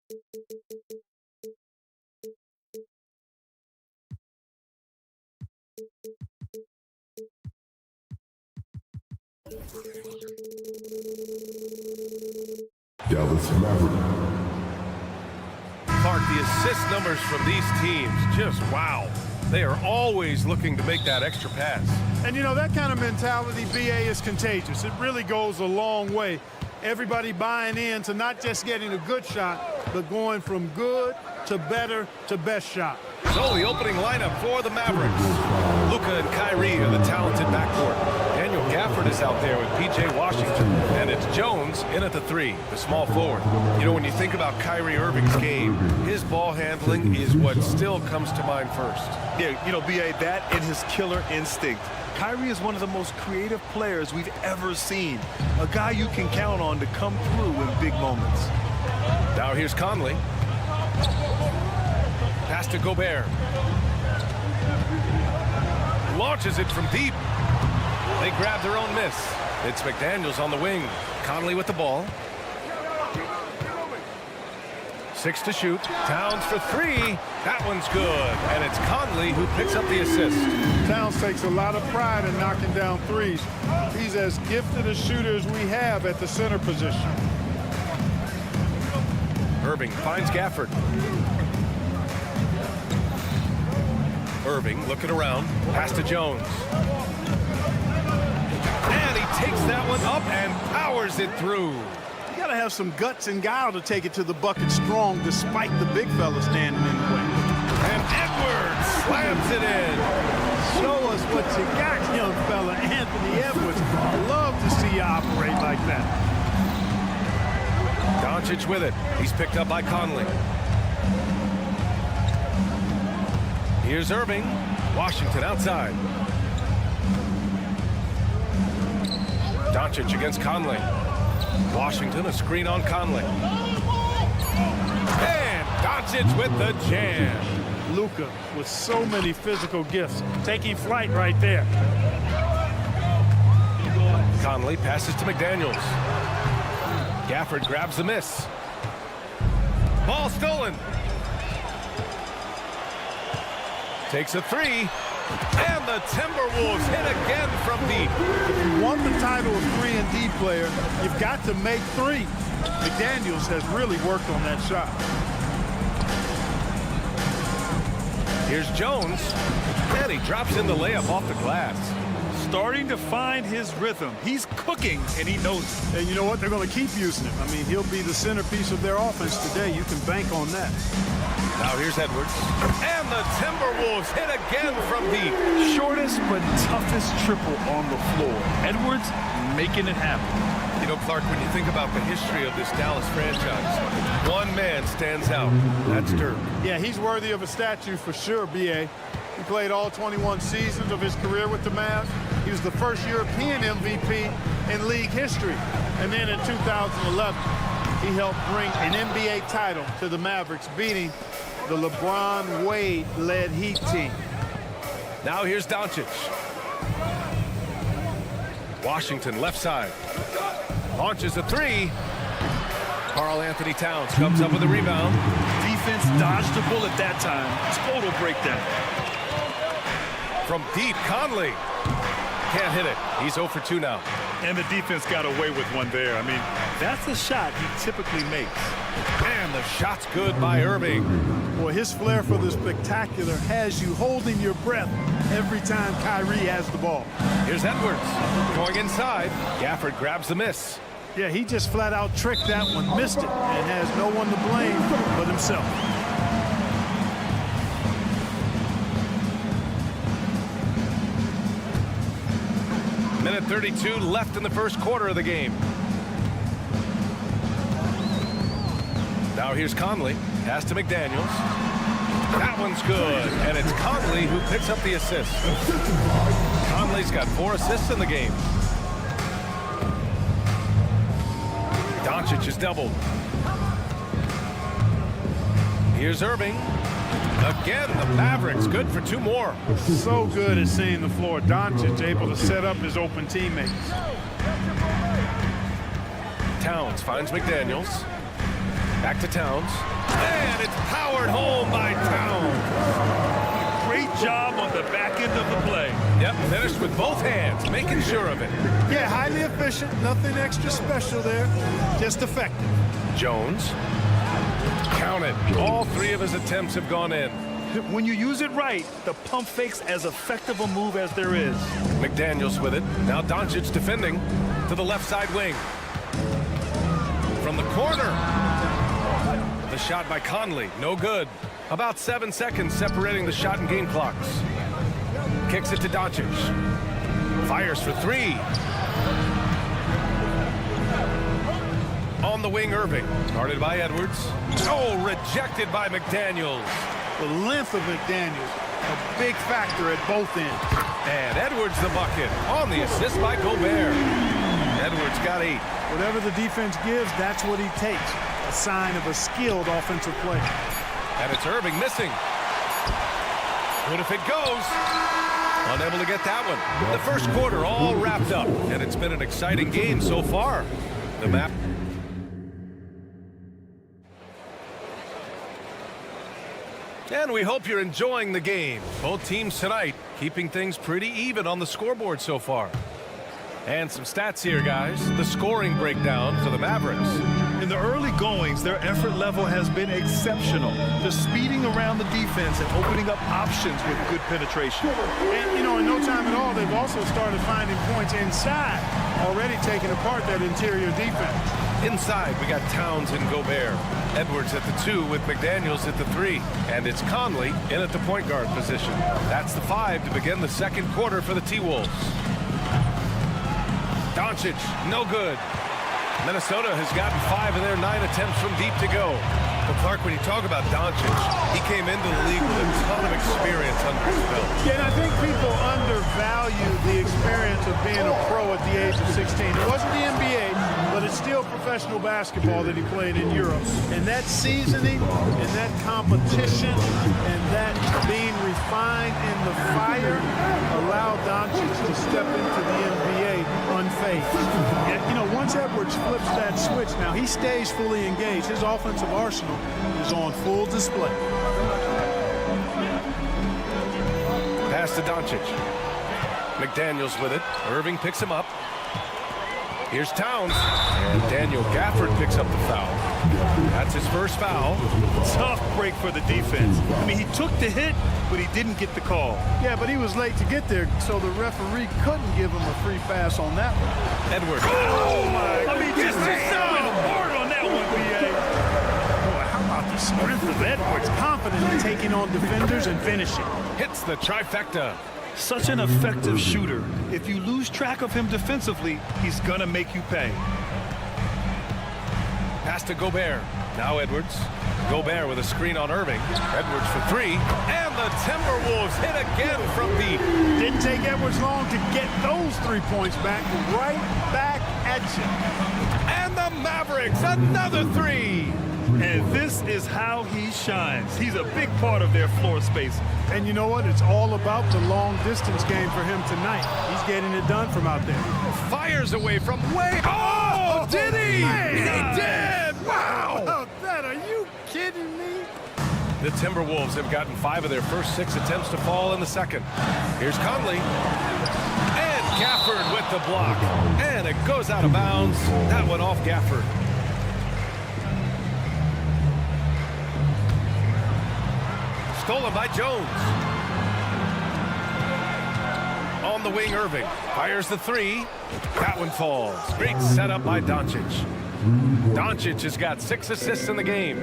Dallas Mavericks. Clark, the assist numbers from these teams, just wow. They are always looking to make that extra pass. And, you know, that kind of mentality, BA, is contagious. It really goes a long way. Everybody buying in to not just getting a good shot, but going from good to better to best shot. So the opening lineup for the Mavericks. Luka and Kyrie are the talented backcourt. Daniel Gafford is out there with P.J. Washington. And it's Jones in at the 3, the small forward. You know, when you think about Kyrie Irving's game, his ball handling is what still comes to mind first. Yeah, you know, B.A., that and his killer instinct. Kyrie is one of the most creative players we've ever seen. A guy you can count on to come through in big moments. Now here's Conley. Pass to Gobert. Launches it from deep. They grab their own miss. It's McDaniels on the wing. Conley with the ball. 6 to shoot. Towns for 3. That one's good. And it's Conley who picks up the assist. Towns takes a lot of pride in knocking down threes. He's as gifted a shooter as we have at the center position. Irving finds Gafford. Irving looking around. Pass to Jones. And he takes that one up and powers it through. You got to have some guts and guile to take it to the bucket strong despite the big fella standing in the way. And Edwards slams it in. Show us what you got, young fella. Anthony Edwards. Love to see you operate like that. Doncic with it. He's picked up by Conley. Here's Irving. Washington outside. Doncic against Conley. Washington, a screen on Conley. And Doncic with the jam. Luka with so many physical gifts. Taking flight right there. Conley passes to McDaniels. Gafford grabs the miss. Ball stolen. Takes a 3. And the Timberwolves hit again from deep. If you want the title of 3-and-D player, you've got to make 3. McDaniels has really worked on that shot. Here's Jones. And he drops in the layup off the glass. Starting to find his rhythm. He's cooking, and he knows it. And you know what? They're going to keep using him. I mean, he'll be the centerpiece of their offense today. You can bank on that. Now here's Edwards. And the Timberwolves hit again from deep. Shortest but toughest triple on the floor. Edwards making it happen. You know, Clark, when you think about the history of this Dallas franchise, one man stands out. That's Dirk. Yeah, he's worthy of a statue for sure, B.A. He played all 21 seasons of his career with the Mavs. He was the first European MVP in league history. And then in 2011, he helped bring an NBA title to the Mavericks, beating the LeBron Wade-led Heat team. Now here's Doncic. Washington left side. Launches a 3. Karl Anthony Towns comes up with a rebound. Defense dodged the bullet that time. Total breakdown. From deep, Conley. Can't hit it. He's 0 for 2 now. And the defense got away with one there. I mean, that's the shot he typically makes. And the shot's good by Irving. Boy, his flair for the spectacular has you holding your breath every time Kyrie has the ball. Here's Edwards. Going inside. Gafford grabs the miss. Yeah, he just flat out tricked that one, missed it, and has no one to blame but himself. Minute 32 left in the first quarter of the game. Now here's Conley. Pass to McDaniels. That one's good. And it's Conley who picks up the assist. Conley's got 4 assists in the game. Doncic is doubled. Here's Irving. Again, the Mavericks good for 2 more. So good at seeing the floor. Doncic able to set up his open teammates. Towns finds McDaniels. Back to Towns. And it's powered home by Towns. Great job on the back end of the play. Yep, finished with both hands, making sure of it. Yeah, highly efficient. Nothing extra special there. Just effective. Jones. Counted. All three of his attempts have gone in. When you use it right, the pump fake's as effective a move as there is. McDaniels with it. Now Doncic defending to the left side wing. From the corner. The shot by Conley. No good. About 7 seconds separating the shot and game clocks. Kicks it to Doncic. Fires for three. On the wing, Irving. Guarded by Edwards. Oh, rejected by McDaniels. The length of McDaniels, a big factor at both ends. And Edwards the bucket on the assist by Gobert. Edwards got 8. Whatever the defense gives, that's what he takes. A sign of a skilled offensive player. And it's Irving missing. What if it goes? Unable to get that one. The first quarter all wrapped up, and it's been an exciting game so far. The map. And we hope you're enjoying the game. Both teams tonight keeping things pretty even on the scoreboard so far. And some stats here, guys. The scoring breakdown for the Mavericks. In the early goings, their effort level has been exceptional. They're speeding around the defense and opening up options with good penetration. And, you know, in no time at all, they've also started finding points inside, already taking apart that interior defense. Inside, we got Towns and Gobert. Edwards at the 2 with McDaniels at the 3. And it's Conley in at the point guard position. That's the 5 to begin the second quarter for the T-Wolves. Doncic, no good. Minnesota has gotten 5 of their 9 attempts from deep to go. But Clark, when you talk about Doncic, he came into the league with a ton of experience under his belt. Yeah, and I think people undervalue the experience of being a pro at the age of 16. It wasn't the NBA, but it's still professional basketball that he played in Europe. And that seasoning and that competition and that being refined in the fire allowed Doncic to step into the NBA unfazed. And, you know, once Edwards flips that switch, now he stays fully engaged. His offensive arsenal is on full display. Pass to Doncic. McDaniels with it. Irving picks him up. Here's Towns. And Daniel Gafford picks up the foul. That's his first foul. Tough break for the defense. I mean, he took the hit, but he didn't get the call. Yeah, but he was late to get there, so the referee couldn't give him a free pass on that one. Edwards. Oh, my. I mean, just hard on that one, B.A. Boy, how about the strength of Edwards? Confident in taking on defenders and finishing. Hits the trifecta. Such an effective shooter. If you lose track of him defensively, he's going to make you pay. Pass to Gobert. Now Edwards. Gobert with a screen on Irving. Edwards for 3. And the Timberwolves hit again from deep. Didn't take Edwards long to get those 3 points back. Right back at you. And the Mavericks, another 3. And this is how he shines. He's a big part of their floor space. And you know what? It's all about the long distance game for him tonight. He's getting it done from out there. Fires away from way. Oh, did he? He did. Wow. About that, are you kidding me? The Timberwolves have gotten 5 of their first 6 attempts to fall in the second. Here's Conley. And Gafford with the block. And it goes out of bounds. That one off Gafford. Stolen by Jones. On the wing, Irving. Fires the 3. That one falls. Great setup by Doncic. Doncic has got 6 assists in the game.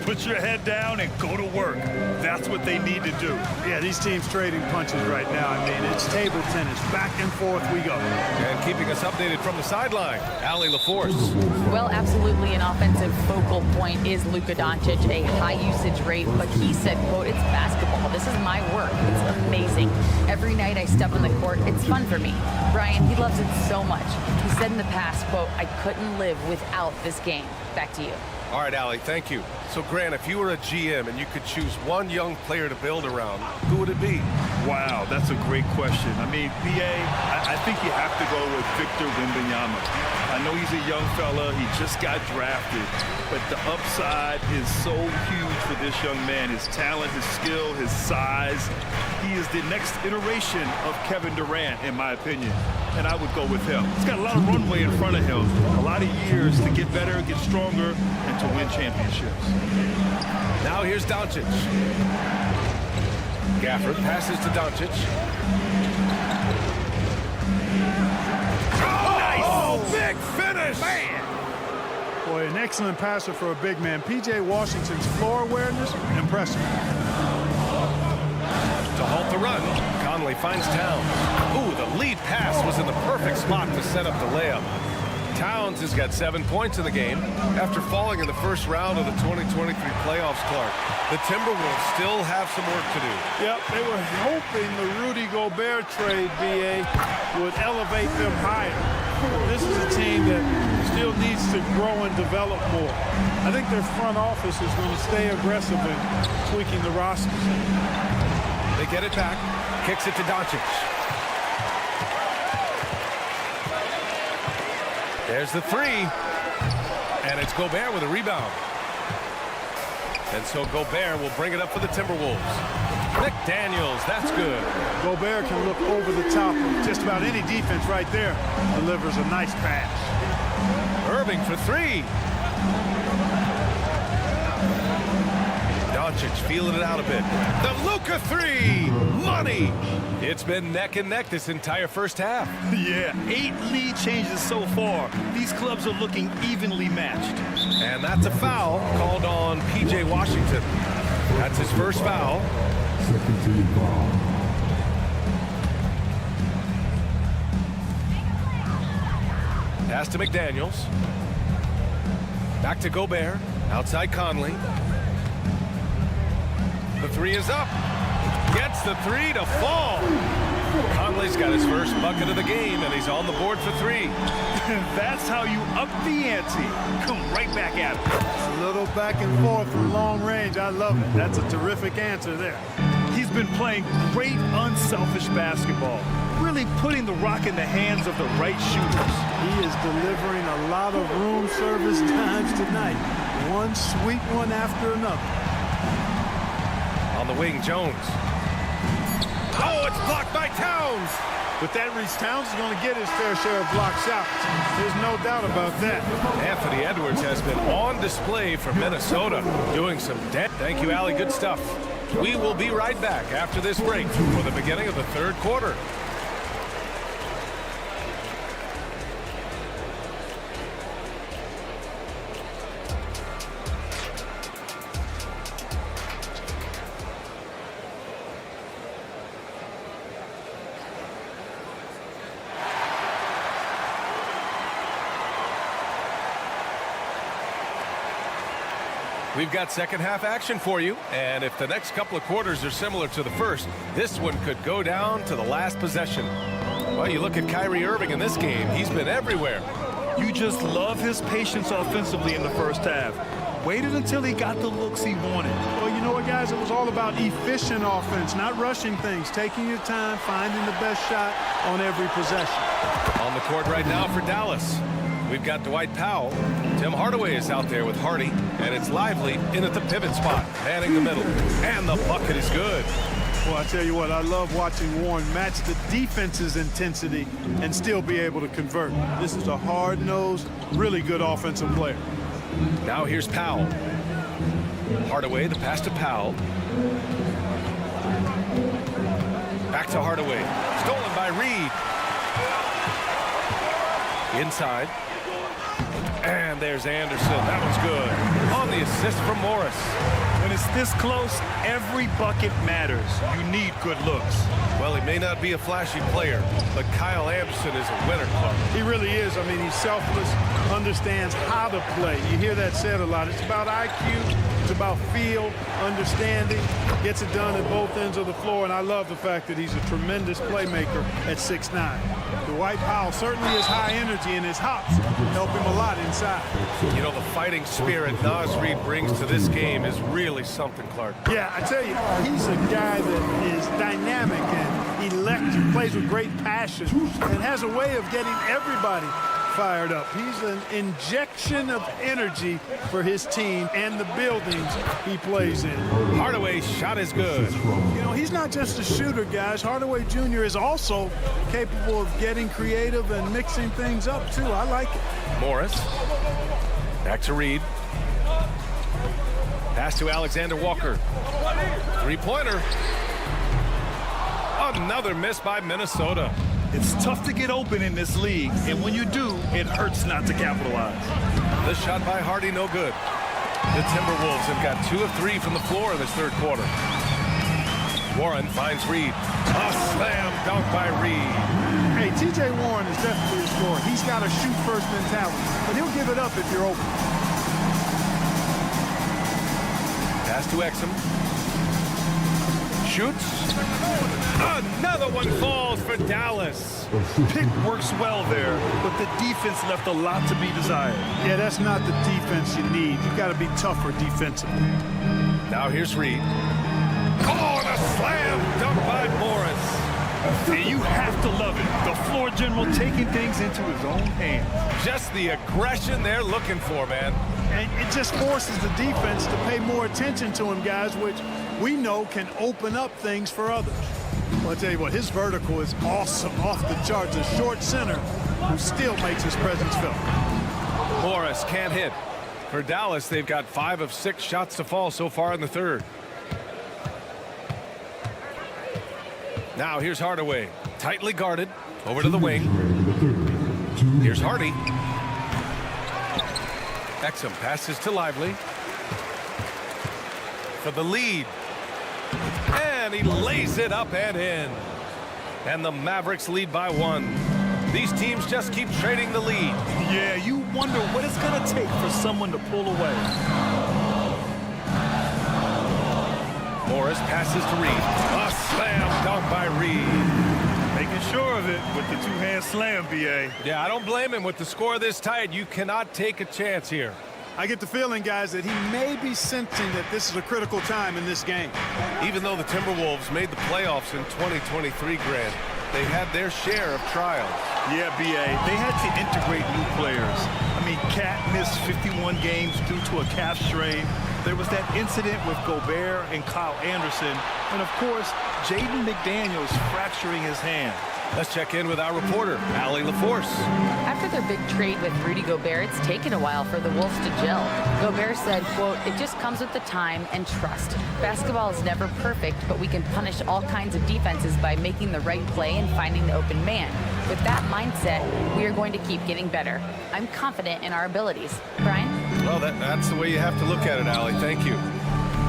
Put your head down and go to work. That's what they need to do. Yeah, these teams trading punches right now. I mean, it's table tennis. Back and forth we go. And keeping us updated from the sideline, Allie LaForce. Well, absolutely an offensive focal point is Luka Doncic, a high usage rate, but he said, quote, it's basketball. This is my work. It's amazing. Every night I step on the court, it's fun for me. Brian, he loves it so much. He said in the past, quote, I couldn't live without this game. Back to you. All right, Allie, thank you. So, Grant, if you were a GM and you could choose one young player to build around, who would it be? Wow, that's a great question. I mean, B.A., I think you have to go with Victor Wembanyama. I know he's a young fella. He just got drafted. But the upside is so huge for this young man. His talent, his skill, his size. He is the next iteration of Kevin Durant, in my opinion. And I would go with him. He's got a lot of runway in front of him. A lot of years to get better, get stronger, and to win championships. Now here's Doncic. Gafford passes to Doncic. Oh, nice! Big finish! Man! Boy, an excellent passer for a big man. P.J. Washington's floor awareness, impressive. To halt the run, Conley finds Towns. Ooh, the lead pass was in the perfect spot to set up the layup. Towns has got 7 points in the game after falling in the first round of the 2023 playoffs, Clark. The Timberwolves still have some work to do. Yep, they were hoping the Rudy Gobert trade, B.A., would elevate them higher. This is a team that still needs to grow and develop more. I think their front office is going to stay aggressive in tweaking the roster. They get it back, kicks it to Doncic. There's the three, and it's Gobert with a rebound. And so Gobert will bring it up for the Timberwolves. McDaniels, that's good. Gobert can look over the top of just about any defense right there. Delivers a nice pass. Irving for three. Doncic feeling it out a bit. The Luka three. Money. It's been neck and neck this entire first half. Yeah, 8 lead changes so far. These clubs are looking evenly matched. And that's a foul called on P.J. Washington. That's his first foul. Second team foul. Pass to McDaniels. Back to Gobert. Outside Conley. The three is up. Gets the three to fall. Conley's got his first bucket of the game, and he's on the board for three. That's how you up the ante. Come right back at him. A little back and forth from long range. I love it. That's a terrific answer there. He's been playing great, unselfish basketball. Really putting the rock in the hands of the right shooters. He is delivering a lot of room service times tonight. One sweet one after another. On the wing, Jones. Oh, it's blocked by Towns. With that reach, Towns is going to get his fair share of block shots. There's no doubt about that. Anthony Edwards has been on display for Minnesota, doing some Thank you, Allie. Good stuff. We will be right back after this break for the beginning of the third quarter. We've got second half action for you, and if the next couple of quarters are similar to the first, this one could go down to the last possession. Well, you look at Kyrie Irving in this game, he's been everywhere. You just love his patience offensively in the first half. Waited until he got the looks he wanted. Well, you know what, guys? It was all about efficient offense, not rushing things, taking your time, finding the best shot on every possession. On the court right now for Dallas, we've got Dwight Powell. Tim Hardaway is out there with Hardy, and it's Lively in at the pivot spot, manning the middle. And the bucket is good. Well, I tell you what, I love watching Warren match the defense's intensity and still be able to convert. This is a hard-nosed, really good offensive player. Now here's Powell. Hardaway, the pass to Powell. Back to Hardaway. Stolen by Reed. Inside. And there's Anderson. That one's good. On the assist from Morris. When it's this close, every bucket matters. You need good looks. Well, he may not be a flashy player, but Kyle Anderson is a winner, Clark. He really is. I mean, he's selfless, understands how to play. You hear that said a lot. It's about IQ It's about feel, understanding, gets it done at both ends of the floor, and I love the fact that he's a tremendous playmaker at 6'9". Dwight Powell certainly has high energy, and his hops help him a lot inside. You know, the fighting spirit Naz Reid brings to this game is really something, Clark. Yeah, I tell you, he's a guy that is dynamic and electric, plays with great passion, and has a way of getting everybody fired up. He's an injection of energy for his team and the buildings he plays in. Hardaway's shot is good. You know, he's not just a shooter, guys. Hardaway Jr. is also capable of getting creative and mixing things up, too. I like it. Morris. Back to Reid. Pass to Alexander Walker. Three-pointer. Another miss by Minnesota. It's tough to get open in this league, and when you do, it hurts not to capitalize. The shot by Hardy, no good. The Timberwolves have got 2 of 3 from the floor in this third quarter. Warren finds Reid. A slam dunk by Reid. Hey, T.J. Warren is definitely a scorer. He's got a shoot-first mentality, but he'll give it up if you're open. Pass to Exum. Shoots. Another one falls for Dallas. Pick works well there, but the defense left a lot to be desired. Yeah, that's not the defense you need. You've got to be tougher defensively. Now here's Reid. Oh, and a slam dunk by Morris. And you have to love it. The floor general taking things into his own hands. Just the aggression they're looking for, man. And it just forces the defense to pay more attention to him, guys, which we know can open up things for others. Well, I'll tell you what, his vertical is awesome, off the charts. A short center who still makes his presence felt. Morris can't hit. For Dallas, they've got 5 of 6 shots to fall so far in the third. Now here's Hardaway. Tightly guarded. Over to the wing. Here's Hardy. Exum passes to Lively. For the lead. And he lays it up and in. And the Mavericks lead by 1. These teams just keep trading the lead. Yeah, you wonder what it's going to take for someone to pull away. Morris passes to Reid. A slam dunk by Reid. Making sure of it with the two-hand slam, B.A. Yeah, I don't blame him. With the score this tight, you cannot take a chance here. I get the feeling, guys, that he may be sensing that this is a critical time in this game. Even though the Timberwolves made the playoffs in 2023, Grant, they had their share of trials. Yeah, B.A., they had to integrate new players. I mean, Cat missed 51 games due to a calf strain. There was that incident with Gobert and Kyle Anderson. And, of course, Jaden McDaniels fracturing his hand. Let's check in with our reporter, Allie LaForce. After their big trade with Rudy Gobert, it's taken a while for the Wolves to gel. Gobert said, quote, "It just comes with the time and trust. Basketball is never perfect, but we can punish all kinds of defenses by making the right play and finding the open man. With that mindset, we are going to keep getting better. I'm confident in our abilities." Brian? Well, that's the way you have to look at it, Allie. Thank you.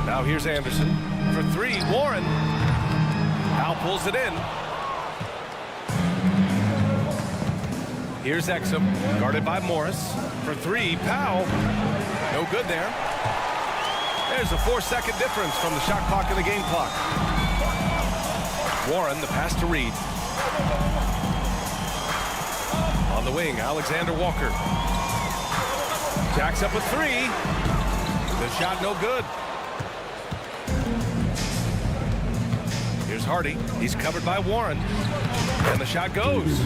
Now here's Anderson. For 3, Warren. Powell pulls it in. Here's Exum, guarded by Morris. For 3, Powell. No good there. There's a 4-second difference from the shot clock and the game clock. Warren, the pass to Reid. On the wing, Alexander Walker. Jacks up a 3. The shot no good. Here's Hardy. He's covered by Warren. And the shot goes.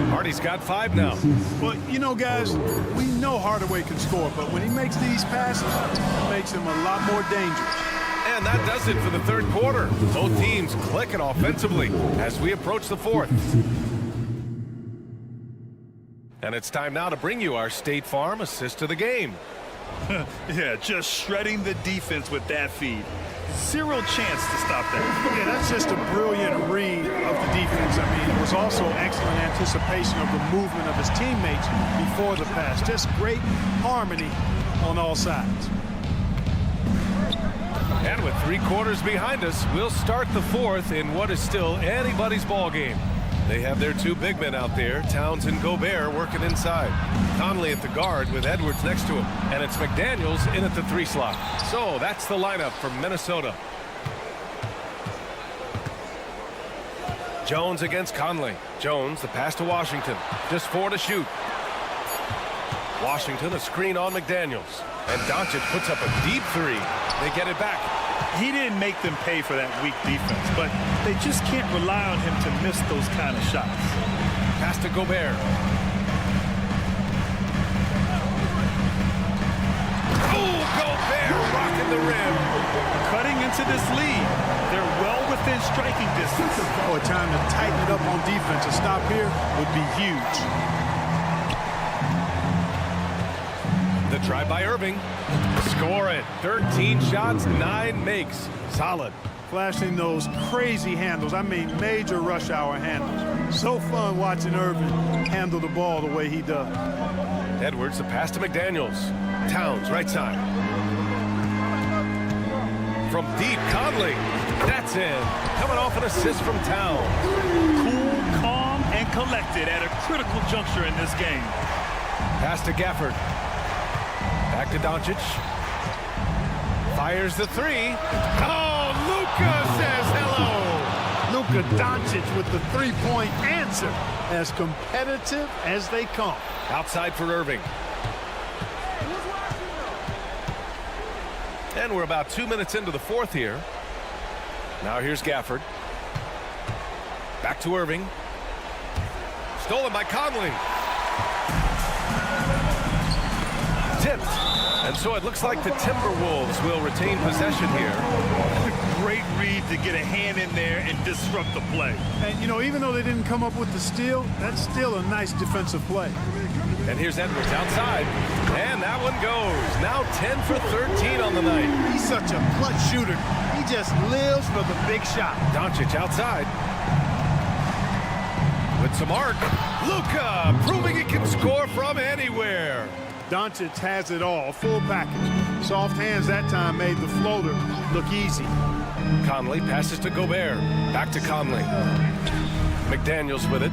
Hardy's got 5 now. Well, you know, guys, we know Hardaway can score, but when he makes these passes, it makes him a lot more dangerous. And that does it for the third quarter. Both teams clicking offensively as we approach the fourth. And it's time now to bring you our State Farm assist of the game. Yeah, just shredding the defense with that feed. Zero chance to stop that. Yeah, that's just a brilliant read of the defense. I mean, it was also excellent anticipation of the movement of his teammates before the pass. Just great harmony on all sides. And with 3 quarters behind us, we'll start the fourth in what is still anybody's ball game. They have their two big men out there, Towns and Gobert, working inside. Conley at the guard with Edwards next to him. And it's McDaniels in at the 3 slot. So that's the lineup from Minnesota. Jones against Conley. Jones, the pass to Washington. Just 4 to shoot. Washington, a screen on McDaniels. And Doncic puts up a deep 3. They get it back. He didn't make them pay for that weak defense, but they just can't rely on him to miss those kind of shots. Pass to Gobert. Oh, Gobert rocking the rim. Cutting into this lead. They're well within striking distance. Oh, time to tighten it up on defense. A stop here would be huge. The drive by Irving. Score it. 13 shots, 9 makes. Solid. Flashing those crazy handles. I mean, major rush hour handles. So fun watching Irving handle the ball the way he does. Edwards, the pass to McDaniels. Towns, right side. From deep, Conley. That's in. Coming off an assist from Towns. Cool, calm, and collected at a critical juncture in this game. Pass to Gafford. Back to Doncic. Fires the 3. Oh, Luka says hello. Luka Doncic with the three-point answer. As competitive as they come. Outside for Irving. And we're about 2 minutes into the 4th here. Now here's Gafford. Back to Irving. Stolen by Conley. Tipped. And so it looks like the Timberwolves will retain possession here. Great read to get a hand in there and disrupt the play. And, you know, even though they didn't come up with the steal, that's still a nice defensive play. And here's Edwards outside. And that one goes. Now 10 for 13 on the night. He's such a clutch shooter. He just lives for the big shot. Doncic outside. With some arc. Luka proving he can score from anywhere. Doncic has it all, full package. Soft hands that time made the floater look easy. Conley passes to Gobert. Back to Conley. McDaniels with it.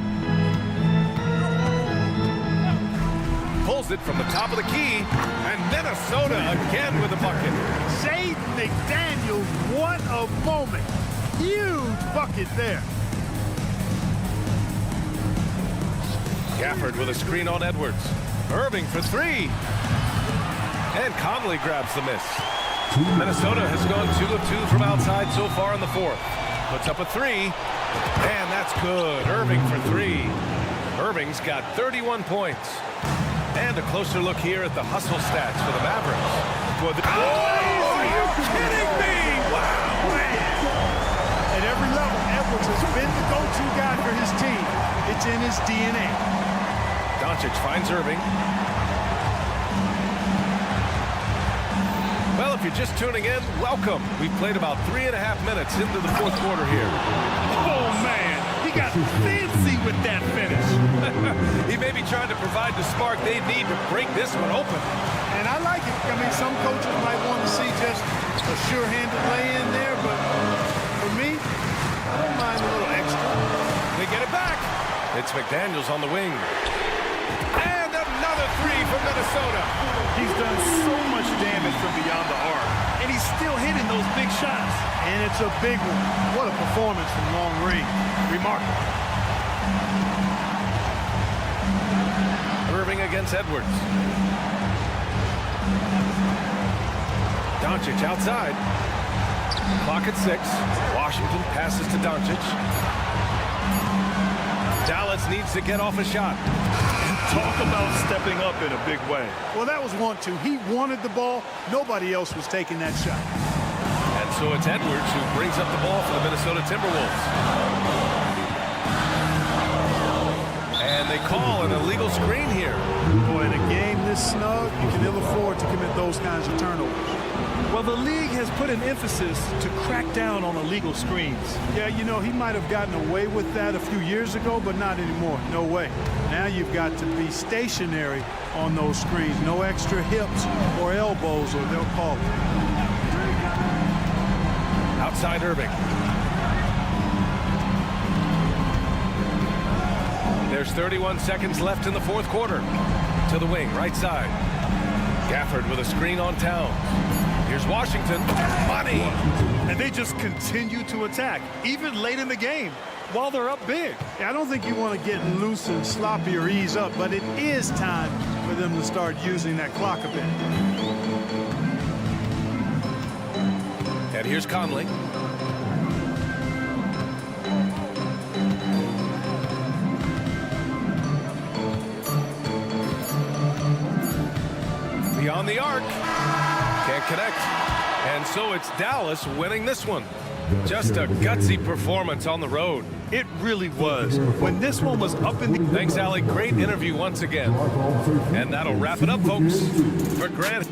Pulls it from the top of the key. And Minnesota again with a bucket. Jaden McDaniels, what a moment. Huge bucket there. Gafford with a screen on Edwards. Irving for 3. And Conley grabs the miss. Minnesota has gone 2 of 2 from outside so far in the 4th. Puts up a 3. And that's good. Irving for 3. Irving's got 31 points. And a closer look here at the hustle stats for the Mavericks. Are you kidding me? Wow. At every level, Edwards has been the go-to guy for his team. It's in his DNA. Doncic finds Irving. Well, if you're just tuning in, welcome. We've played about 3.5 minutes into the 4th quarter here. Oh, man. He got fancy with that finish. He may be trying to provide the spark they need to break this one open. And I like it. I mean, some coaches might want to see just a sure-handed lay-in there, but for me, I don't mind a little extra. They get it back. It's McDaniels on the wing. And another 3 from Minnesota. He's done so much damage from beyond the arc, and he's still hitting those big shots. And it's a big one. What a performance from long range. Remarkable. Irving against Edwards. Doncic outside. Clock at 6. Washington passes to Doncic. Dallas needs to get off a shot. Talk about stepping up in a big way. Well, that was 1-2. He wanted the ball. Nobody else was taking that shot. And so it's Edwards who brings up the ball for the Minnesota Timberwolves. And they call an illegal screen here. Boy, in a game this snug, you can ill afford to commit those kinds of turnovers. Well, the league has put an emphasis to crack down on illegal screens. Yeah, you know, he might have gotten away with that a few years ago, but not anymore. No way. Now you've got to be stationary on those screens. No extra hips or elbows, or they'll call it. Outside Irving. There's 31 seconds left in the fourth quarter. To the wing, right side. Gafford with a screen on Towns. Here's Washington. Money! And they just continue to attack, even late in the game, while they're up big. I don't think you want to get loose and sloppy or ease up, but it is time for them to start using that clock a bit. And here's Conley. Beyond the arc. Can't connect. And so it's Dallas winning this one. Just a gutsy performance on the road. It really was. When this one was up in the... Thanks, Alec. Great interview once again. And that'll wrap it up, folks. For Grant.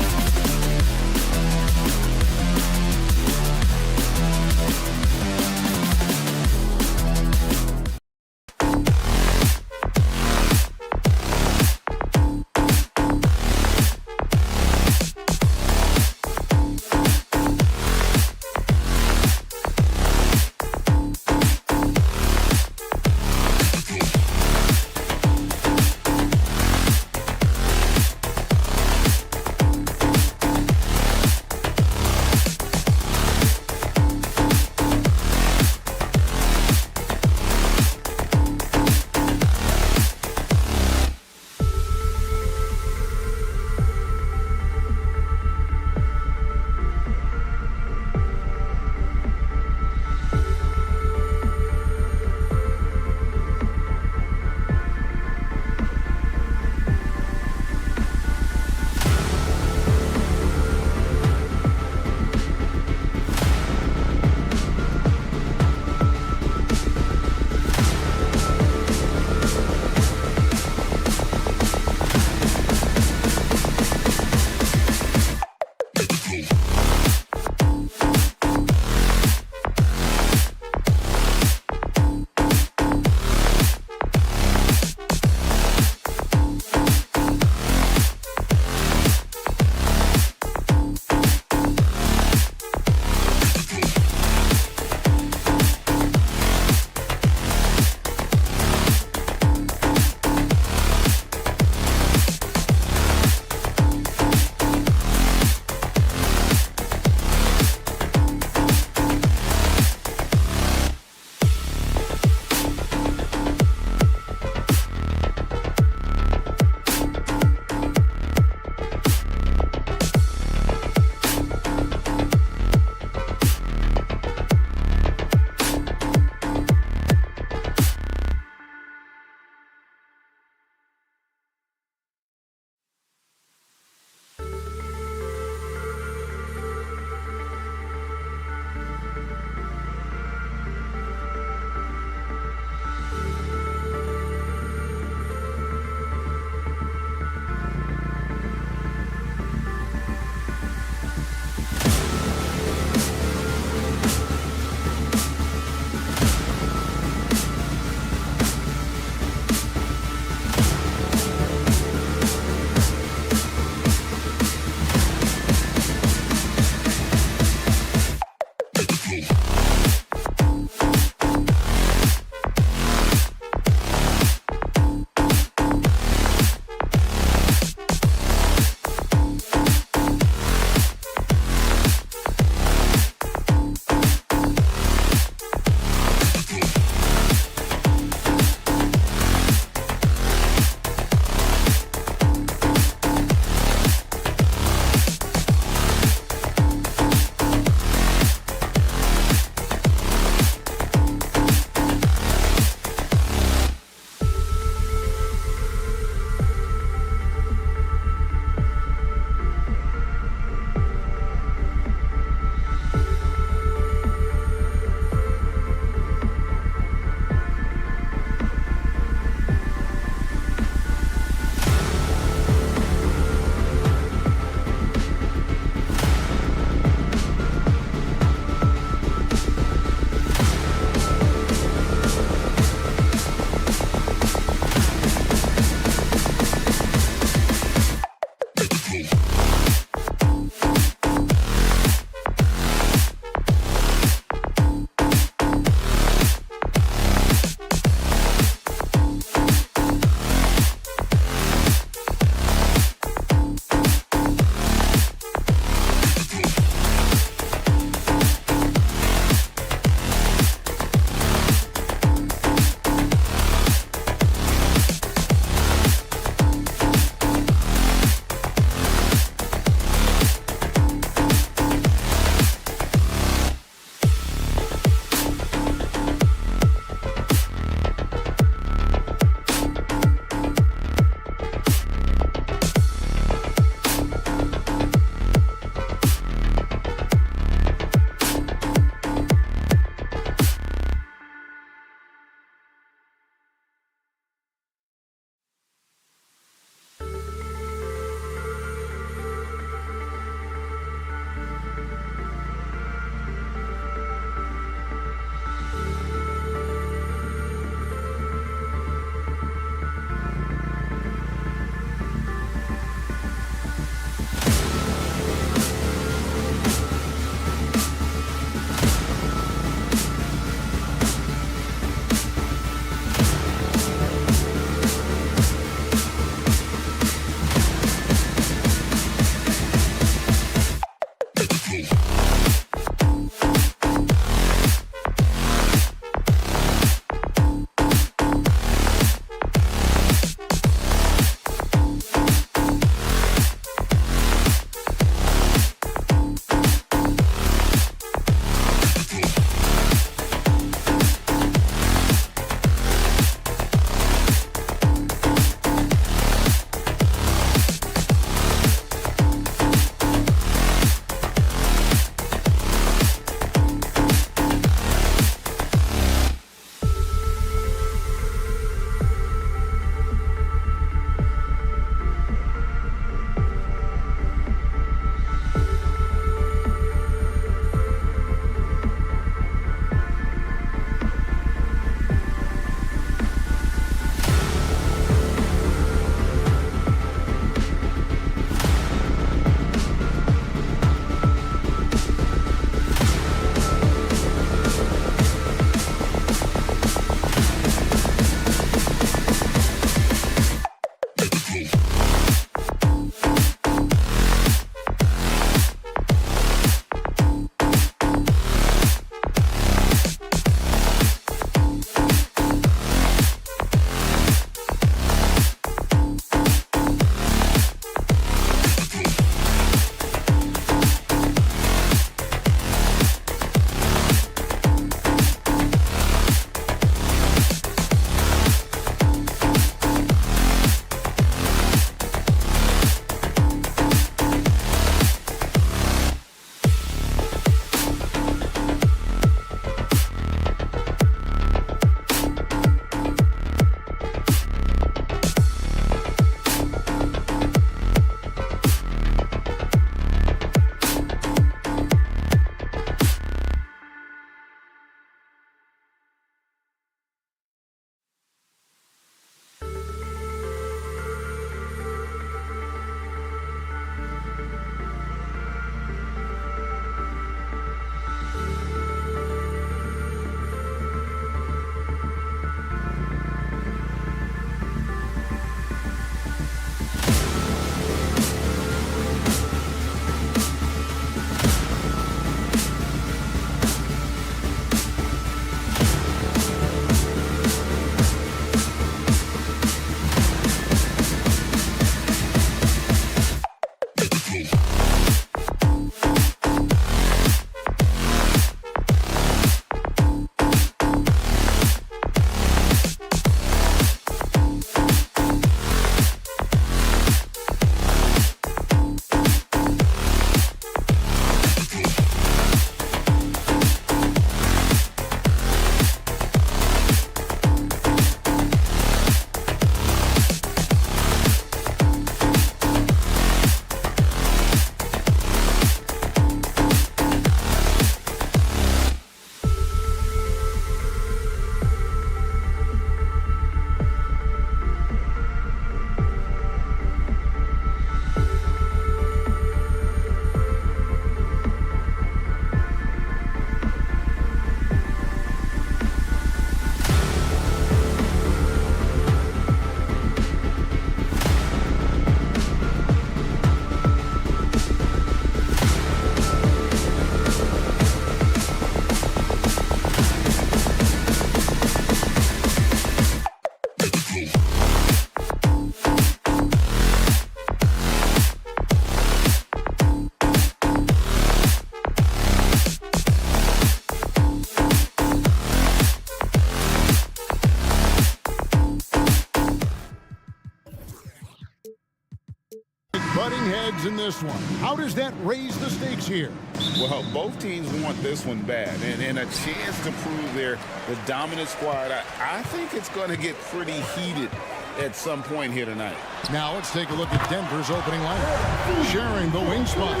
heads in this one. How does that raise the stakes here? Well, both teams want this one bad, and a chance to prove they're the dominant squad. I think it's going to get pretty heated at some point here tonight. Now let's take a look at Denver's opening lineup. Sharing the wing spots,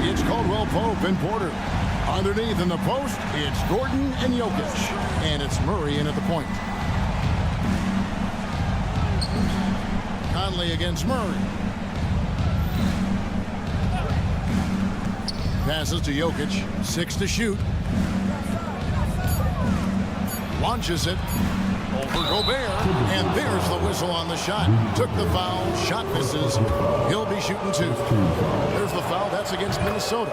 it's Caldwell Pope and Porter. Underneath in the post, it's Gordon and Jokic. And it's Murray in at the point. Conley against Murray. Passes to Jokic. 6 to shoot. Launches it. Over Gobert. And there's the whistle on the shot. Took the foul. Shot misses. He'll be shooting 2. There's the foul. That's against Minnesota.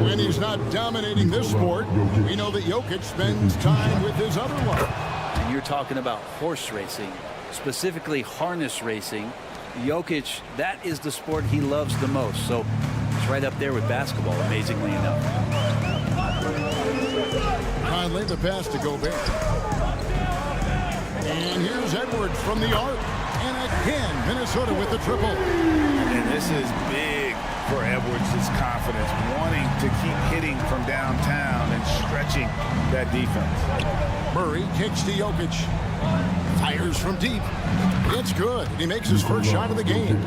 When he's not dominating this sport, we know that Jokic spends time with his other love. And you're talking about horse racing, specifically harness racing. Jokic, that is the sport he loves the most. So it's right up there with basketball, amazingly enough. Conley, the pass to Gobert. And here's Edwards from the arc. And again, Minnesota with the triple. And this is big for Edwards' confidence, wanting to keep hitting from downtown and stretching that defense. Murray kicks to Jokic. Fires from deep. It's good. He makes his first shot of the game.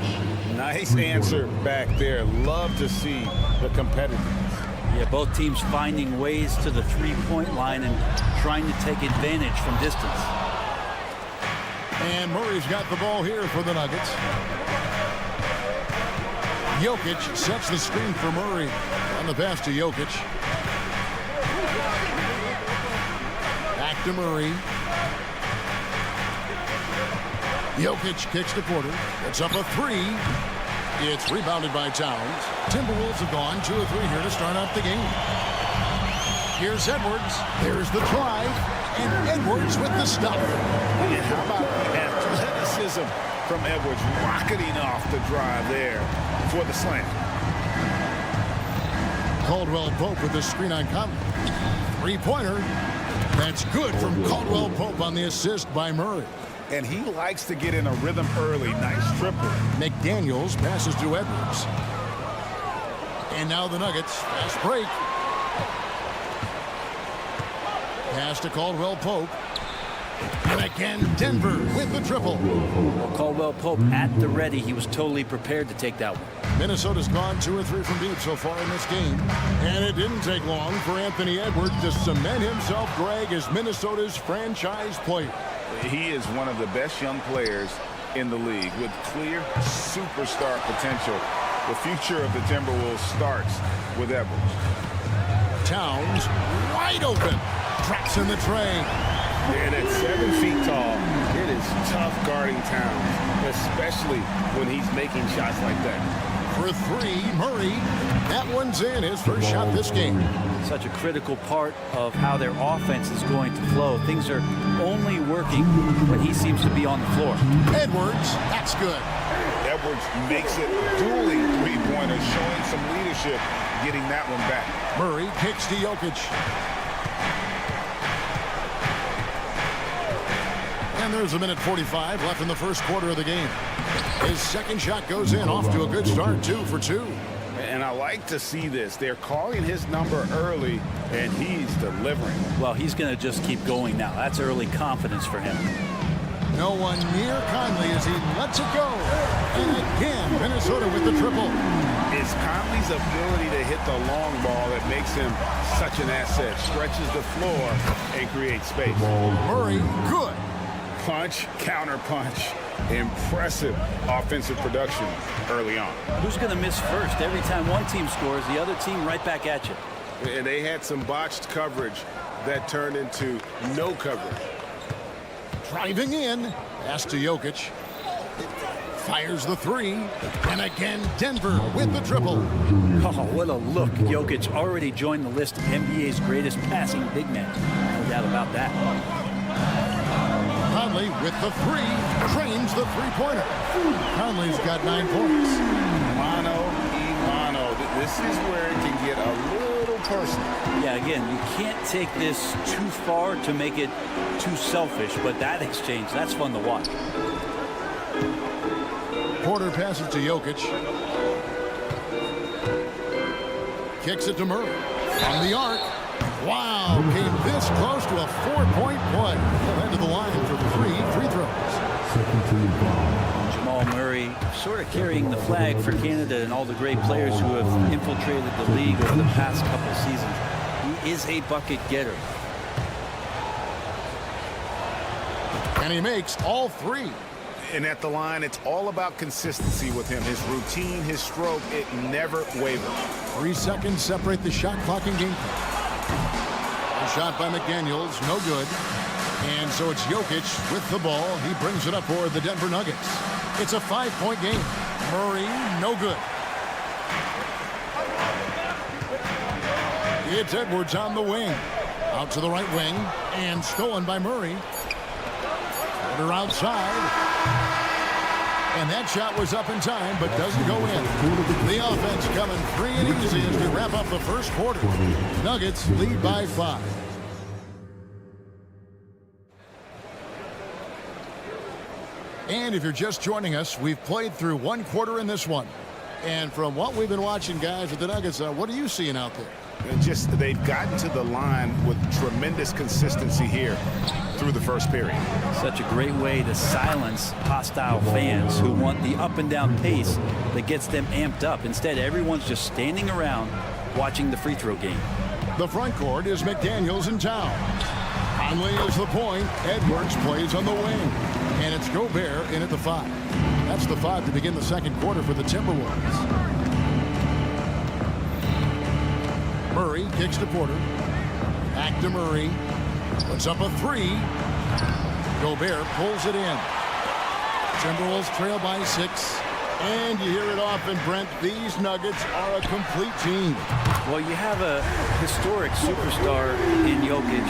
Nice answer back there. Love to see the competitiveness. Yeah, both teams finding ways to the three-point line and trying to take advantage from distance. And Murray's got the ball here for the Nuggets. Jokic sets the screen for Murray. On the pass to Jokic. Back to Murray. Jokic kicks to Porter. It's up a 3. It's rebounded by Towns. Timberwolves have gone 2 or 3 here to start out the game. Here's Edwards. There's the drive. And Edwards with the stuff. And how about athleticism from Edwards, rocketing off the drive there for the slam. Caldwell Pope with the screen on Conley. 3-pointer. That's good from Caldwell Pope on the assist by Murray. And he likes to get in a rhythm early. Nice triple. McDaniels passes to Edwards. And now the Nuggets. Fast break. Pass to Caldwell Pope. And again, Denver with the triple. Well, Caldwell Pope at the ready. He was totally prepared to take that one. Minnesota's gone 2 or 3 from deep so far in this game. And it didn't take long for Anthony Edwards to cement himself, Greg, as Minnesota's franchise player. He is one of the best young players in the league with clear superstar potential. The future of the Timberwolves starts with Edwards. Towns wide open. Traps in the tray. And at 7 feet tall, it is tough guarding Towns, especially when he's making shots like that. For 3, Murray. That one's in, his first shot this game. Such a critical part of how their offense is going to flow. Things are only working when he seems to be on the floor. Edwards, that's good. Edwards makes it dueling three-pointers, showing some leadership, getting that one back. Murray kicks to Jokic. And there's a minute 45 left in the first quarter of the game. His second shot goes in, off to a good start, 2 for 2. And I like to see this. They're calling his number early, and he's delivering. Well, he's going to just keep going now. That's early confidence for him. No one near Conley as he lets it go. And again, Minnesota with the triple. It's Conley's ability to hit the long ball that makes him such an asset. Stretches the floor and creates space. Murray, good. Punch, counter punch. Impressive offensive production early on. Who's going to miss first? Every time one team scores, the other team right back at you. And they had some botched coverage that turned into no coverage. Driving in. Pass to Jokic. Fires the 3. And again, Denver with the triple. Oh, what a look. Jokic already joined the list of NBA's greatest passing big men. No doubt about that. Conley with the 3, trains the 3-pointer. Conley's got 9 points. Mano y mano. This is where it can get a little personal. Yeah, again, you can't take this too far to make it too selfish, but that exchange, that's fun to watch. Porter passes to Jokic. kicks it to Murray. From the arc. Wow, came this close to a 4-point play. He'll head to the line for 3 free throws. Second team foul. Jamal Murray sort of carrying the flag for Canada and all the great players who have infiltrated the league over the past couple seasons. He is a bucket getter. And he makes all 3. And at the line, it's all about consistency with him. His routine, his stroke, it never wavers. 3 seconds separate the shot clock and game clock. A shot by McDaniels, no good. And so it's Jokic with the ball. He brings it up for the Denver Nuggets. It's a 5-point game. Murray, no good. It's Edwards on the wing. Out to the right wing. And stolen by Murray. Porter outside. And that shot was up in time, but doesn't go in. The offense coming free and easy as we wrap up the first quarter. Nuggets lead by 5. And if you're just joining us, we've played through 1 quarter in this one. And from what we've been watching, guys, with the Nuggets, what are you seeing out there? They've gotten to the line with tremendous consistency here through the first period. Such a great way to silence hostile fans who want the up and down pace that gets them amped up. Instead, everyone's just standing around watching the free throw game. The front court is McDaniels and Towns. Conley is the point. Edwards plays on the wing. And it's Gobert in at the 5. That's the 5 to begin the second quarter for the Timberwolves. Murray kicks to Porter. Back to Murray. Puts up a 3. Gobert pulls it in. Timberwolves trail by 6. And you hear it often, Brent. These Nuggets are a complete team. Well, you have a historic superstar in Jokic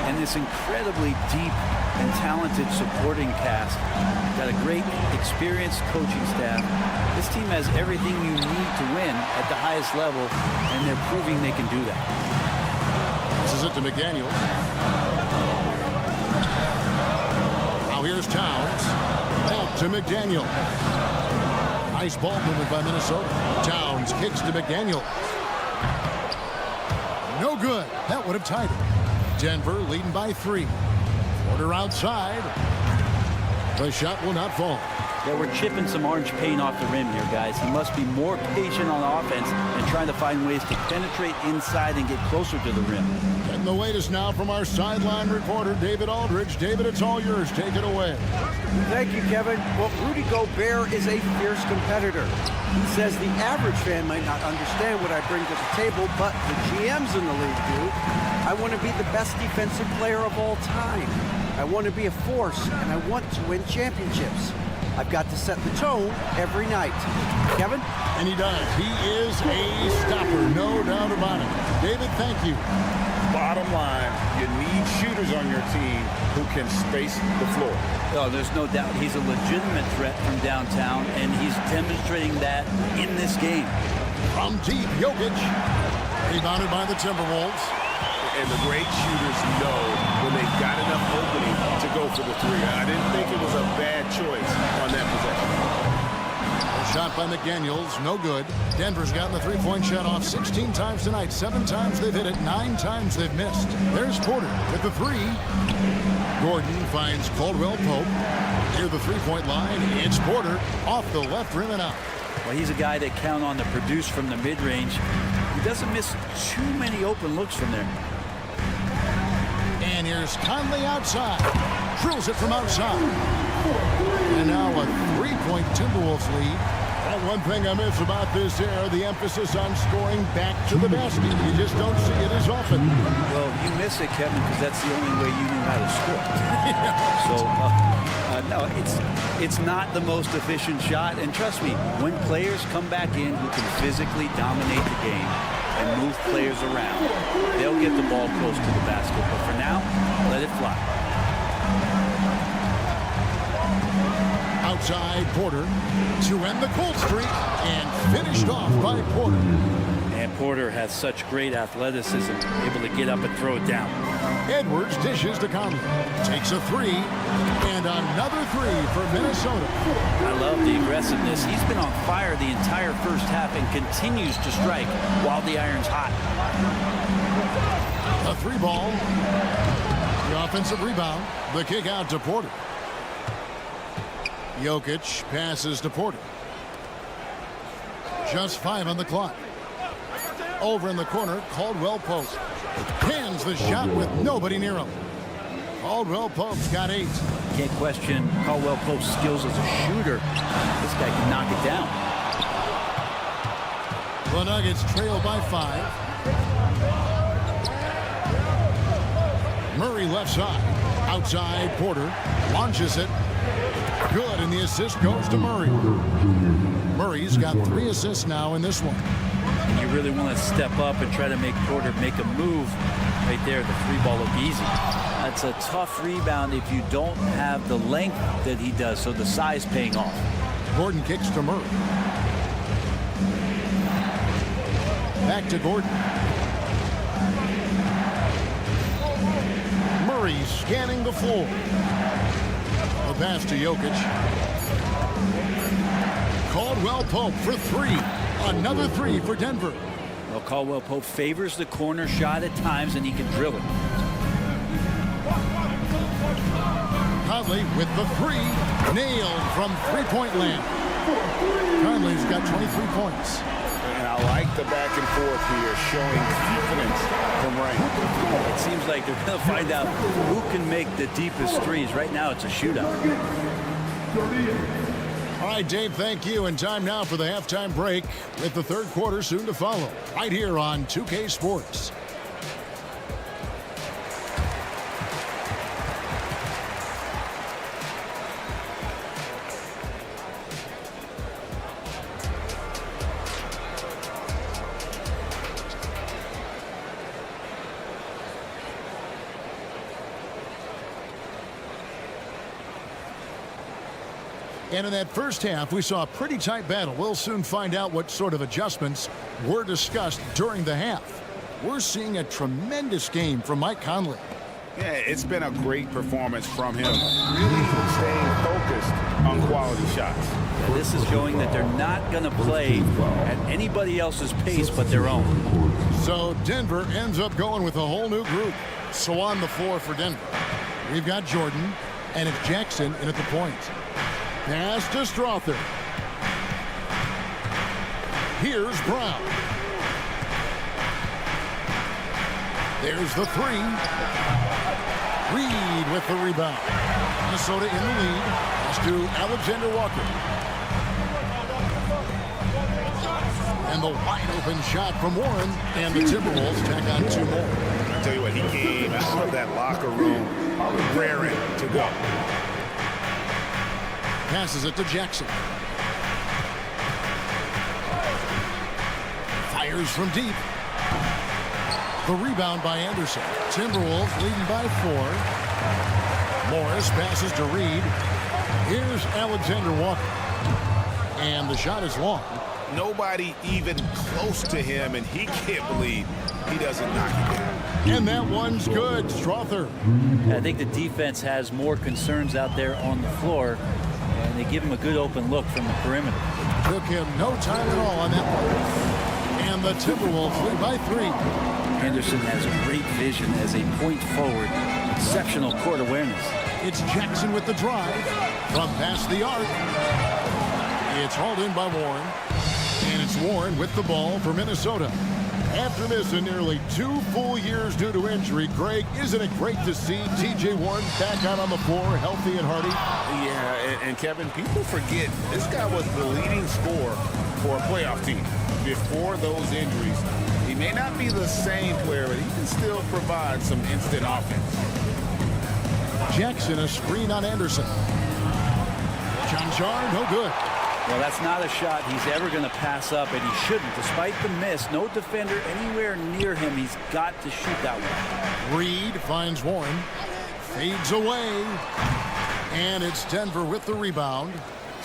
and this incredibly deep and talented supporting cast. Got a great, experienced coaching staff. This team has everything you need to win at the highest level, and they're proving they can do that. This is it to McDaniel. Now here's Towns. Back to McDaniel. Nice ball movement by Minnesota. Towns kicks to McDaniel. No good. That would have tied it. Denver leading by 3. Porter outside. The shot will not fall. Yeah, we're chipping some orange paint off the rim here, guys. He must be more patient on offense and trying to find ways to penetrate inside and get closer to the rim. And the latest now from our sideline reporter, David Aldridge. David, it's all yours. Take it away. Thank you, Kevin. Well, Rudy Gobert is a fierce competitor. He says the average fan might not understand what I bring to the table, but the GMs in the league do. I want to be the best defensive player of all time. I want to be a force, and I want to win championships. I've got to set the tone every night. Kevin? And he does. He is a stopper, no doubt about it. David, thank you. Bottom line, you need shooters on your team who can space the floor. Oh, there's no doubt he's a legitimate threat from downtown, and he's demonstrating that in this game. From deep, Jokic. Rebounded by the Timberwolves. And the great shooters know when they've got enough opening to go for the 3. I didn't think it was a bad choice on that possession. A shot by McDaniels, no good. Denver's gotten the 3-point shot off 16 times tonight. 7 times they've hit it, 9 times they've missed. There's Porter with the 3. Gordon finds Caldwell Pope. Near the 3-point line, it's Porter off the left rim and out. Well, he's a guy that count on to produce from the mid-range. He doesn't miss too many open looks from there. And here's Conley outside. Drills it from outside. And now a 3-point Timberwolves lead. And one thing I miss about this era, the emphasis on scoring back to the basket. You just don't see it as often. Well, you miss it, Kevin, because that's the only way you knew how to score. No, it's not the most efficient shot. And trust me, when players come back in who can physically dominate the game and move players around, they'll get the ball close to the basket. But for now, let it fly. Outside Porter to end the cold streak, and finished off by Porter. And Porter has such great athleticism, able to get up and throw it down. Edwards dishes to Conley. Takes a three. And another three for Minnesota. I love the aggressiveness. He's been on fire the entire first half and continues to strike while the iron's hot. A three ball. The offensive rebound. The kick out to Porter. Jokic passes to Porter. Just 5 on the clock. Over in the corner, Caldwell Pope. Pins the shot with nobody near him. Caldwell Pope's got 8. Can't question Caldwell Pope's skills as a shooter. This guy can knock it down. The Nuggets trail by 5. Murray left side. Outside, Porter launches it. Good, and the assist goes to Murray. Murray's got 3 assists now in this one. You really want to step up and try to make Porter make a move. Right there, the free ball looked easy. That's a tough rebound if you don't have the length that he does, so the size paying off. Gordon kicks to Murray. Back to Gordon. Murray scanning the floor. The pass to Jokic. Caldwell Pope for 3. Another 3 for Denver. Well, Caldwell Pope favors the corner shot at times, and he can drill it. Conley with the 3. Nailed from three-point land. Conley's got 23 points. And I like the back and forth here, showing confidence from Ray. It seems like they're going to find out who can make the deepest threes. Right now, it's a shootout. All right, Dave, thank you. And time now for the halftime break with the third quarter soon to follow right here on 2K Sports. And in that first half, we saw a pretty tight battle. We'll soon find out what sort of adjustments were discussed during the half. We're seeing a tremendous game from Mike Conley. Yeah, it's been a great performance from him. Really staying focused on quality shots. This is showing that they're not going to play at anybody else's pace but their own. So Denver ends up going with a whole new group. So on the floor for Denver, we've got Jordan, and it's Jackson in at the point. Pass to Strother. Here's Brown. There's the 3. Reed with the rebound. Minnesota in the lead. Pass to Alexander Walker. And the wide open shot from Warren. And the Timberwolves tack on 2 more. I tell you what, he came out of that locker room raring to go. Passes it to Jackson. Fires from deep. The rebound by Anderson. Timberwolves leading by 4. Morris passes to Reed. Here's Alexander Walker. And the shot is long. Nobody even close to him, and he can't believe he doesn't knock it down. And that one's good. Strother. I think the defense has more concerns out there on the floor. And they give him a good open look from the perimeter. Took him no time at all on that one. And the Timberwolves lead by 3. Anderson has a great vision as a point forward. Exceptional court awareness. It's Jackson with the drive. From past the arc. It's hauled in by Warren. And it's Warren with the ball for Minnesota. After missing nearly 2 full years due to injury, Greg, isn't it great to see T.J. Warren back out on the floor, healthy and hearty? Yeah, and Kevin, people forget this guy was the leading scorer for a playoff team before those injuries. He may not be the same player, but he can still provide some instant offense. Jackson, a screen on Anderson. John, no good. Well, that's not a shot he's ever going to pass up, and he shouldn't. Despite the miss, no defender anywhere near him. He's got to shoot that one. Reed finds Warren. Fades away. And it's Denver with the rebound.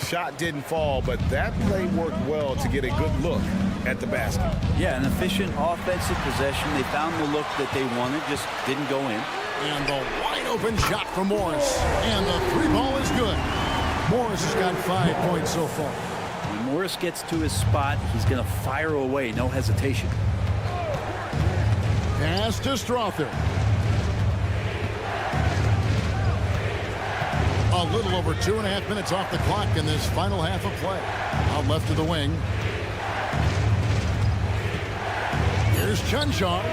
Shot didn't fall, but that play worked well to get a good look at the basket. Yeah, an efficient offensive possession. They found the look that they wanted, just didn't go in. And the wide open shot from Morris. And the three ball is good. Morris has got 5 points so far. When Morris gets to his spot, he's going to fire away, no hesitation. Pass to Strother. A little over 2.5 minutes off the clock in this final half of play. Out left to the wing. Here's Chunchar.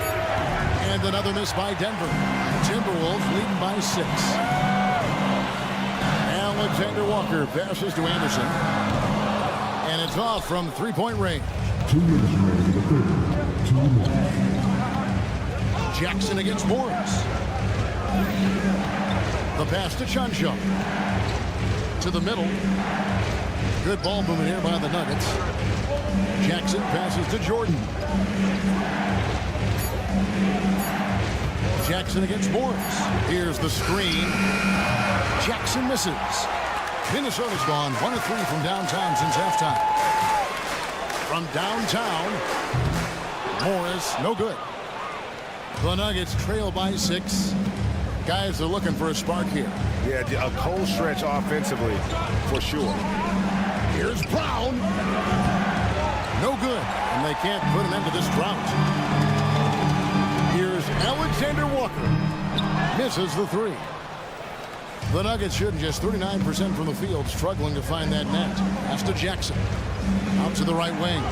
And another miss by Denver. Timberwolves leading by 6. Alexander Walker passes to Anderson. And it's off from three-point range. 2 minutes remaining in the third. 2 minutes. Jackson against Morris. The pass to Chunchar. To the middle. Good ball movement here by the Nuggets. Jackson passes to Jordan. Jackson against Morris. Here's the screen. Jackson misses. Minnesota's gone 1 of 3 from downtown since halftime. From downtown, Morris, no good. The Nuggets trail by 6. Guys are looking for a spark here. Yeah, a cold stretch offensively, for sure. Here's Brown. No good. And they can't put an end to this drought. Here's Alexander Walker. Misses the 3. The Nuggets shooting just 39% from the field, struggling to find that net. Pass to Jackson. Out to the right wing.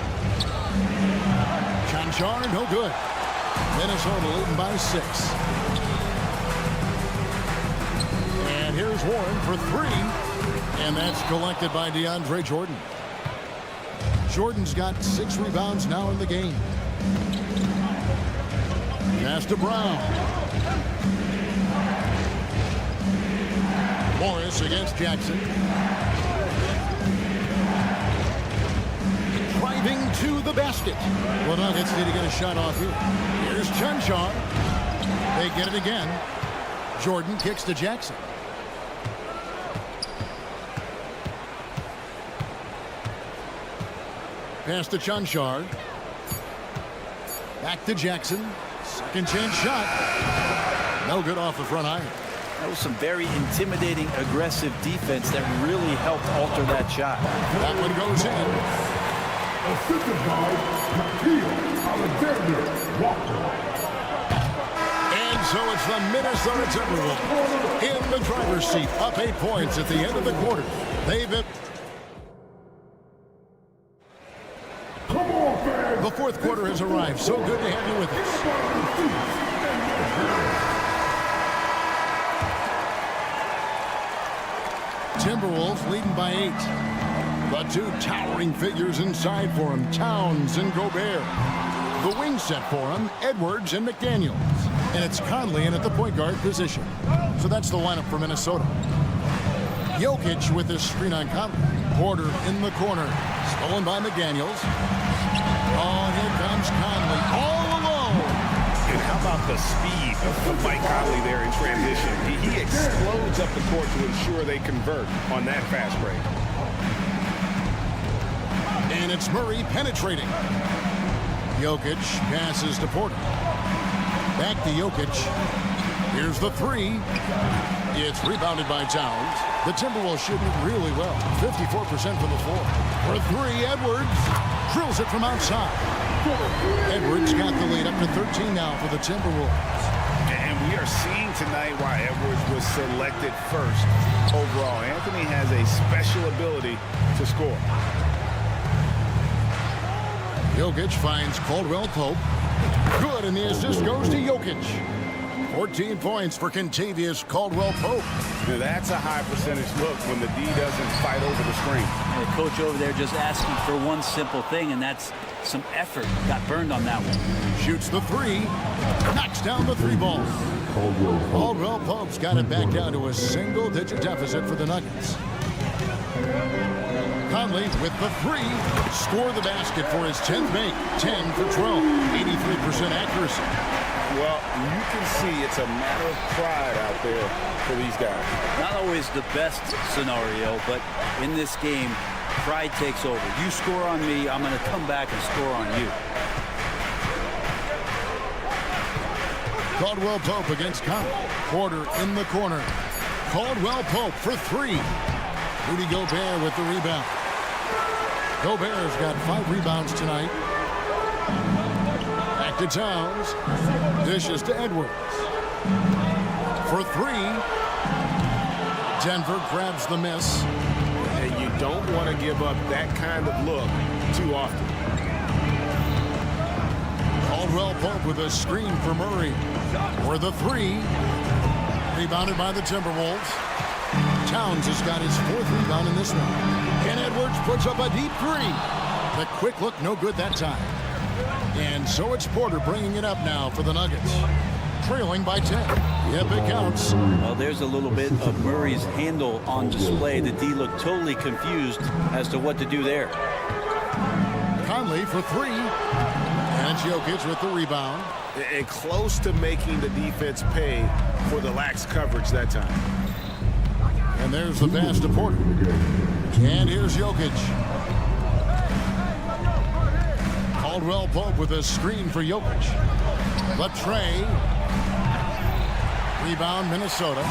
Chunchar, no good. Minnesota leading by 6. And here's Warren for 3. And that's collected by DeAndre Jordan. Jordan's got 6 rebounds now in the game. Pass to Brown. Morris against Jackson. Driving to the basket. The Nuggets need to get a shot off here. Here's Chunchar. They get it again. Jordan kicks to Jackson. Pass to Chunchar. Back to Jackson. Second chance shot. No good off the front iron. That was some very intimidating, aggressive defense that really helped alter that shot. That one goes in. Assisted by Alexander Walker. And so it's the Minnesota Timberwolves in the driver's seat, up 8 points at the end of the quarter. They've been... Come on, fans. The fourth quarter has arrived. So good to have you with us. Timberwolves leading by 8. The 2 towering figures inside for him, Towns and Gobert. The wing set for him, Edwards and McDaniels. And it's Conley in at the point guard position. So that's the lineup for Minnesota. Jokic with his screen on Conley. Porter in the corner. Stolen by McDaniels. Oh, here comes Conley all alone. And how about the speed of Mike Conley there in transition? He explodes up the court to ensure they convert on that fast break. And it's Murray penetrating. Jokic passes to Porter. Back to Jokic. Here's the 3. It's rebounded by Towns. The Timberwolves shooting really well. 54% from the floor. For 3, Edwards drills it from outside. Edwards got the lead up to 13 now for the Timberwolves. And we are seeing tonight why Edwards was selected first overall. Anthony has a special ability to score. Jokic finds Caldwell Pope. Good, and the assist goes to Jokic. 14 points for Kentavious Caldwell Pope. Now that's a high percentage look when the D doesn't fight over the screen. The coach over there just asking for one simple thing, and that's some effort. Got burned on that one. Shoots the 3. Knocks down the 3 ball. Caldwell Pope's got it back down to a single-digit deficit for the Nuggets. Conley with the 3. Score the basket for his 10th make. 10 for 12. 83% accuracy. Well, you can see it's a matter of pride out there for these guys. Not always the best scenario, but in this game, Pride takes over. You score on me, I'm going to come back and score on you. Caldwell Pope against Conley. Porter in the corner. Caldwell Pope for three. Rudy Gobert with the rebound. Gobert's got 5 rebounds tonight. Back to Towns. Dishes to Edwards. For three. Denver grabs the miss. And you don't want to give up that kind of look too often. Caldwell Pope with a screen for Murray. For the three. Rebounded by the Timberwolves. Towns has got his 4th rebound in this one. And Edwards puts up a deep three. The quick look, no good that time. And so it's Porter bringing it up now for the Nuggets. Trailing by 10. Yep, it counts. Well, there's a little bit of Murray's handle on display. The D looked totally confused as to what to do there. Conley for three. And Jokic with the rebound. And close to making the defense pay for the lax coverage that time. And there's the pass to Porter. And here's Jokic. Caldwell Pope with a screen for Jokic. Latrey. Rebound, Minnesota.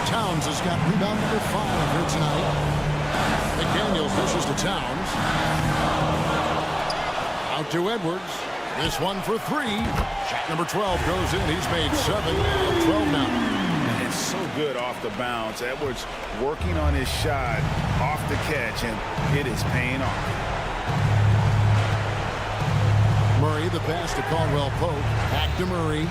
Towns has got rebound number 5 here tonight. McDaniels dishes to Towns. Out to Edwards. This one for three. Shot number 12 goes in. He's made 7 of 12 now. It's so good off the bounce. Edwards working on his shot off the catch, and it is paying off. Murray, the pass to Caldwell Pope. Back to Murray.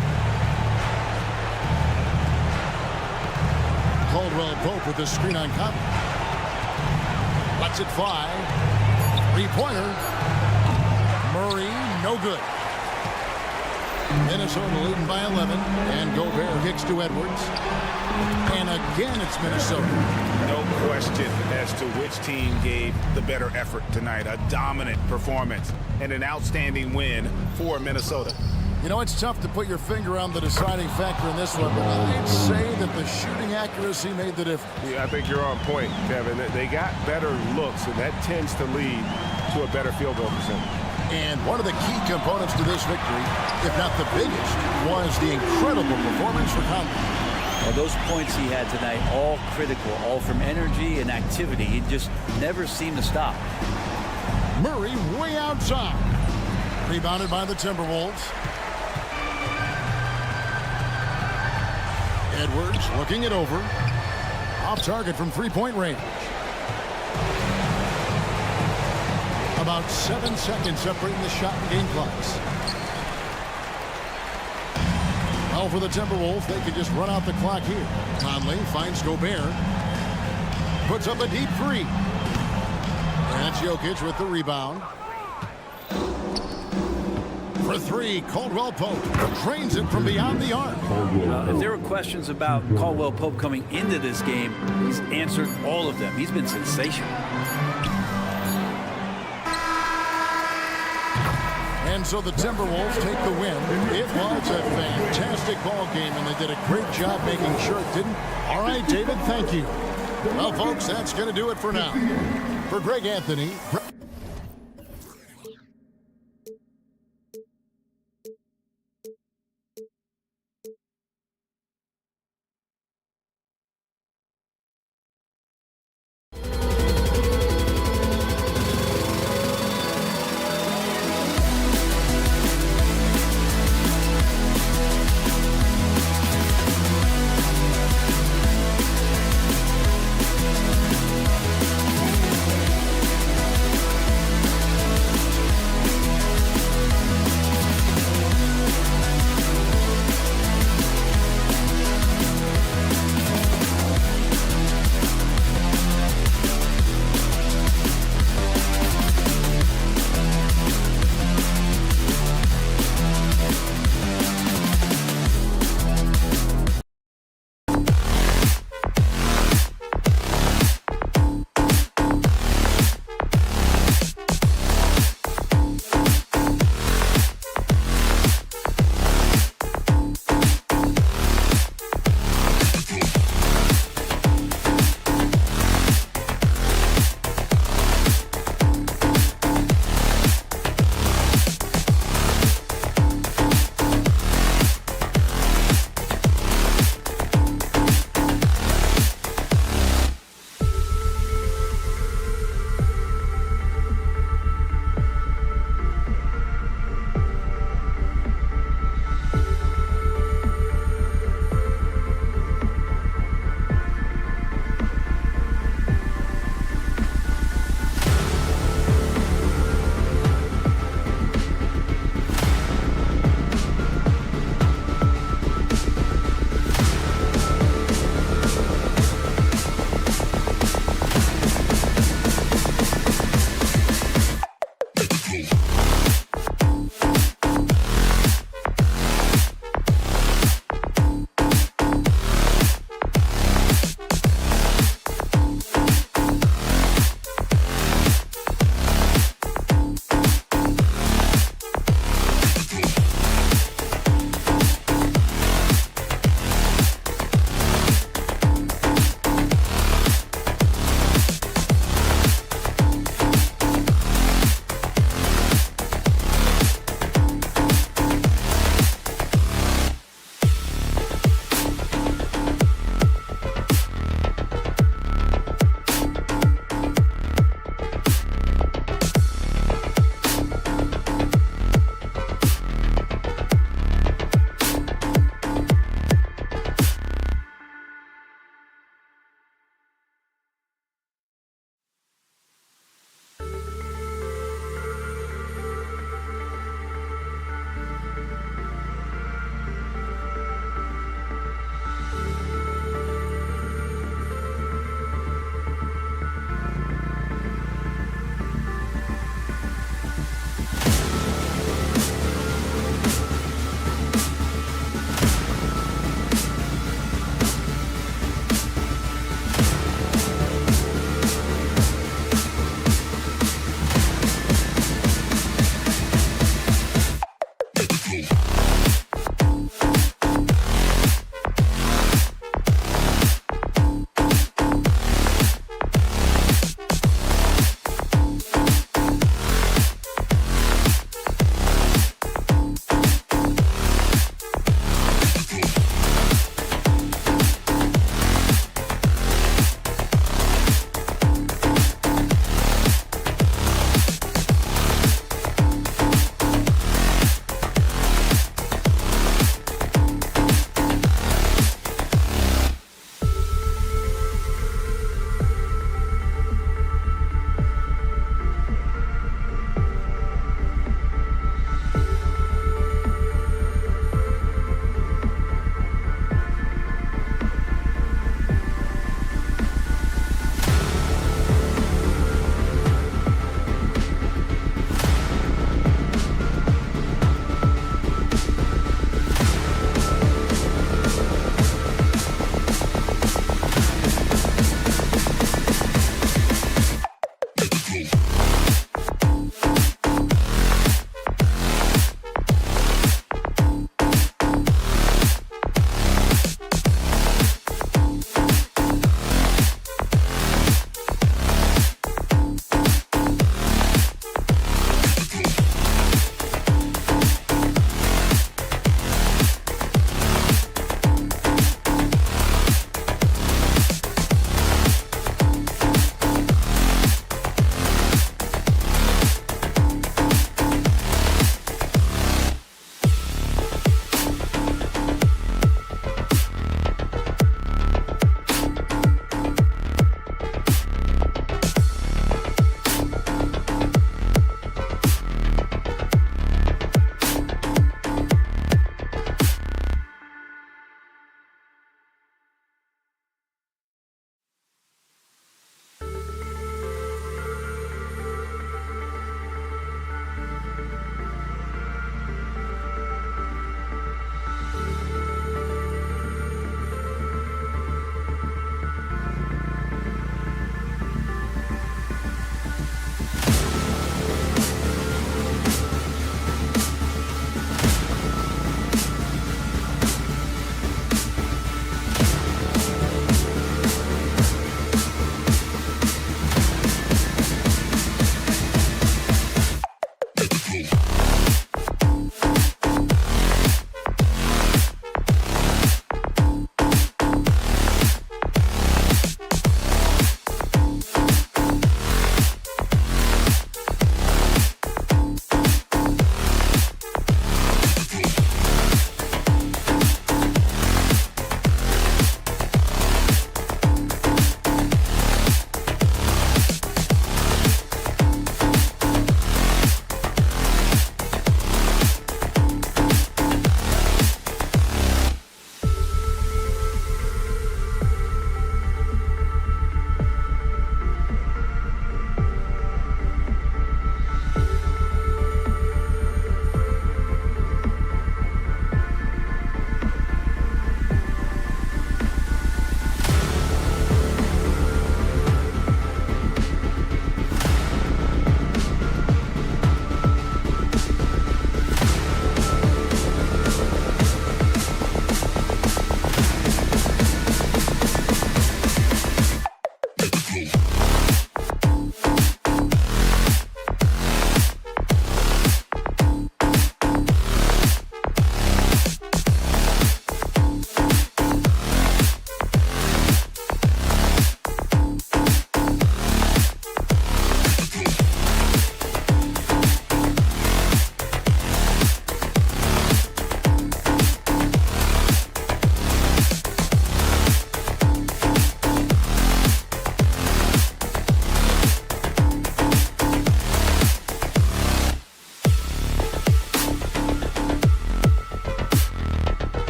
Caldwell Pope with the screen on Conley. Lets it fly. 3-pointer. Murray, no good. Minnesota leading by 11. And Gobert kicks to Edwards. And again, it's Minnesota. No question as to which team gave the better effort tonight. A dominant performance and an outstanding win for Minnesota. You know, it's tough to put your finger on the deciding factor in this one, but I'd say that the shooting accuracy made the difference. Yeah, I think you're on point, Kevin. They got better looks, and that tends to lead to a better field goal percentage. And one of the key components to this victory, if not the biggest, was the incredible performance for Conley. Well, those points he had tonight, all critical, all from energy and activity. He just never seemed to stop. Murray way outside. Rebounded by the Timberwolves. Edwards looking it over. Off target from 3-point range. About 7 seconds separating the shot and game clocks. Well, for the Timberwolves, they could just run out the clock here. Conley finds Gobert. Puts up a deep three. And Jokic with the rebound. For three, Caldwell Pope drains it from beyond the arc. If there were questions about Caldwell Pope coming into this game, he's answered all of them. He's been sensational. And so the Timberwolves take the win. It was a fantastic ball game, and they did a great job making sure it didn't. All right, David, thank you. Well, folks, that's going to do it for now. For Greg Anthony.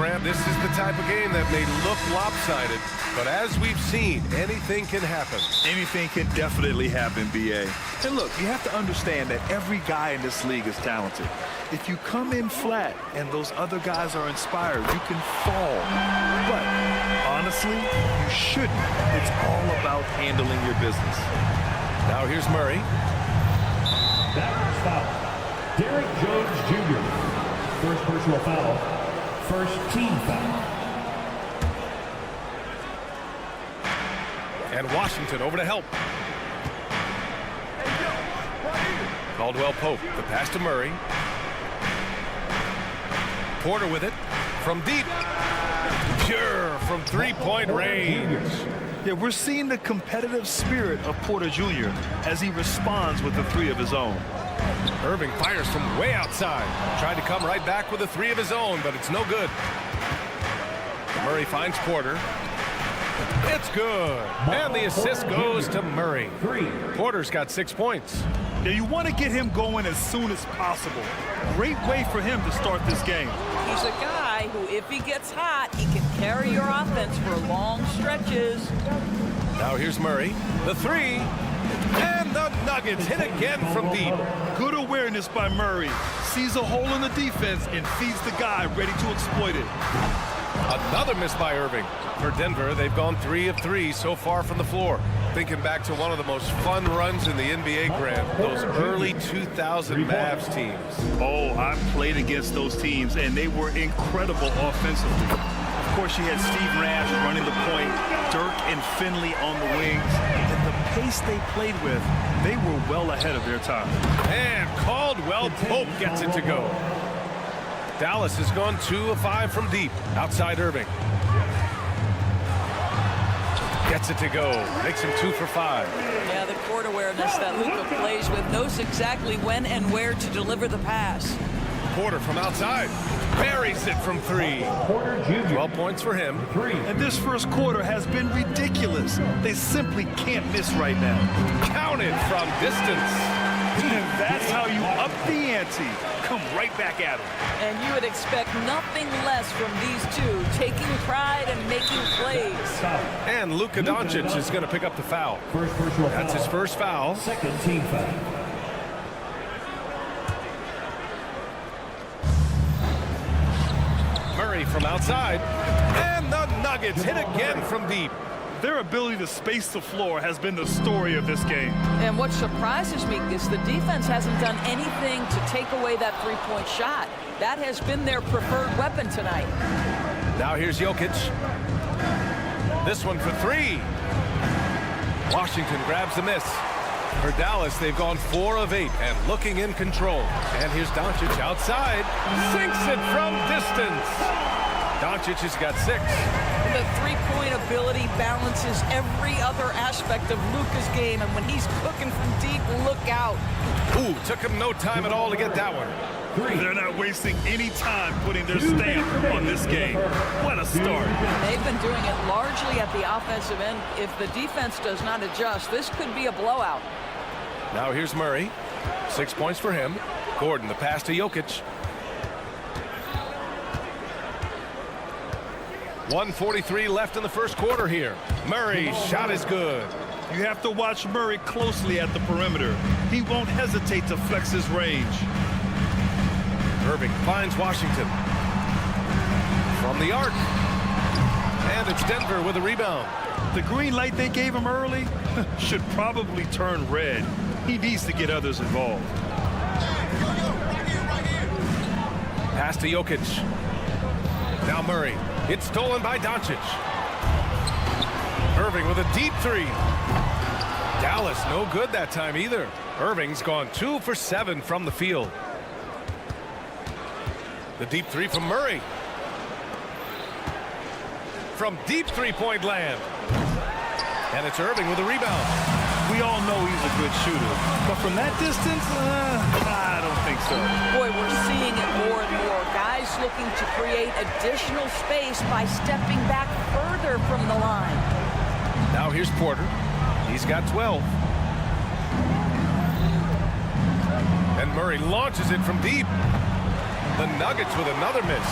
Grant, this is the type of game that may look lopsided, but as we've seen, anything can happen. Anything can definitely happen, B.A. And look, you have to understand that every guy in this league is talented. If you come in flat and those other guys are inspired, you can fall. But honestly, you shouldn't. It's all about handling your business. Now here's Murray. That foul. Derek Jones Jr. First personal foul. First team foul. And Washington over to help. Caldwell Pope, the pass to Murray. Porter with it from deep. Pure from three-point range. Yeah, we're seeing the competitive spirit of Porter Jr. as he responds with a three of his own. Irving fires from way outside. Tried to come right back with a three of his own, but it's no good. Murray finds Porter. It's good. And the assist goes to Murray. Porter's got 6 points. Yeah, you want to get him going as soon as possible. Great way for him to start this game. He's a guy who, if he gets hot, he can carry your offense for long stretches. Now here's Murray. The three. And the Nuggets hit again from deep. Good awareness by Murray. Sees a hole in the defense and feeds the guy ready to exploit it. Another miss by Irving. For Denver, they've gone 3 of 3 so far from the floor. Thinking back to one of the most fun runs in the NBA, Grant, those early 2000 Mavs teams. Oh, I played against those teams, and they were incredible offensively. Of course, you had Steve Nash running the point, Dirk and Finley on the wings, and the pace they played with, they were well ahead of their time. And Caldwell Pope gets it to go. Dallas has gone 2 of 5 from deep. Outside Irving. Gets it to go. Makes him 2 for 5. Yeah, the court awareness that Luka plays with, knows exactly when and where to deliver the pass. Porter from outside. Buries it from 3. 12 points for him. And this first quarter has been ridiculous. They simply can't miss right now. Counted from distance. And that's how you up the ante. Come right back at him. And you would expect nothing less from these two, taking pride and making plays. And Luka Doncic is going to pick up the foul. That's his first foul. Second team foul. Murray from outside. And the Nuggets hit again from deep. Their ability to space the floor has been the story of this game. And what surprises me is the defense hasn't done anything to take away that three-point shot. That has been their preferred weapon tonight. Now here's Jokic. This one for 3. Washington grabs the miss. For Dallas, they've gone 4 of 8 and looking in control. And here's Doncic outside. Sinks it from distance. Doncic has got 6. The three-point ability balances every other aspect of Luka's game, and when he's cooking from deep, look out. Ooh, took him no time at all to get that one. They're not wasting any time putting their stamp on this game. What a start. They've been doing it largely at the offensive end. If the defense does not adjust, this could be a blowout. Now here's Murray. 6 points for him. Gordon, the pass to Jokic. 1:43 left in the first quarter here. Murray's shot is good. You have to watch Murray closely at the perimeter. He won't hesitate to flex his range. Irving finds Washington. From the arc. And it's Denver with a rebound. The green light they gave him early should probably turn red. He needs to get others involved. Pass to Jokic. Now Murray. It's stolen by Doncic. Irving with a deep 3. Dallas no good that time either. Irving's gone 2 for 7 from the field. The deep 3 from Murray. From deep three-point land. And it's Irving with a rebound. We all know he's a good shooter. But from that distance, I don't think so. Boy, we're seeing it more and more. Guys looking to create additional space by stepping back further from the line. Now here's Porter. He's got 12. And Murray launches it from deep. The Nuggets with another miss.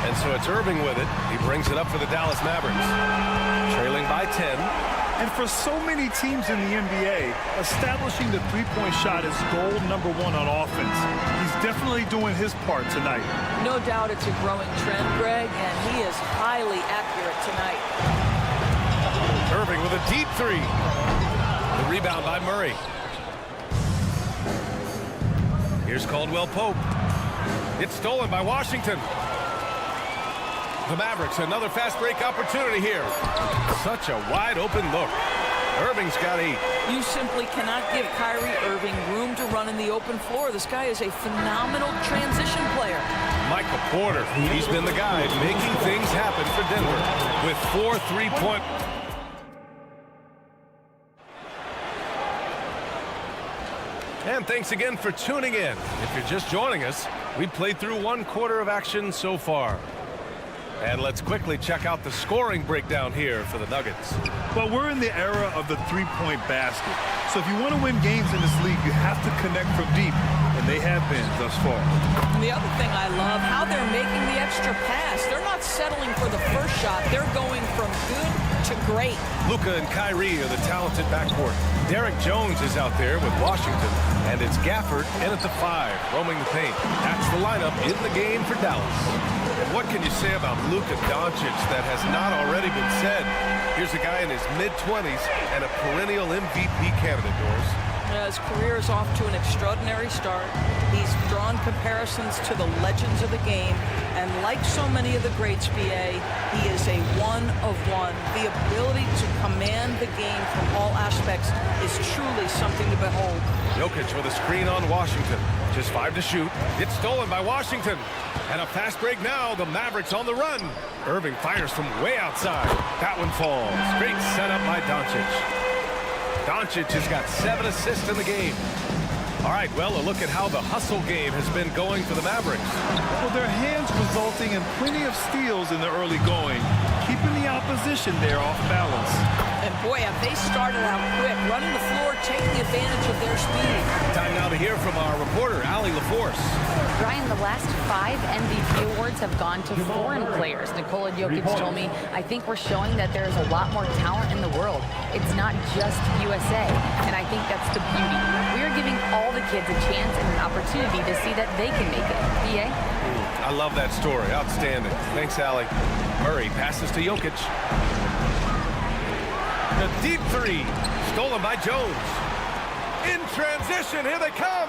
And so it's Irving with it. He brings it up for the Dallas Mavericks. Trailing by 10. And for so many teams in the NBA, establishing the three-point shot is goal number one on offense. He's definitely doing his part tonight. No doubt it's a growing trend, Greg, and he is highly accurate tonight. Irving with a deep three. The rebound by Murray. Here's Caldwell Pope. It's stolen by Washington. The Mavericks, another fast break opportunity here. Such a wide open look. Irving's got 8. You simply cannot give Kyrie Irving room to run in the open floor. This guy is a phenomenal transition player. Michael Porter, he's been the guy making things happen for Denver with 4 3-point. And thanks again for tuning in. If you're just joining us, we've played through 1 quarter of action so far. And let's quickly check out the scoring breakdown here for the Nuggets. But we're in the era of the three-point basket. So if you want to win games in this league, you have to connect from deep, and they have been thus far. And the other thing I love, how they're making the extra pass. They're not settling for the first shot. They're going from good to great. Luka and Kyrie are the talented backcourt. Derek Jones is out there with Washington, and it's Gafford in at the 5, roaming the paint. That's the lineup in the game for Dallas. And what can you say about Luka Doncic that has not already been said? Here's a guy in his mid-20s and a perennial MVP candidate, Doris. His career is off to an extraordinary start. He's drawn comparisons to the legends of the game, and like so many of the greats, BA, he is a one-of-one. The ability to command the game from all aspects is truly something to behold. Jokic with a screen on Washington. Just 5 to shoot. It's stolen by Washington. And a fast break now. The Mavericks on the run. Irving fires from way outside. That one falls. Great setup by Doncic. Doncic has got 7 assists in the game. All right, well, a look at how the hustle game has been going for the Mavericks. Well, their hands resulting in plenty of steals in the early going, keeping the opposition there off balance. And boy, have they started out quick, running the floor, taking advantage of their speed. Time now to hear from our reporter, Allie LaForce. Brian, the last 5 MVP awards have gone to foreign players. Nikola Jokic told me, I think we're showing that there's a lot more talent in the world. It's not just USA, and I think that's the beauty. We are giving all the kids a chance and an opportunity to see that they can make it. BA? I love that story. Outstanding. Thanks, Allie. Murray passes to Jokic. The deep 3, stolen by Jones. In transition, here they come.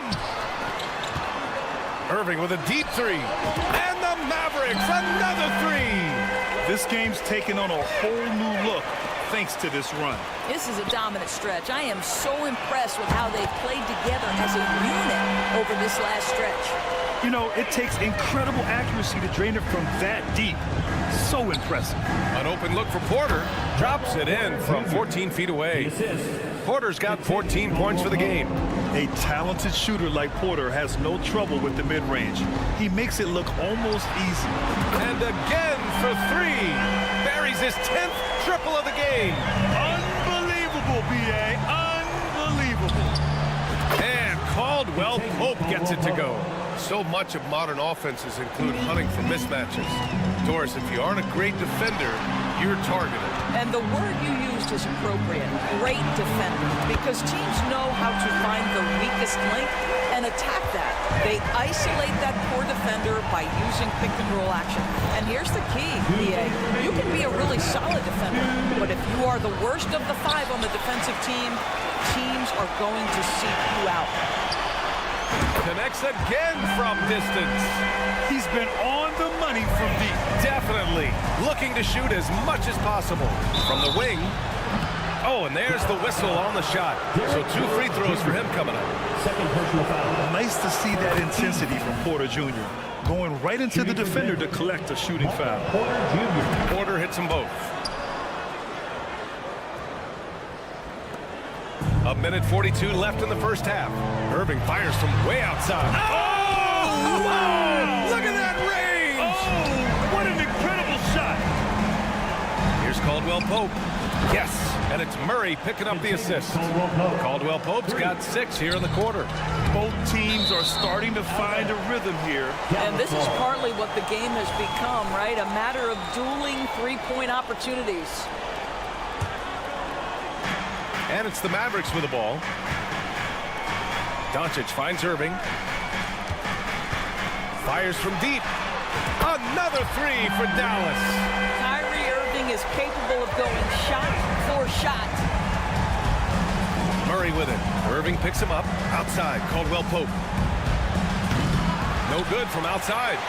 Irving with a deep 3. And the Mavericks, another 3. This game's taken on a whole new look thanks to this run. This is a dominant stretch. I am so impressed with how they've played together as a unit over this last stretch. You know, it takes incredible accuracy to drain it from that deep. So impressive. An open look for Porter. Drops it in from 14 feet away. Porter's got 14 points for the game. A talented shooter like Porter has no trouble with the mid-range. He makes it look almost easy. And again for 3. Buries his 10th triple of the game. Unbelievable, B.A. Unbelievable. And Caldwell Pope gets it to go. So much of modern offenses include hunting for mismatches. Doris, if you aren't a great defender, you're targeted. And the word you used is appropriate, great defender, because teams know how to find the weakest link and attack that. They isolate that poor defender by using pick-and-roll action. And here's the key, BA. You can be a really solid defender, but if you are the worst of the 5 on the defensive team, teams are going to seek you out. Connects again from distance. He's been on the money from deep. Definitely looking to shoot as much as possible. From the wing. Oh, and there's the whistle on the shot. So 2 free throws for him coming up. Second personal foul. Nice to see that intensity from Porter Jr. Going right into the defender to collect a shooting foul. Porter Jr. Porter hits them both. A minute 42 left in the first half. Irving fires from way outside. Oh! Wow! Look at that range! Oh! What an incredible shot! Here's Caldwell Pope. Yes, and it's Murray picking up the assist. Caldwell Pope's got 6 here in the quarter. Both teams are starting to find a rhythm here. And this is partly what the game has become, right? A matter of dueling three-point opportunities. And it's the Mavericks with the ball. Doncic finds Irving. Fires from deep. Another 3 for Dallas. Kyrie Irving is capable of going shot for shot. Murray with it. Irving picks him up. Outside, Caldwell Pope. No good from outside.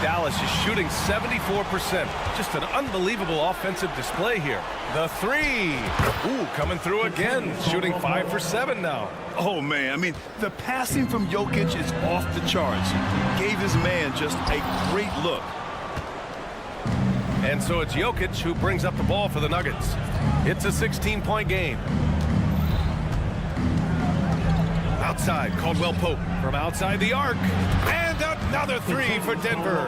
Dallas is shooting 74%. Just an unbelievable offensive display here. The 3. Ooh, coming through again. Shooting 5 for 7 now. Oh, man. I mean, the passing from Jokic is off the charts. Gave his man just a great look. And so it's Jokic who brings up the ball for the Nuggets. It's a 16-point game. Outside, Caldwell Pope from outside the arc. And another 3 for Denver.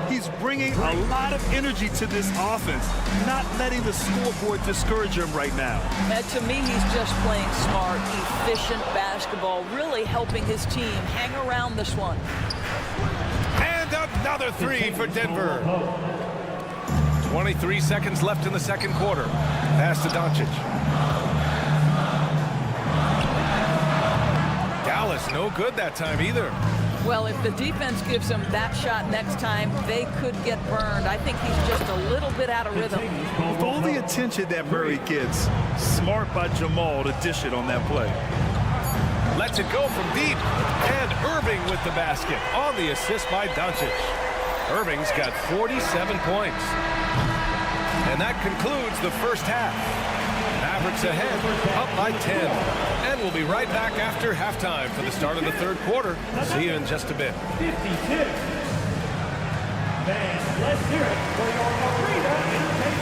He's bringing a lot of energy to this offense, not letting the scoreboard discourage him right now. And to me, he's just playing smart, efficient basketball, really helping his team hang around this one. And another 3 for Denver. 23 seconds left in the second quarter. Pass to Doncic. Dallas no good that time either. Well, if the defense gives him that shot next time, they could get burned. I think he's just a little bit out of rhythm. With all the attention that Murray gets, smart by Jamal to dish it on that play. Lets it go from deep. And Irving with the basket on the assist by Doncic. Irving's got 47 points. And that concludes the first half. Mavericks ahead, up by 10. And we'll be right back after halftime for the start of the third quarter. See you in just a bit. 56. Fans, let's hear it for your arena entertainment.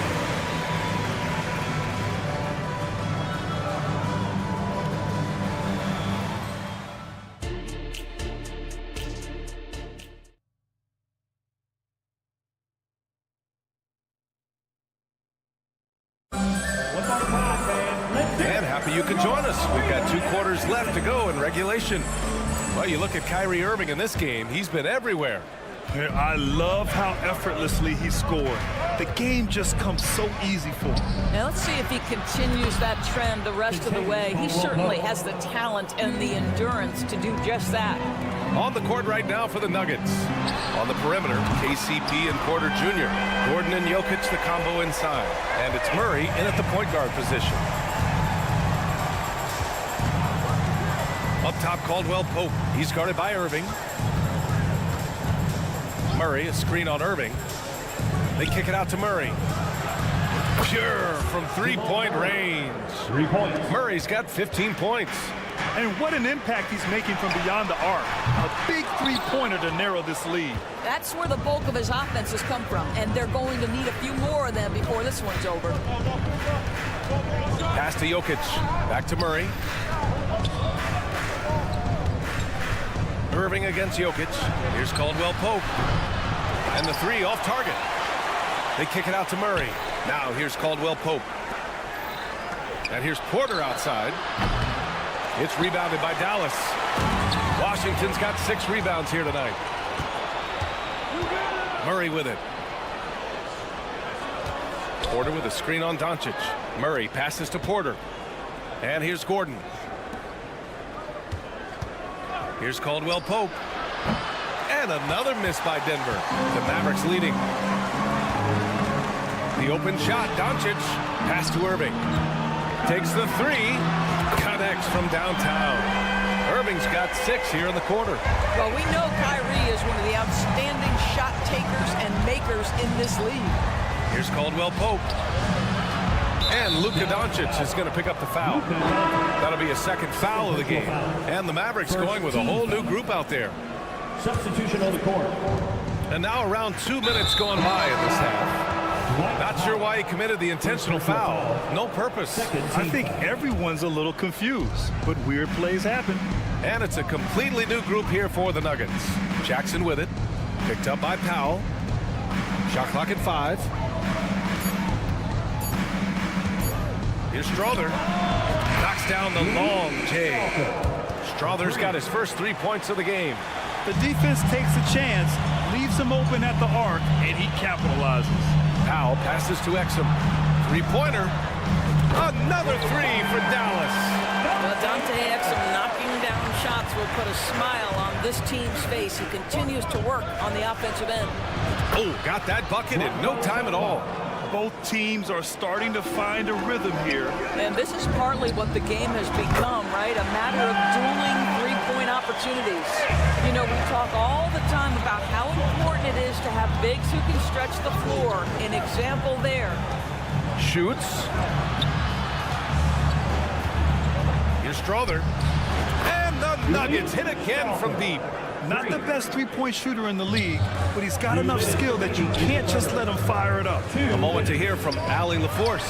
And happy you could join us. We've got 2 quarters left to go in regulation. Well, you look at Kyrie Irving in this game. He's been everywhere. I love how effortlessly he scored. The game just comes so easy for him. Now let's see if he continues that trend the rest of the way. He certainly has the talent and the endurance to do just that. On the court right now for the Nuggets. On the perimeter, KCP and Porter Jr. Gordon and Jokic the combo inside. And it's Murray in at the point guard position. Up top, Caldwell Pope. He's guarded by Irving. Murray, a screen on Irving. They kick it out to Murray. Pure from three-point range. 3 points. Murray's got 15 points. And what an impact he's making from beyond the arc. A big three-pointer to narrow this lead. That's where the bulk of his offense has come from, and they're going to need a few more of them before this one's over. Pass to Jokic. Back to Murray. Irving against Jokic. Here's Caldwell Pope. And the 3 off target. They kick it out to Murray. Now here's Caldwell Pope. And here's Porter outside. It's rebounded by Dallas. Washington's got 6 rebounds here tonight. Murray with it. Porter with a screen on Doncic. Murray passes to Porter. And here's Gordon. Here's Caldwell Pope. And another miss by Denver. The Mavericks leading. The open shot, Doncic. Pass to Irving. Takes the 3. Connects from downtown. Irving's got 6 here in the quarter. Well, we know Kyrie is one of the outstanding shot takers and makers in this league. Here's Caldwell Pope. And Luka Doncic is going to pick up the foul. That'll be a second foul of the game. And the Mavericks going with a whole new group out there. Substitution on the court. And now around 2 minutes going by in this half. Not sure why he committed the intentional foul. No purpose. I think everyone's a little confused, but weird plays happen. And it's a completely new group here for the Nuggets. Jackson with it. Picked up by Powell. Shot clock at 5. Here's Strother. Knocks down the long J. Strother's got his first 3 points of the game. The defense takes a chance, leaves him open at the arc, and he capitalizes. Powell passes to Exum. Three-pointer. Another three for Dallas. Well, Dante Exum knocking down shots will put a smile on this team's face. He continues to work on the offensive end. Oh, got that bucket in no time at all. Both teams are starting to find a rhythm here. And this is partly what the game has become, right? A matter of dueling three-point opportunities. You know, we talk all the time about how important it is to have bigs who can stretch the floor. An example there. Shoots. Here's Strother. And the Nuggets hit again from deep. Not the best three-point shooter in the league, but he's got enough skill that you can't just let him fire it up. A moment to hear from Allie LaForce.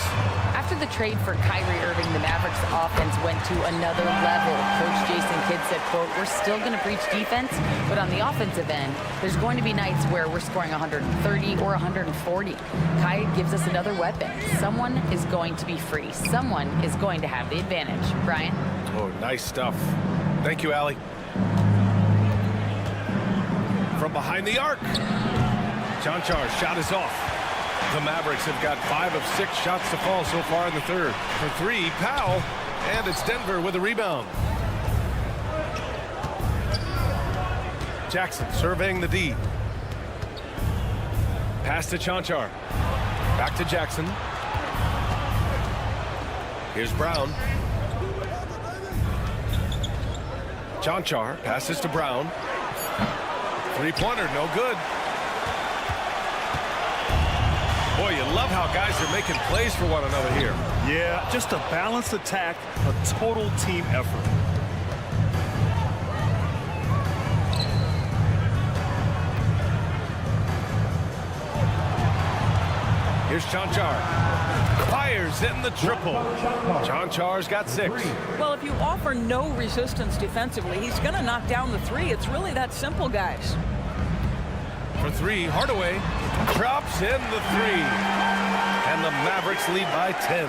After the trade for Kyrie Irving, the Mavericks offense went to another level. Coach Jason Kidd said, quote, "We're still going to preach defense, but on the offensive end, there's going to be nights where we're scoring 130 or 140. Kai gives us another weapon. Someone is going to be free. Someone is going to have the advantage." Brian? Oh, nice stuff. Thank you, Allie. From behind the arc. Chanchar's shot is off. The Mavericks have got 5 of 6 shots to fall so far in the third. For 3, Powell, and it's Denver with a rebound. Jackson surveying the D. Pass to Chanchar. Back to Jackson. Here's Brown. Chanchar passes to Brown. Three-pointer, no good. Boy, you love how guys are making plays for one another here. Yeah, just a balanced attack, a total team effort. Here's Chanchar. Fires in the triple. Chanchar's got 6. Well, if you offer no resistance defensively, he's going to knock down the three. It's really that simple, guys. For 3, Hardaway drops in the 3. And the Mavericks lead by 10.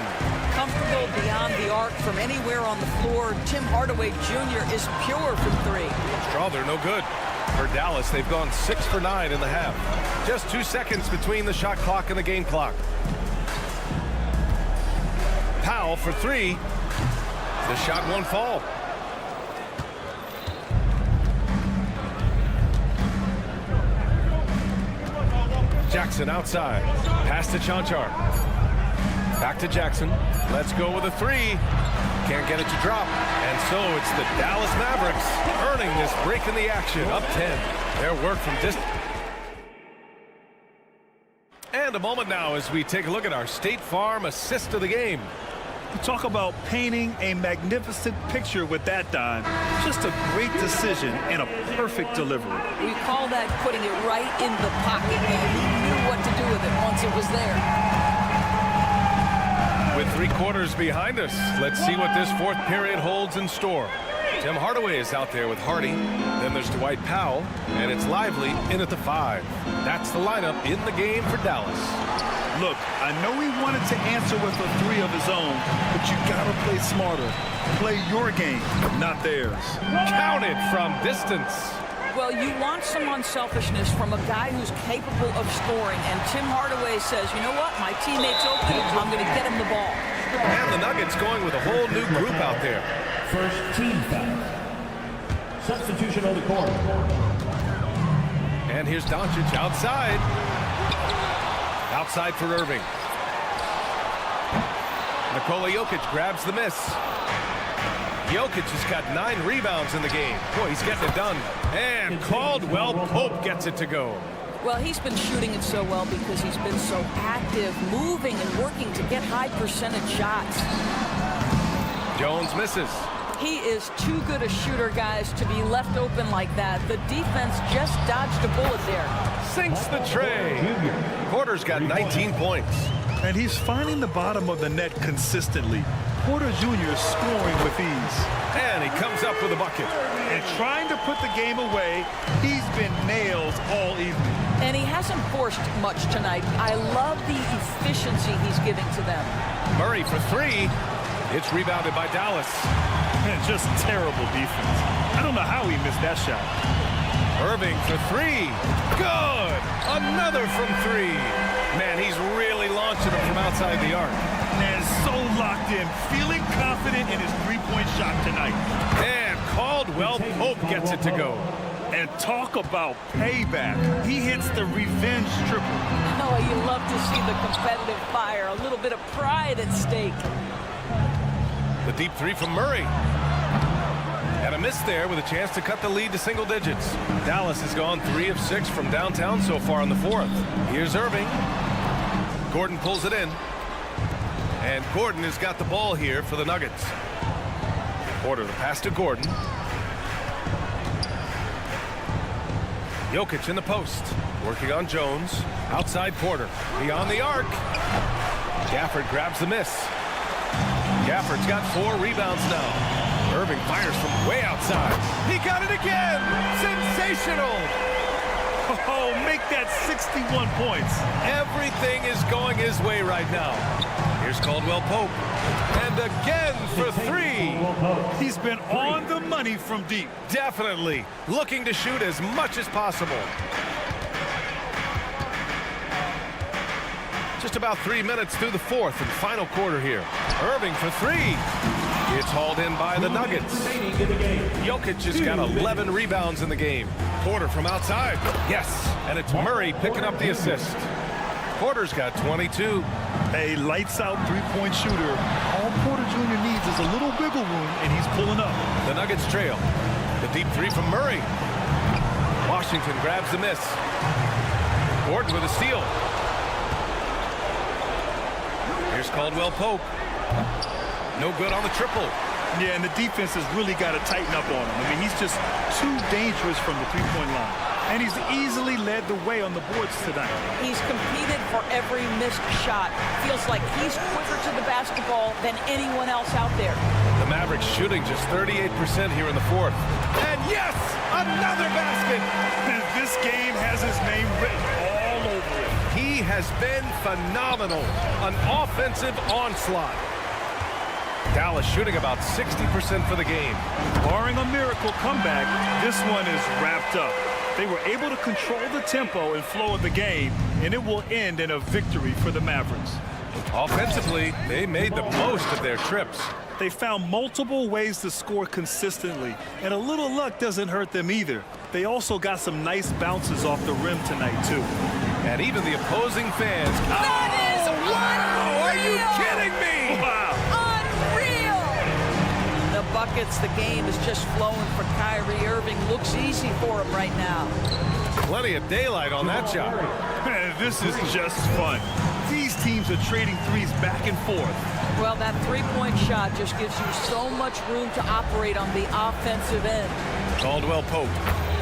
Comfortable beyond the arc from anywhere on the floor. Tim Hardaway Jr. is pure from 3. Strother, no good. For Dallas, they've gone 6 for 9 in the half. Just 2 seconds between the shot clock and the game clock. Powell for 3. The shot won't fall. Jackson outside. Pass to Chanchar. Back to Jackson. Let's go with a 3. Can't get it to drop. And so it's the Dallas Mavericks earning this break in the action. Up 10. Their work from distance. And a moment now as we take a look at our State Farm assist of the game. Talk about painting a magnificent picture with that dime. Just a great decision and a perfect delivery. We call that putting it right in the pocket, and he knew what to do with it once it was there. With 3 quarters behind us, let's see what this 4th period holds in store. Tim Hardaway is out there with Hardy. Then there's Dwight Powell, and it's Lively in at the 5. That's the lineup in the game for Dallas. Look, I know he wanted to answer with a 3 of his own, but you gotta play smarter. Play your game, not theirs. Counted from distance. Well, you want some unselfishness from a guy who's capable of scoring, and Tim Hardaway says, you know what, my teammate's open, I'm going to get him the ball. And the Nuggets going with a whole new group out there. First team foul. Substitution on the court. And here's Doncic outside. Outside for Irving. Nikola Jokic grabs the miss. Jokic has got 9 rebounds in the game. Boy, he's getting it done. And Caldwell Pope gets it to go. Well, he's been shooting it so well because he's been so active, moving and working to get high percentage shots. Jones misses. He is too good a shooter, guys, to be left open like that. The defense just dodged a bullet there. Sinks the tray. Porter's got 19 points. And he's finding the bottom of the net consistently. Porter Jr. is scoring with ease. And he comes up with a bucket. And trying to put the game away, he's been nails all evening. And he hasn't forced much tonight. I love the efficiency he's giving to them. Murray for three. It's rebounded by Dallas. And just terrible defense. I don't know how he missed that shot. Irving for three. Good. Another from three. Man, he's really launching them from outside the arc. And so locked in, feeling confident in his three-point shot tonight. And Caldwell Pope gets it to go. And talk about payback. He hits the revenge triple. Oh, you love to see the competitive fire. A little bit of pride at stake. The deep three from Murray. And a miss there with a chance to cut the lead to single digits. Dallas has gone 3 of 6 from downtown so far in the fourth. Here's Irving. Gordon pulls it in. And Gordon has got the ball here for the Nuggets. Porter the pass to Gordon. Jokic in the post. Working on Jones. Outside Porter. Beyond the arc. Gafford grabs the miss. Gafford's got 4 rebounds now. Irving fires from way outside. He got it again! Sensational! Oh, make that 61 points. Everything is going his way right now. Here's Caldwell Pope. And again for 3. He's been on the money from deep. Definitely. Looking to shoot as much as possible. Just about 3 minutes through the fourth and final quarter here. Irving for 3. It's hauled in by the Nuggets. Jokic has got 11 rebounds in the game. Porter from outside. Yes, and it's Murray picking up the assist. Porter's got 22. A lights-out three-point shooter. All Porter Jr. needs is a little wiggle room, and he's pulling up. The Nuggets trail. The deep three from Murray. Washington grabs the miss. Gordon with a steal. Here's Caldwell Pope. No good on the triple. Yeah, and the defense has really got to tighten up on him. I mean, he's just too dangerous from the three-point line. And he's easily led the way on the boards tonight. He's competed for every missed shot. Feels like he's quicker to the basketball than anyone else out there. The Mavericks shooting just 38% here in the fourth. And yes, another basket. And this game has his name written all over it. He has been phenomenal. An offensive onslaught. Dallas shooting about 60% for the game. Barring a miracle comeback, this one is wrapped up. They were able to control the tempo and flow of the game, and it will end in a victory for the Mavericks. Offensively, they made the most of their trips. They found multiple ways to score consistently, and a little luck doesn't hurt them either. They also got some nice bounces off the rim tonight, too. And even the opposing fans. That is wow! Are you kidding me? Wow! The buckets, the game is just flowing for Kyrie Irving. Looks easy for him right now. Plenty of daylight on that shot. Man, this is just fun. These teams are trading threes back and forth. Well, that three-point shot just gives you so much room to operate on the offensive end. Caldwell Pope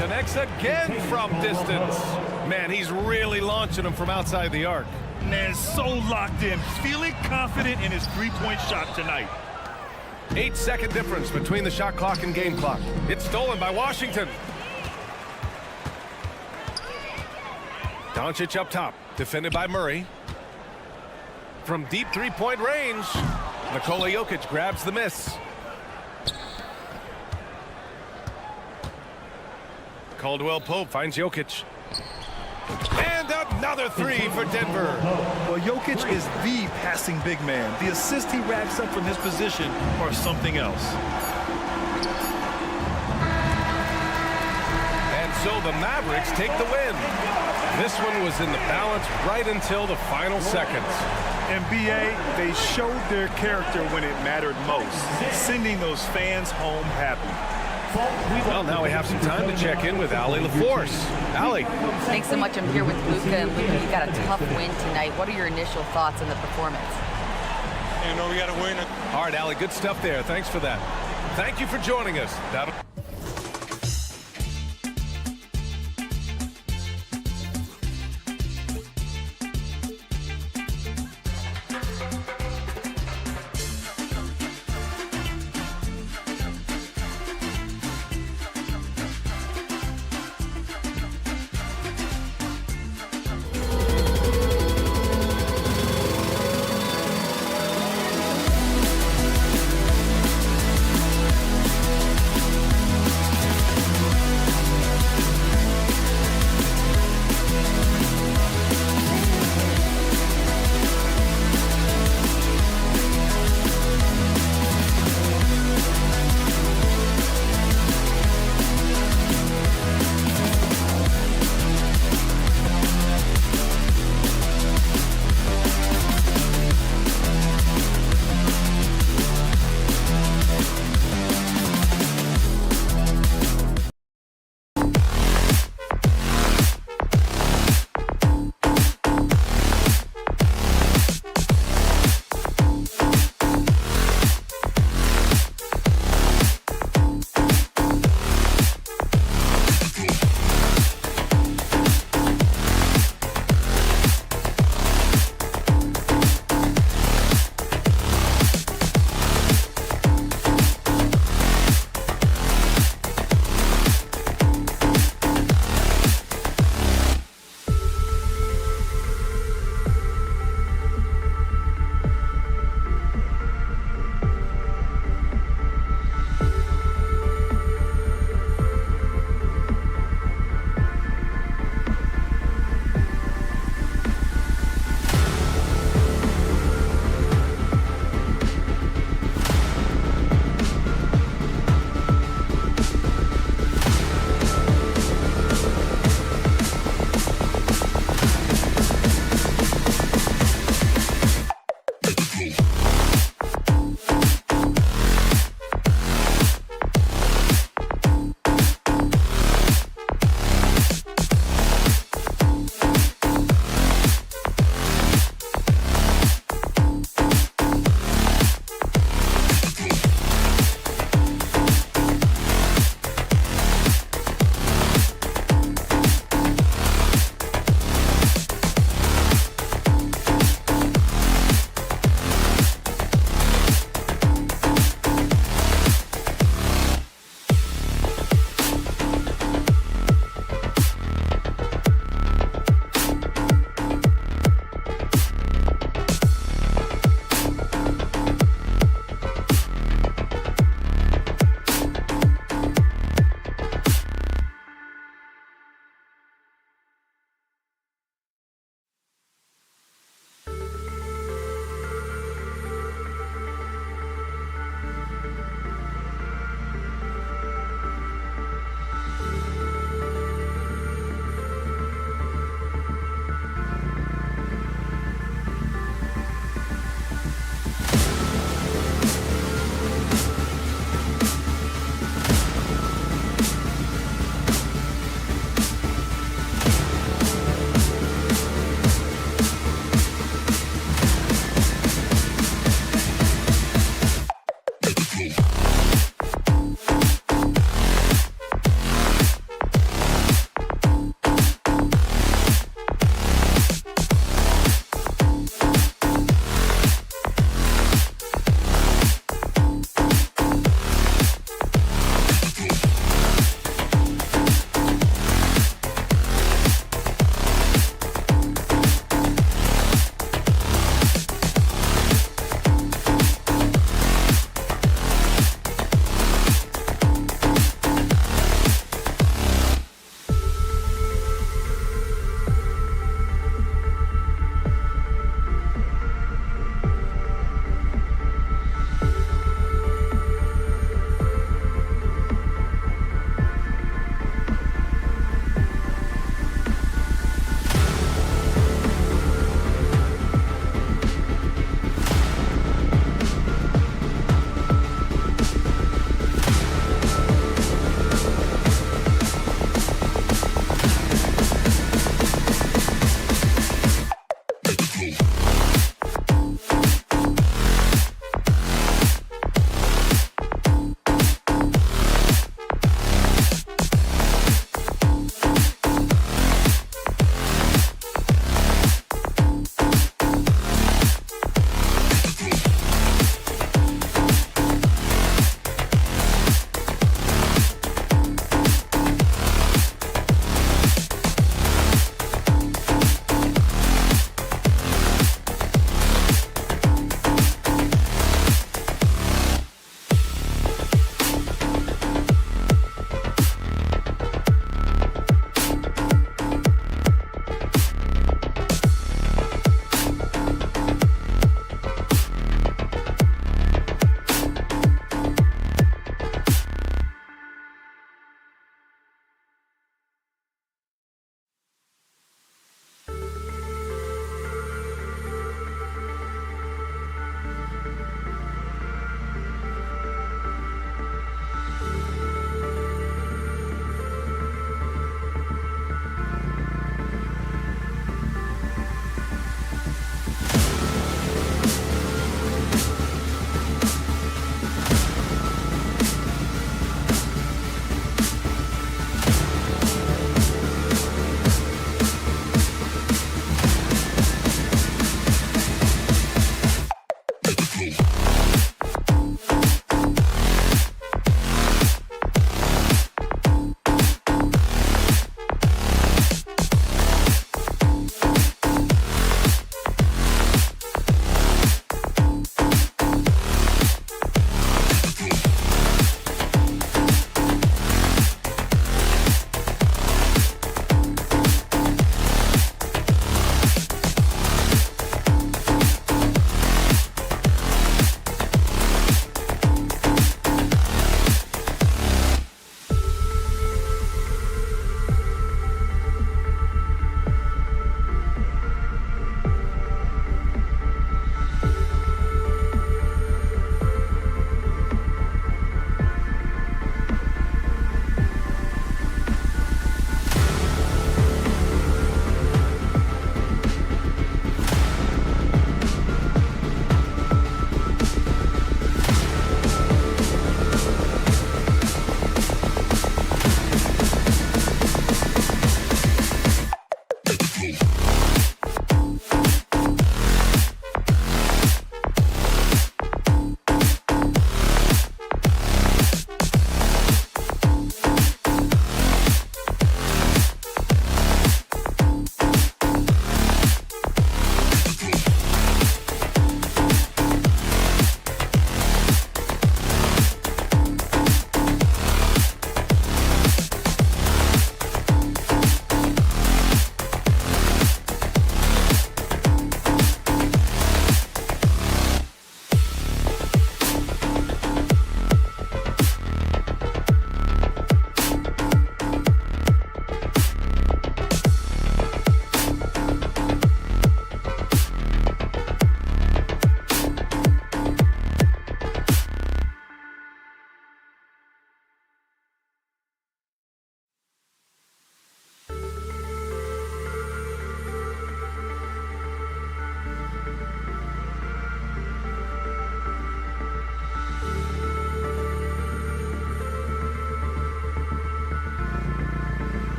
connects again from distance. Man, he's really launching them from outside the arc. Man, so locked in, feeling confident in his three-point shot tonight. 8-second difference between the shot clock and game clock. It's stolen by Washington. Doncic up top, defended by Murray. From deep three-point range, Nikola Jokic grabs the miss. Caldwell Pope finds Jokic. And another three for Denver. Well, Jokic is the passing big man. The assists he racks up from his position are something else. And so the Mavericks take the win. This one was in the balance right until the final seconds. NBA, they showed their character when it mattered most, sending those fans home happy. Well, now we have some time to check in with Allie LaForce. Allie. Thanks so much. I'm here with Luka. And Luka, you got a tough win tonight. What are your initial thoughts on the performance? You know, we got to win it. All right, Allie, good stuff there. Thanks for that. Thank you for joining us.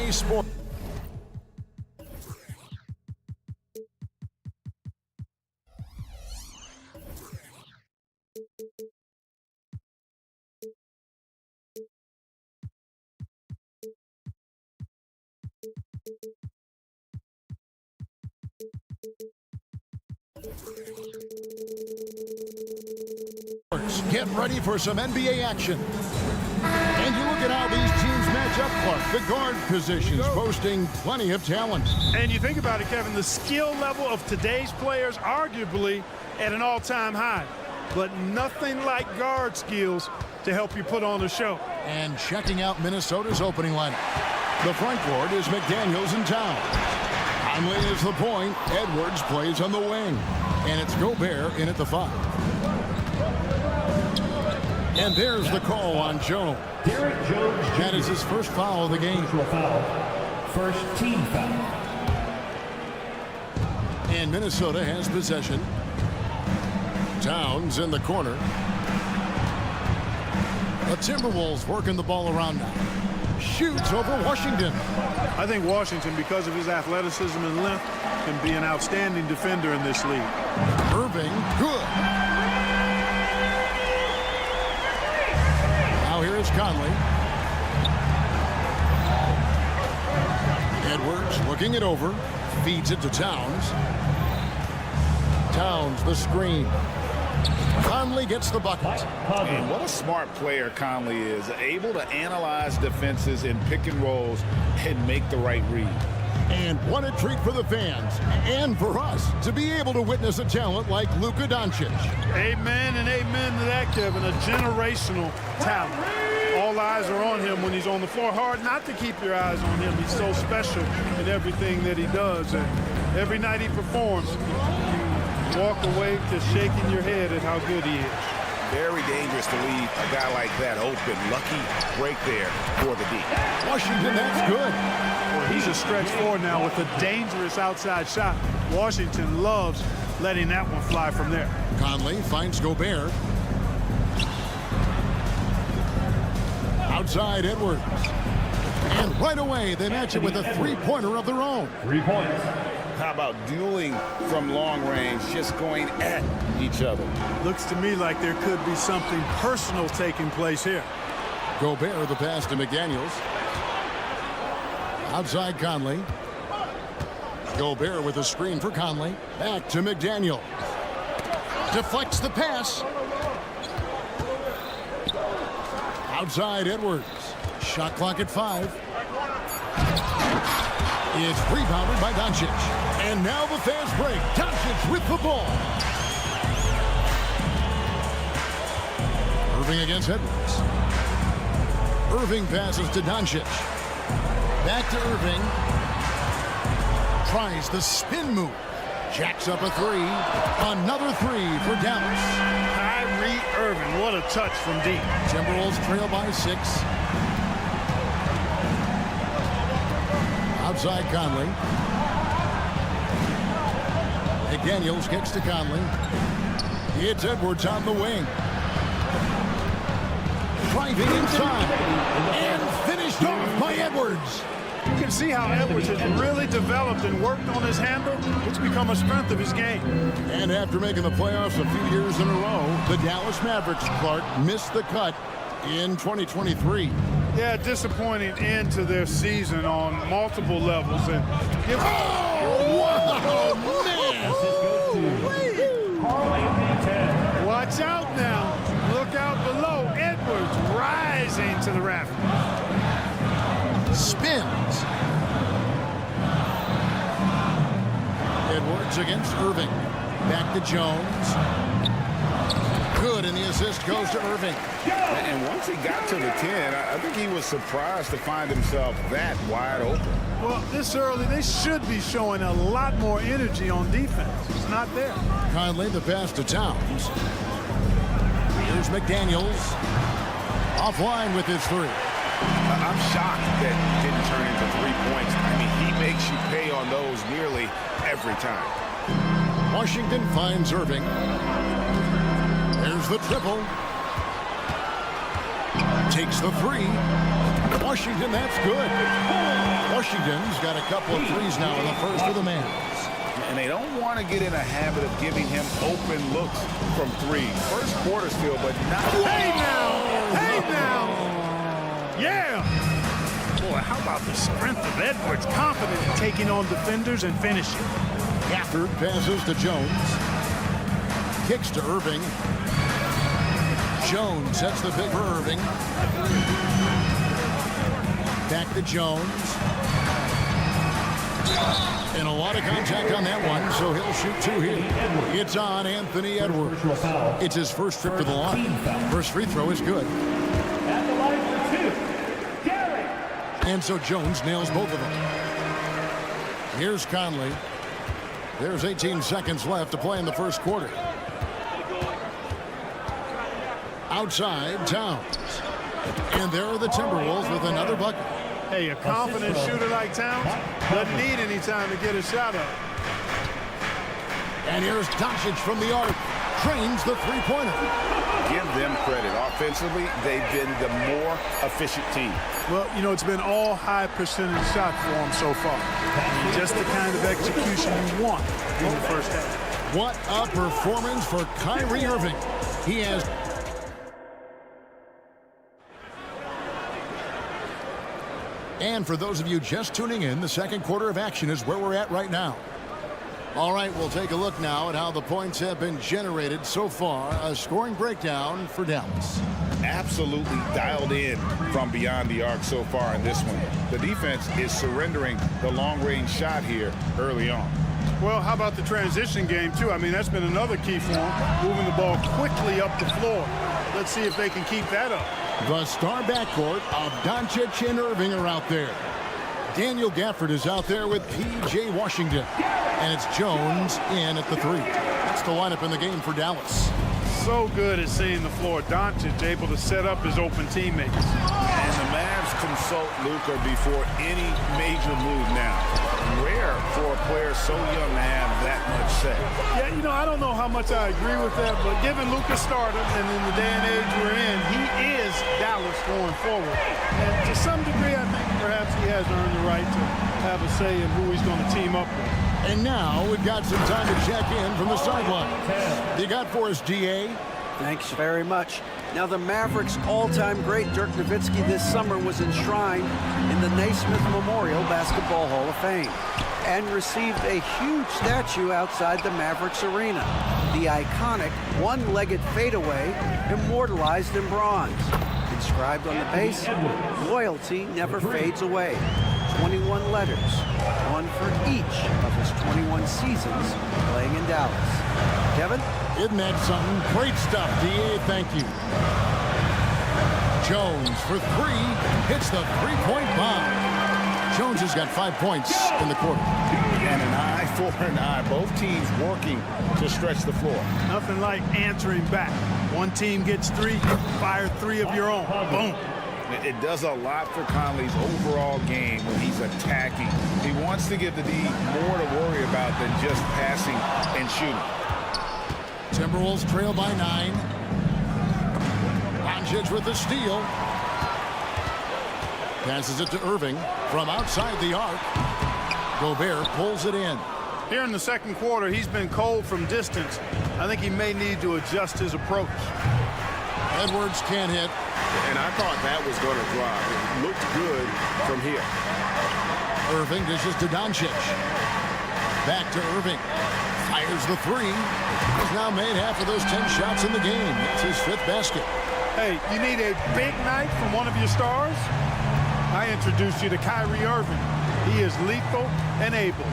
CLA Sports. Get ready for some NBA action. And you look at how these teams match up, Clark. The guard positions boasting plenty of talent. And you think about it, Kevin, the skill level of today's players arguably at an all-time high. But nothing like guard skills to help you put on a show. And checking out Minnesota's opening lineup. The front court is McDaniels and Towns. Conley is the point. Edwards plays on the wing. And it's Gobert in at the 5. And there's the call on Jones. Derek Jones Jr. That is his first foul of the game. First team foul. And Minnesota has possession. Towns in the corner. The Timberwolves working the ball around now. Shoots over Washington. I think Washington, because of his athleticism and length, can be an outstanding defender in this league. Irving, good. Now here is Conley. Edwards looking it over. Feeds it to Towns. Towns, the screen. Conley gets the bucket. And what a smart player Conley is. Able to analyze defenses in pick and rolls and make the right read. And what a treat for the fans and for us to be able to witness a talent like Luka Doncic. Amen and amen to that, Kevin. A generational talent. All eyes are on him when he's on the floor. Hard not to keep your eyes on him. He's so special in everything that he does. And every night he performs, you walk away just shaking your head at how good he is. Very dangerous to leave a guy like that open. Lucky break there for the D. Washington, that's good. Well, he's a stretch forward now with a dangerous outside shot. Washington loves letting that one fly from there. Conley finds Gobert. Outside Edwards. And right away, they match it with a three-pointer of their own. 3 points. How about dueling from long range, just going at each other? Looks to me like there could be something personal taking place here. Gobert, the pass to McDaniels. Outside Conley. Gobert with a screen for Conley. Back to McDaniel. Deflects the pass. Outside Edwards. Shot clock at 5. It's rebounded by Doncic. And now the fast break. Doncic with the ball. Irving against Edwards. Irving passes to Doncic. Back to Irving. Tries the spin move. Jacks up a 3. Another 3 for Dallas. Kyrie Irving, what a touch from deep. Timberwolves trail by 6. Outside Conley. McDaniels kicks to Conley. It's Edwards on the wing. Driving inside. And finished off by Edwards. You can see how Edwards has really developed and worked on his handle. It's become a strength of his game. And after making the playoffs a few years in a row, the Dallas Mavericks, Clark, missed the cut in 2023. Yeah, disappointing end to their season on multiple levels. And wow, man! Watch out now. Look out below. Edwards rising to the raft. Spins. Edwards against Irving. Back to Jones. Good, and the assist goes to Irving. And once he got to the 10, I think he was surprised to find himself that wide open. Well, this early, they should be showing a lot more energy on defense. It's not there. Conley, the pass to Towns. Here's McDaniels. Offline with his 3. I'm shocked that it didn't turn into 3 points. I mean, he makes you pay on those nearly every time. Washington finds Irving. There's the triple. Takes the 3. Washington, that's good. Washington's got a couple of threes now in the first for the Mavs. And they don't want to get in a habit of giving him open looks from three. First quarter still, but not. Hey now! Hey now! Yeah! Boy, how about the strength of Edwards? Confident in taking on defenders and finishing. Gafford passes to Jones. Kicks to Irving. Jones sets the pick for Irving. Back to Jones. And a lot of contact on that one, so he'll shoot two here. It's on Anthony Edwards. It's his first trip to the line. First free throw is good. At the line for two, Gary. And so Jones nails both of them. Here's Conley. There's 18 seconds left to play in the first quarter. Outside, Towns. And there are the Timberwolves with another bucket. Hey, a confident shooter like Towns doesn't need any time to get a shot up. And here's Doncic from the arc. Trains the three-pointer. Give them credit. Offensively, they've been the more efficient team. Well, you know, it's been all high percentage shots for them so far. Just the kind of execution you want in the first half. What a performance for Kyrie Irving. He has... And for those of you just tuning in, the second quarter of action is where we're at right now. All right, we'll take a look now at how the points have been generated so far. A scoring breakdown for Dallas. Absolutely dialed in from beyond the arc so far in this one. The defense is surrendering the long-range shot here early on. Well, how about the transition game, too? I mean, that's been another key for them, moving the ball quickly up the floor. Let's see if they can keep that up. The star backcourt of Doncic and Irving are out there. Daniel Gafford is out there with P.J. Washington. And it's Jones in at the three. That's the lineup in the game for Dallas. So good at seeing the floor. Doncic able to set up his open teammates. And the Mavs consult Luka before any major move now. Rare for a player so young to have that much say. Yeah, you know, I don't know how much I agree with that, but given Luka started, and in the day and age we're in, he is Dallas going forward. And to some degree, I think perhaps he has earned the right to have a say in who he's going to team up with. And now we've got some time to check in from the sideline. You got for us, DA? Thanks very much. Now, the Mavericks' all-time great Dirk Nowitzki this summer was enshrined in the Naismith Memorial Basketball Hall of Fame and received a huge statue outside the Mavericks arena. The iconic one-legged fadeaway immortalized in bronze. Inscribed on the base, loyalty never fades away. 21 letters, one for each of his 21 seasons playing in Dallas. Kevin? Isn't that something? Great stuff, DA. Thank you. Jones for three. Hits the three-point bomb. Jones has got 5 points in the quarter. And an eye for an eye. Both teams working to stretch the floor. Nothing like answering back. One team gets three, you fire three of your own. Boom. It does a lot for Conley's overall game when he's attacking. He wants to give the D more to worry about than just passing and shooting. Timberwolves trail by 9. Doncic with the steal. Passes it to Irving from outside the arc. Gobert pulls it in. Here in the second quarter, he's been cold from distance. I think he may need to adjust his approach. Edwards can't hit. And I thought that was going to drop. It looked good from here. Irving dishes to Doncic. Back to Irving. Fires the three. He's now made half of those 10 shots in the game. It's his 5th basket. Hey, you need a big night from one of your stars? I introduced you to Kyrie Irving. He is lethal and able.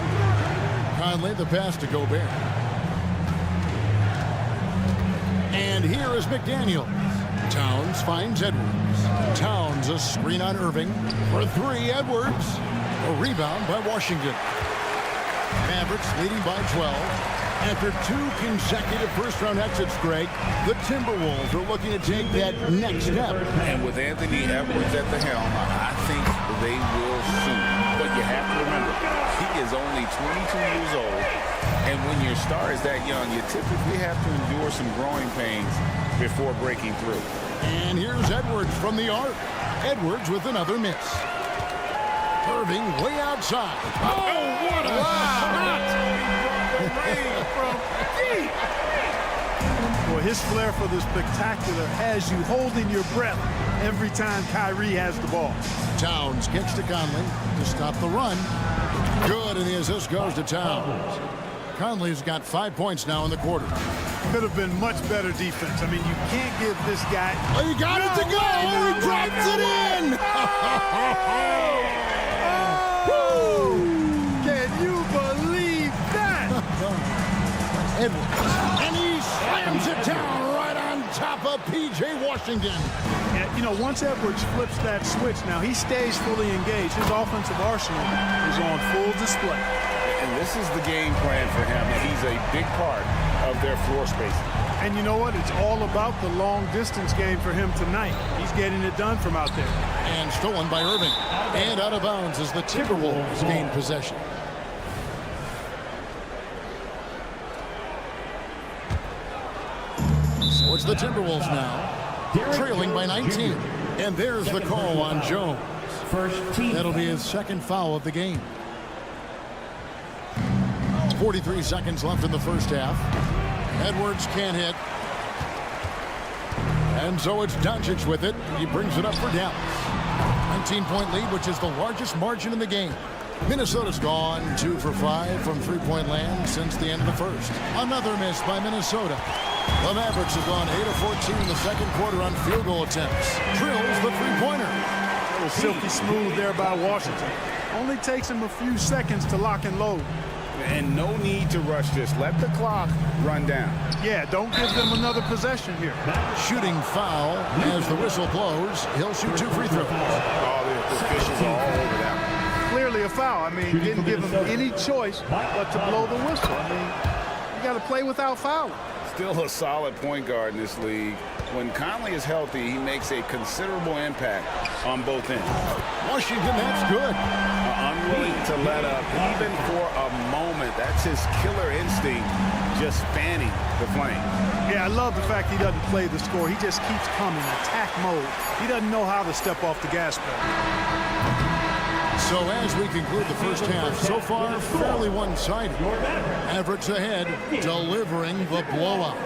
Conley, the pass to Gobert. And here is McDaniel. Towns finds Edwards. Towns a screen on Irving. For three, Edwards. A rebound by Washington. Mavericks leading by 12. After 2 consecutive first-round exits, Greg, the Timberwolves are looking to take that next step. And with Anthony Edwards at the helm, I think they will soon. But you have to remember, he is only 22 years old. And when your star is that young, you typically have to endure some growing pains before breaking through. And here's Edwards from the arc. Edwards with another miss. Irving way outside. Oh, what a shot! Well, his flair for the spectacular has you holding your breath every time Kyrie has the ball. Towns kicks to Conley to stop the run. Good, and the assist goes to Towns. Conley's got 5 points now in the quarter. Could have been much better defense. I mean, you can't give this guy... Oh, he got it to go! Oh, he drops it in! Oh! Can you believe that? Edwards. And he slams it down right on top of P.J. Washington. Yeah, you know, once Edwards flips that switch, now he stays fully engaged. His offensive arsenal is on full display. And this is the game plan for him. He's a big part of their floor spacing. And you know what? It's all about the long-distance game for him tonight. He's getting it done from out there. And stolen by Irving. And out of bounds as the Timberwolves gain possession. So it's the Timberwolves now, trailing by 19. And there's the call on Jones. That'll be his second foul of the game. 43 seconds left in the first half. Edwards can't hit. And so it's Doncic with it. He brings it up for Dallas. 19-point lead, which is the largest margin in the game. Minnesota's gone 2 for 5 from three-point land since the end of the first. Another miss by Minnesota. The Mavericks have gone 8 of 14 in the second quarter on field goal attempts. Drills the three-pointer. A little silky smooth there by Washington. Only takes him a few seconds to lock and load. And no need to rush this. Let the clock run down. Yeah, don't give them another possession here. Shooting foul as the whistle blows. He'll shoot 2 free throws. All the officials are all over that. Clearly a foul. I mean, didn't give him any choice but to blow the whistle. I mean, you got to play without fouling. Still a solid point guard in this league. When Conley is healthy, he makes a considerable impact on both ends. Washington, that's good. Unwilling to let up, even for a moment. That's his killer instinct, just fanning the flame. Yeah, I love the fact he doesn't play the score. He just keeps coming, attack mode. He doesn't know how to step off the gas pedal. So as we conclude the first half, so far fairly one-sided. Mavericks ahead, delivering the blowout.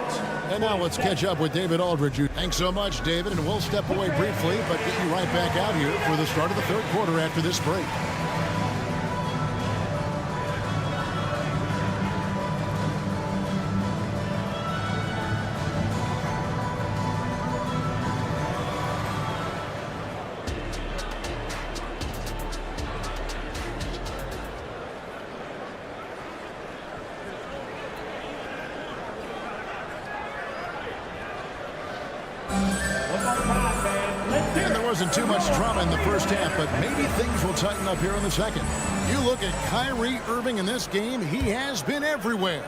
And now let's catch up with David Aldridge. Thanks so much, David, and we'll step away briefly, but get you right back out here for the start of the third quarter after this break. And there wasn't too much drama in the first half, but maybe things will tighten up here in the second. You look at Kyrie Irving in this game, he has been everywhere.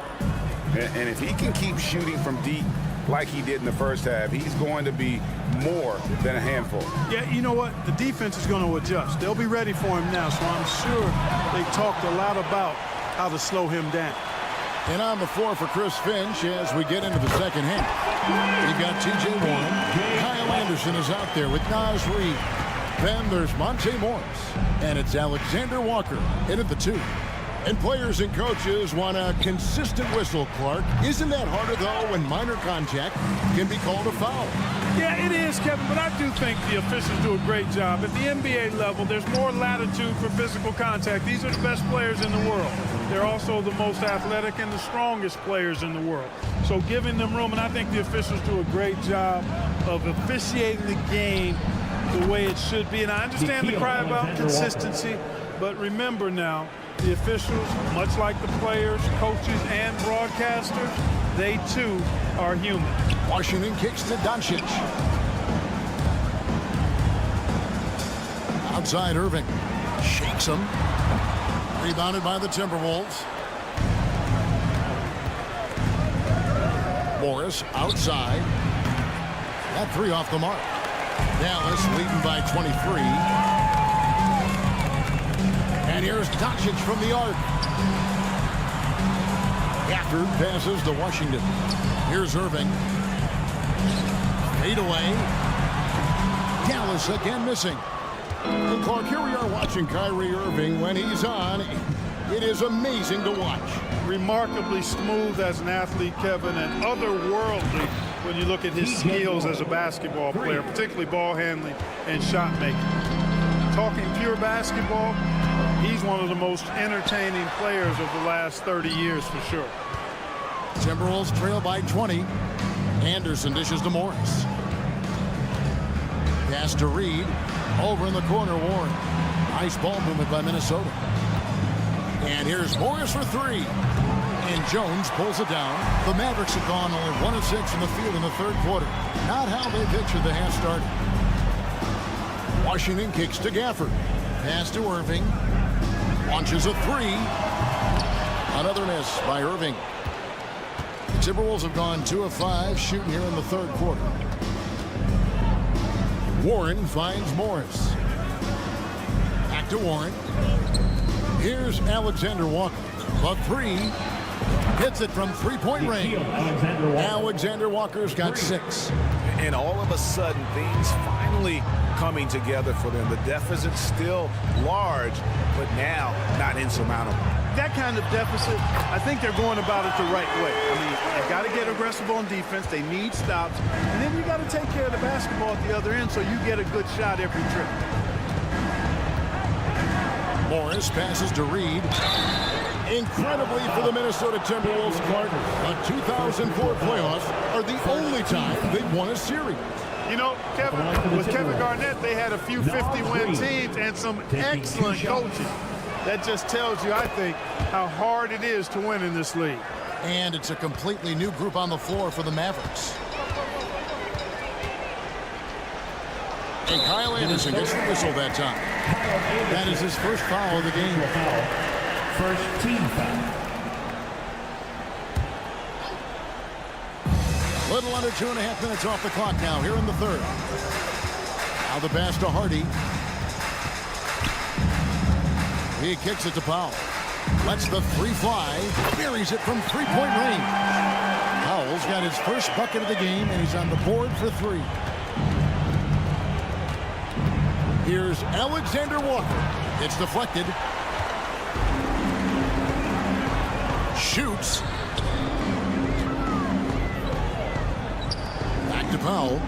And if he can keep shooting from deep like he did in the first half, he's going to be more than a handful. Yeah, you know what? The defense is going to adjust. They'll be ready for him now, so I'm sure they talked a lot about how to slow him down. And on the floor for Chris Finch as we get into the second half. You've got T.J. Warren. Kyle Anderson is out there with Naz Reid. Then there's Monte Morris. And it's Alexander Walker in at the 2. And players and coaches want a consistent whistle, Clark. Isn't that harder, though, when minor contact can be called a foul? Yeah, it is, Kevin, but I do think the officials do a great job. At the NBA level, there's more latitude for physical contact. These are the best players in the world. They're also the most athletic and the strongest players in the world. So giving them room, and I think the officials do a great job of officiating the game the way it should be. And I understand the cry about consistency, but remember now, the officials, much like the players, coaches, and broadcasters, they too are human. Washington kicks to Doncic. Outside Irving. Shakes him. Rebounded by the Timberwolves. Morris outside. That 3 off the mark. Dallas leading by 23. And here's Doncic from the arc. Gafford passes to Washington. Here's Irving. Fade away. Dallas again missing. And Clark, here we are watching Kyrie Irving. When he's on, it is amazing to watch. Remarkably smooth as an athlete, Kevin, and otherworldly when you look at his skills as a basketball player, particularly ball handling and shot making. Talking pure basketball, he's one of the most entertaining players of the last 30 years for sure. Timberwolves trail by 20. Anderson dishes to Morris. Pass to Reed. Over in the corner, Warren. Nice ball movement by Minnesota. And here's Morris for three. And Jones pulls it down. The Mavericks have gone only 1 of 6 in the field in the third quarter. Not how they pictured the half started. Washington kicks to Gafford. Pass to Irving. Launches a three. Another miss by Irving. The Timberwolves have gone 2 of 5 shooting here in the third quarter. Warren finds Morris. Back to Warren. Here's Alexander Walker. The three. Hits it from three-point range. Alexander Walker's got 6. And all of a sudden, things finally coming together for them. The deficit's still large, but now not insurmountable. That kind of deficit, I think they're going about it the right way. I mean, they got to get aggressive on defense. They need stops. And then you got to take care of the basketball at the other end so you get a good shot every trip. Morris passes to Reed. Incredibly for the Minnesota Timberwolves, Clark, the 2004 playoffs are the only time they've won a series. You know, Kevin, with Kevin Garnett, they had a few 50-win teams and some excellent coaching. That just tells you, I think, how hard it is to win in this league. And it's a completely new group on the floor for the Mavericks. And Kyle Anderson gets the whistle that time. That is his first foul of the game. First team foul. Little under 2.5 minutes off the clock now here in the third. Now the pass to Hardy. He kicks it to Powell. Lets the three fly. Buries it from three-point range. Powell's got his first bucket of the game, and he's on the board for 3. Here's Alexander Walker. It's deflected. Shoots. Back to Powell.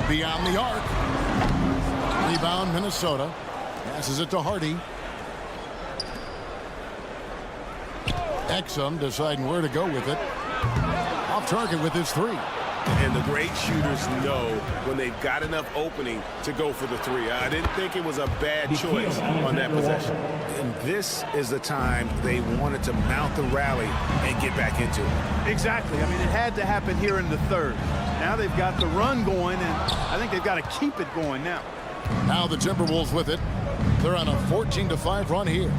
Beyond the arc. Rebound Minnesota. Passes it to Hardy. Exum deciding where to go with it. Off target with his 3. And the great shooters know when they've got enough opening to go for the 3. I didn't think it was a bad choice on that possession. And this is the time they wanted to mount the rally and get back into it. Exactly. I mean, it had to happen here in the third. Now they've got the run going, and I think they've got to keep it going now. Now the Timberwolves with it. They're on a 14-5 run here.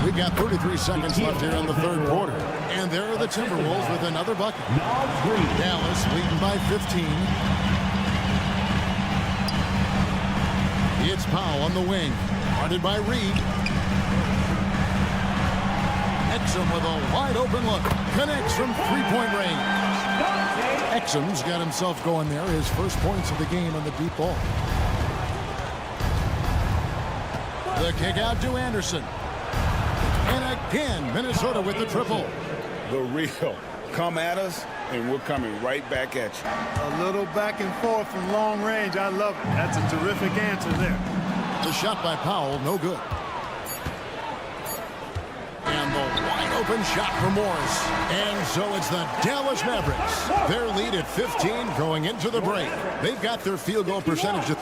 We've got 33 seconds left here in the third quarter. And there are the Timberwolves with another bucket. Dallas leading by 15. It's Powell on the wing. Guarded by Reed. Exum with a wide open look. Connects from three-point range. Exum's got himself going there. His first points of the game on the deep ball. The kick out to Anderson. And again, Minnesota with the triple. The real. Come at us, and we're coming right back at you. A little back and forth from long range. I love it. That's a terrific answer there. The shot by Powell, no good. And the wide open shot for Morris. And so it's the Dallas Mavericks. Their lead at 15 going into the break. They've got their field goal percentage.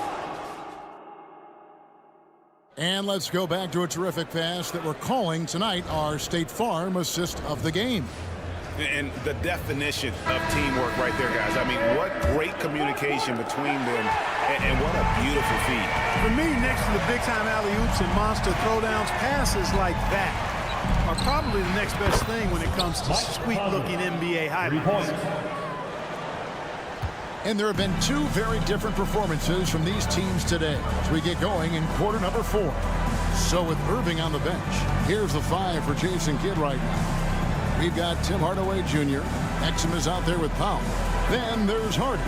And let's go back to a terrific pass that we're calling tonight our State Farm assist of the game. And the definition of teamwork right there, guys. I mean, what great communication between them, and what a beautiful feed. For me, next to the big-time alley-oops and monster throwdowns, passes like that are probably the next best thing when it comes to sweet-looking NBA highlights. And there have been 2 very different performances from these teams today as we get going in quarter number 4. So with Irving on the bench, here's the 5 for Jason Kidd right now. We've got Tim Hardaway Jr., Exum is out there with Powell. Then there's Harden.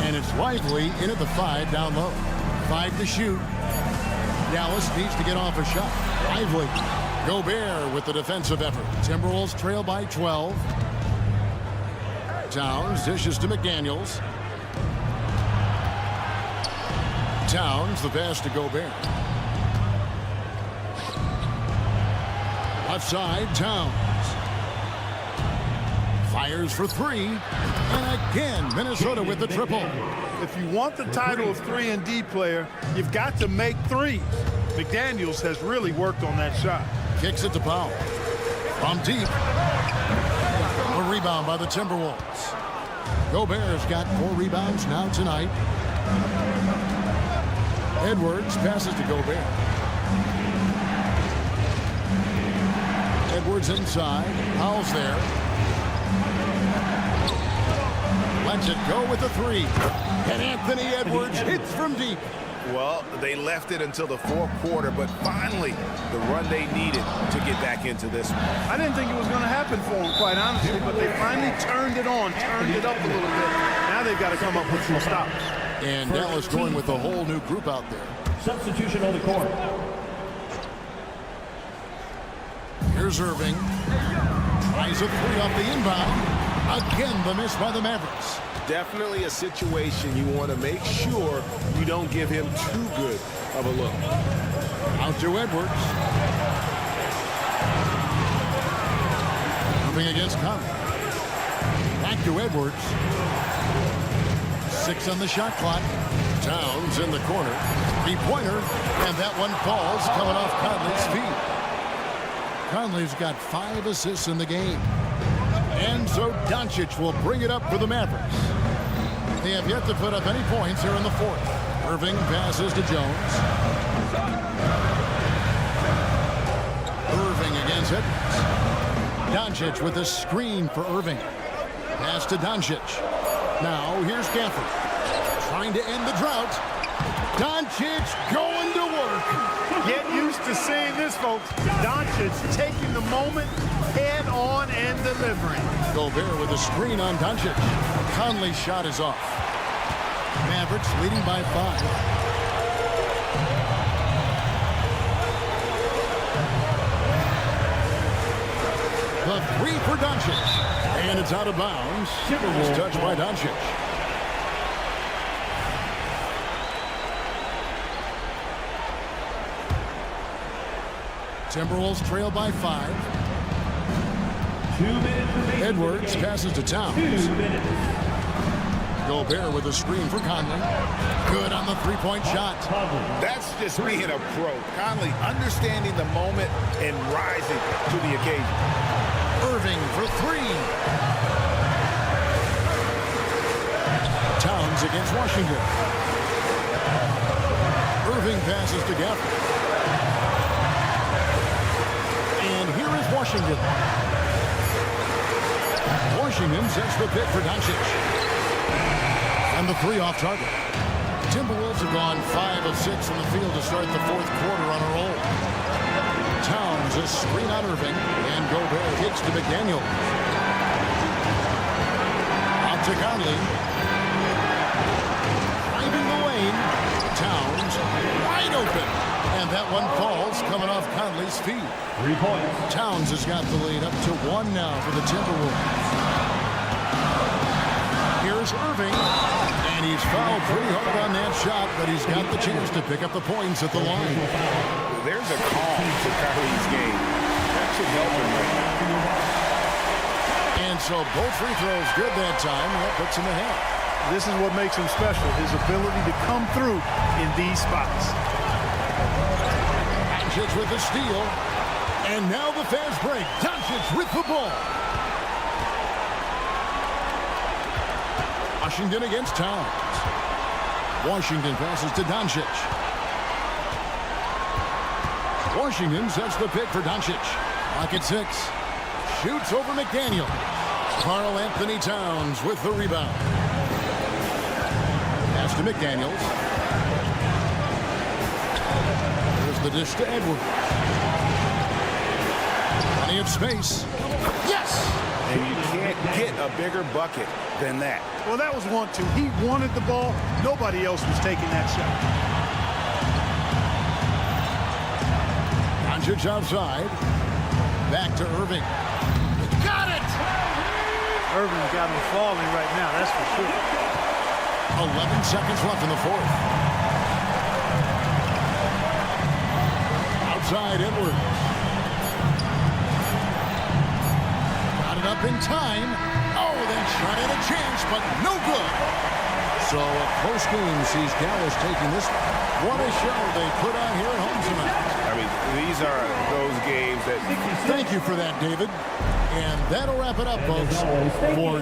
And it's Lively in at the 5 down low. 5 to shoot. Dallas needs to get off a shot. Lively. Gobert with the defensive effort. Timberwolves trail by 12. Towns dishes to McDaniels. Towns, the pass to Gobert. Left side, Towns. Fires for 3. And again, Minnesota with the triple. If you want the title of 3-and-D player, you've got to make threes. McDaniels has really worked on that shot. Kicks it to Powell. From deep. A rebound by the Timberwolves. Gobert's got 4 rebounds now tonight. Edwards passes to Gobert. Edwards inside. Powell's there. Lets it go with the 3. And Anthony Edwards hits from deep. Well, they left it until the fourth quarter, but finally the run they needed to get back into this one. I didn't think it was going to happen for them, quite honestly, but they finally turned it on, turned it up a little bit. Now they've got to come up with some stops. And Dallas going with a whole new group out there. Substitution on the court. Here's Irving. Tries a 3 off the inbound. Again, the miss by the Mavericks. Definitely a situation you want to make sure you don't give him too good of a look. Out to Edwards. Moving against Conley. Back to Edwards. 6 on the shot clock. Towns in the corner. 3-pointer. And that one falls coming off Conley's feet. Conley's got 5 assists in the game. And so Doncic will bring it up for the Mavericks. They have yet to put up any points here in the fourth. Irving passes to Jones. Irving against Edwards. Doncic with a screen for Irving. Pass to Doncic. Now here's Gafford. Trying to end the drought. Doncic going to work. Get used to seeing this, folks. Doncic taking the moment head on and delivering. Gobert with a screen on Doncic. Conley's shot is off. Mavericks leading by 5. The 3 for Doncic. And it's out of bounds. It's touched by Doncic. Timberwolves trail by 5. 2 minutes remaining. Edwards passes to Towns. 2 minutes. Gobert with a screen for Conley. Good on the 3-point shot. That's just being a pro. Conley understanding the moment and rising to the occasion. Irving for 3. Towns against Washington. Irving passes to Gafford. And here is Washington. Washington sets the pick for Doncic. And the 3 off target. Timberwolves have gone 5 of 6 in the field to start the fourth quarter on a roll. Towns a screen on Irving. And Gobert hits to McDaniels. Out to Conley. Driving the lane. Towns wide open. And that one falls coming off Conley's feet. 3 points. Towns has got the lead up to 1 now for the Timberwolves. Here's Irving. And he's fouled pretty hard on that shot, but he's got the chance to pick up the points at the line. There's a calm to Kyrie's game. That should help him right now. And so both free throws good that time. That puts him ahead. This is what makes him special, his ability to come through in these spots. Doncic with the steal. And now the fast break. Doncic with the ball. Washington against Towns. Washington passes to Doncic. Washington sets the pick for Doncic. Clock at 6. Shoots over McDaniel. Karl Anthony Towns with the rebound. Pass to McDaniels. There's the dish to Edwards. Plenty of space. Yes! And you can't get a bigger bucket than that. Well, that was 1-2. He wanted the ball. Nobody else was taking that shot. Doncic outside. Back to Irving. Got it! Irving got him falling right now, that's for sure. 11 seconds left in the fourth. Outside Edwards. Got it up in time. Oh, they tried at a chance, but no good. So a close game sees Dallas taking this. What a show they put on here at home tonight. I mean, these are those games that... Thank you for that, David. And that'll wrap it up, folks, for...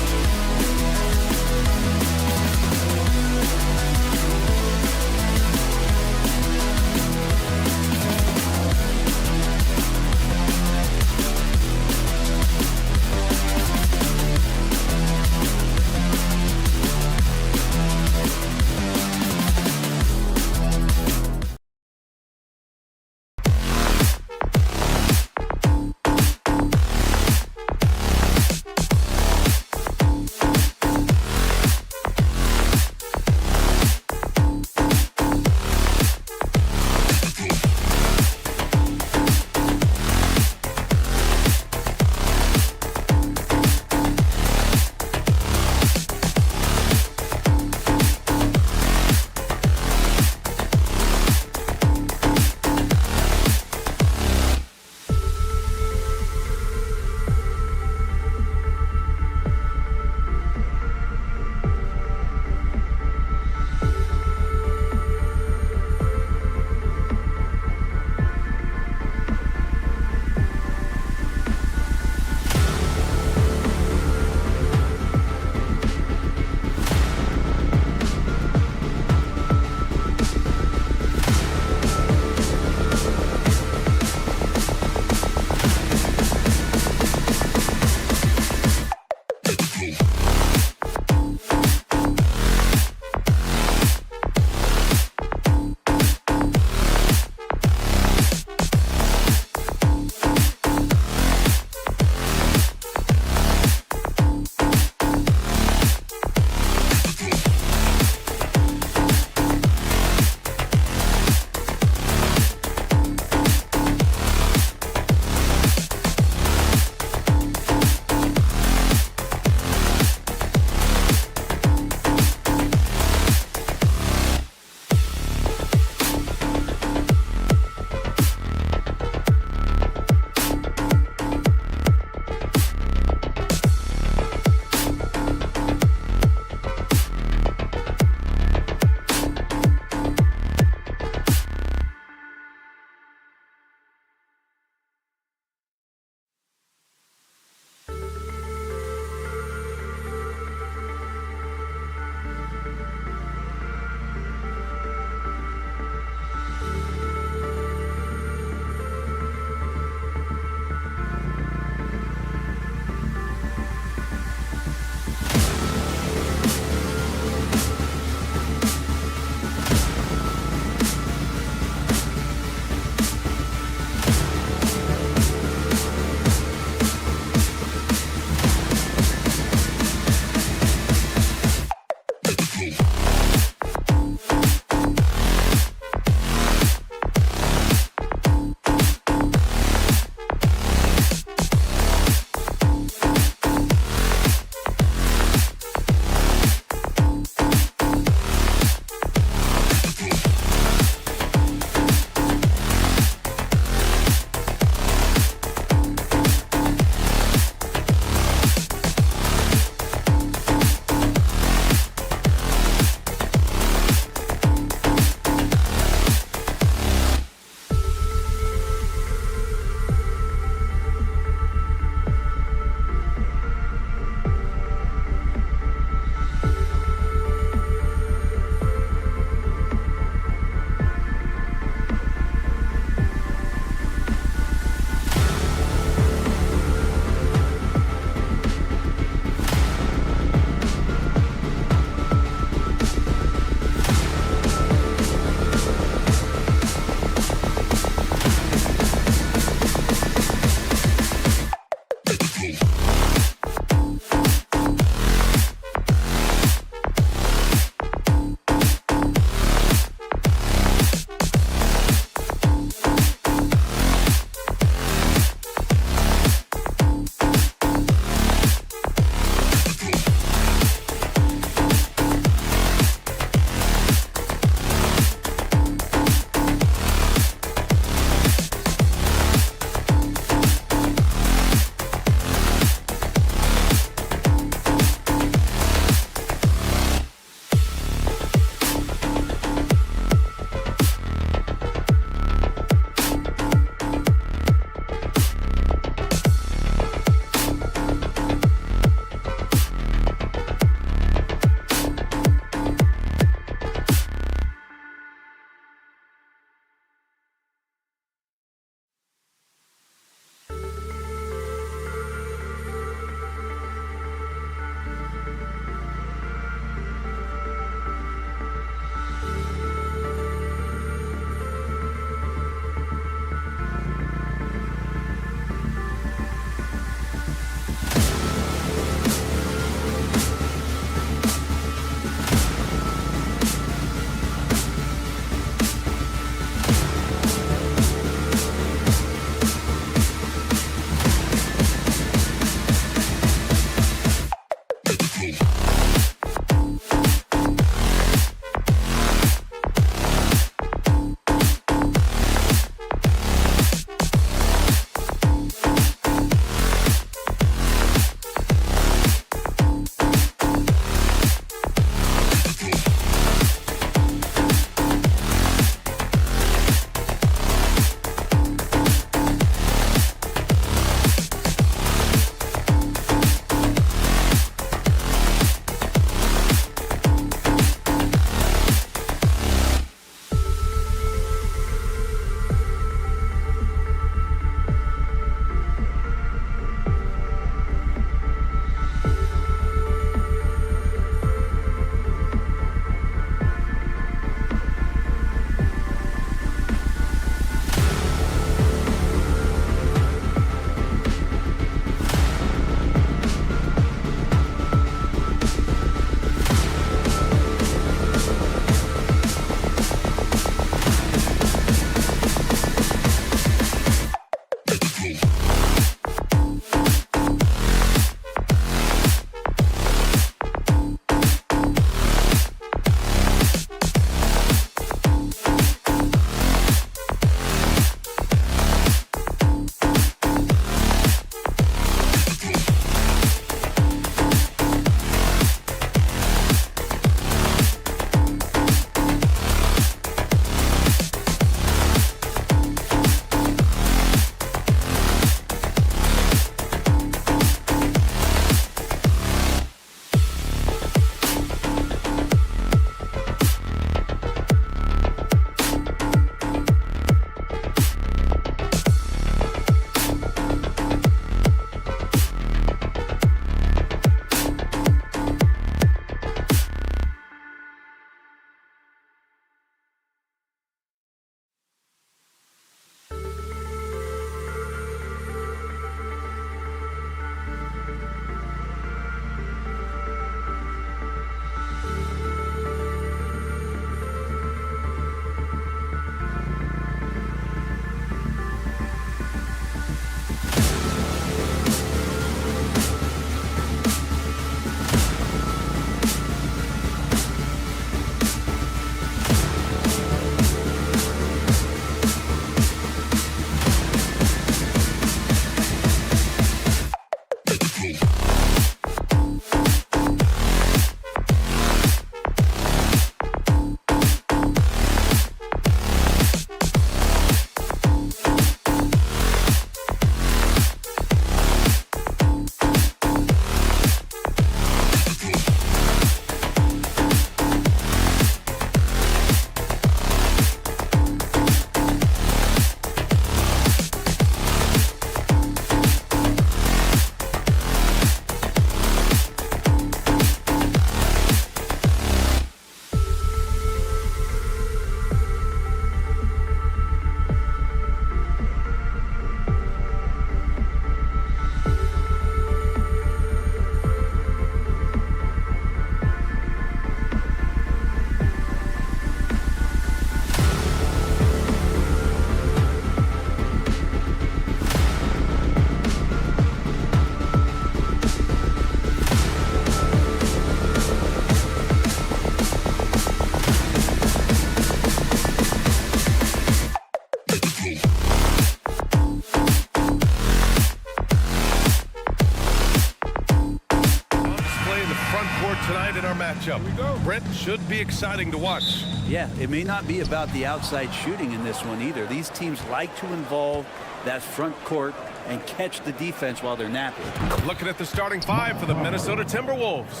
matchup. Brent, should be exciting to watch. Yeah, it may not be about the outside shooting in this one either. These teams like to involve that front court and catch the defense while they're napping. Looking at the starting five for the Minnesota Timberwolves.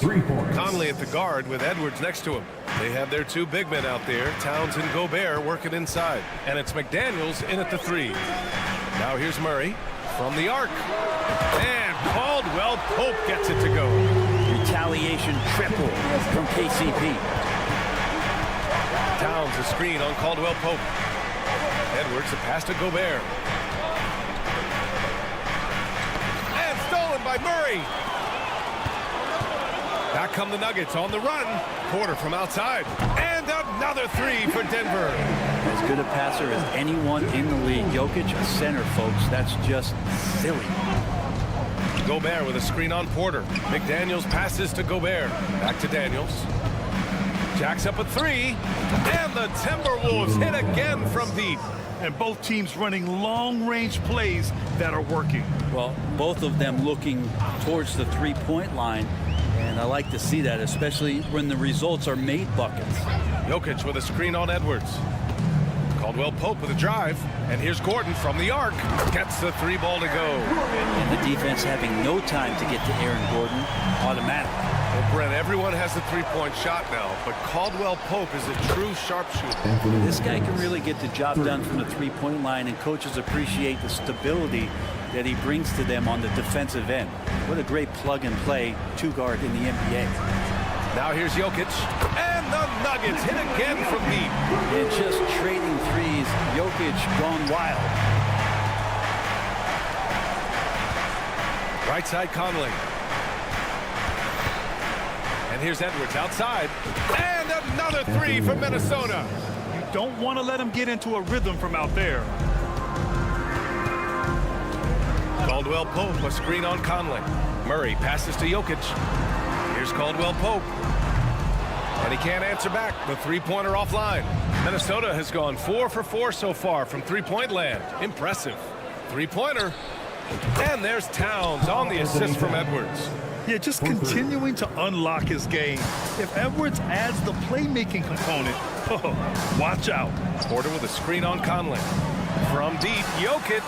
Conley at the guard with Edwards next to him. They have their two big men out there, Towns and Gobert, working inside. And it's McDaniels in at the 3. Now here's Murray from the arc. And Caldwell Pope gets it to go. Retaliation triple from KCP. Towns a screen on Caldwell Pope. Edwards a pass to Gobert. And stolen by Murray. Back come the Nuggets on the run. Porter from outside. And another 3 for Denver. As good a passer as anyone in the league. Jokic, a center, folks. That's just silly. Gobert with a screen on Porter. McDaniels passes to Gobert. Back to Daniels. Jacks up a 3. And the Timberwolves hit again from deep. And both teams running long-range plays that are working. Well, both of them looking towards the three-point line. And I like to see that, especially when the results are made buckets. Jokic with a screen on Edwards. Caldwell Pope with a drive. And here's Gordon from the arc. Gets the 3 ball to go. And the defense having no time to get to Aaron Gordon. Automatic. Well, Brent, everyone has a three-point shot now, but Caldwell Pope is a true sharpshooter. This guy can really get the job done from the three-point line, and coaches appreciate the stability that he brings to them on the defensive end. What a great plug-and-play two-guard in the NBA. Now here's Jokic, and the Nuggets hit again from deep. And just trading threes, Jokic gone wild. Right side Conley. And here's Edwards outside. And another 3 for Minnesota. You don't want to let him get into a rhythm from out there. Caldwell Pope, a screen on Conley. Murray passes to Jokic. Here's Caldwell Pope. And he can't answer back. The three-pointer offline. Minnesota has gone 4 for 4 so far from three-point land. Impressive. Three-pointer. And there's Towns on the assist from Edwards. Yeah, just continuing to unlock his game. If Edwards adds the playmaking component, watch out. Porter with a screen on Conley. From deep, Jokic.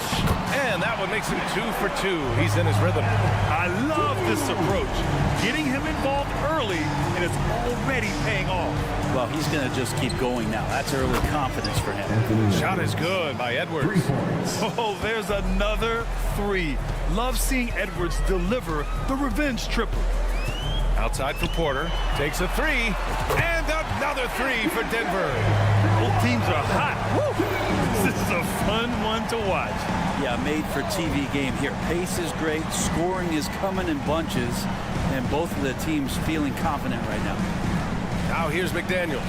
And that one makes him 2 for 2. He's in his rhythm. I love this approach. Getting him involved early, and it's already paying off. Well, he's going to just keep going now. That's early confidence for him. Shot is good by Edwards. Oh, there's another 3. Love seeing Edwards deliver the revenge triple. Outside for Porter. Takes a 3. And another 3 for Denver. Both teams are hot. Woo! This is a fun one to watch. Yeah, made for TV game here. Pace is great. Scoring is coming in bunches. And both of the teams feeling confident right now. Now here's McDaniels.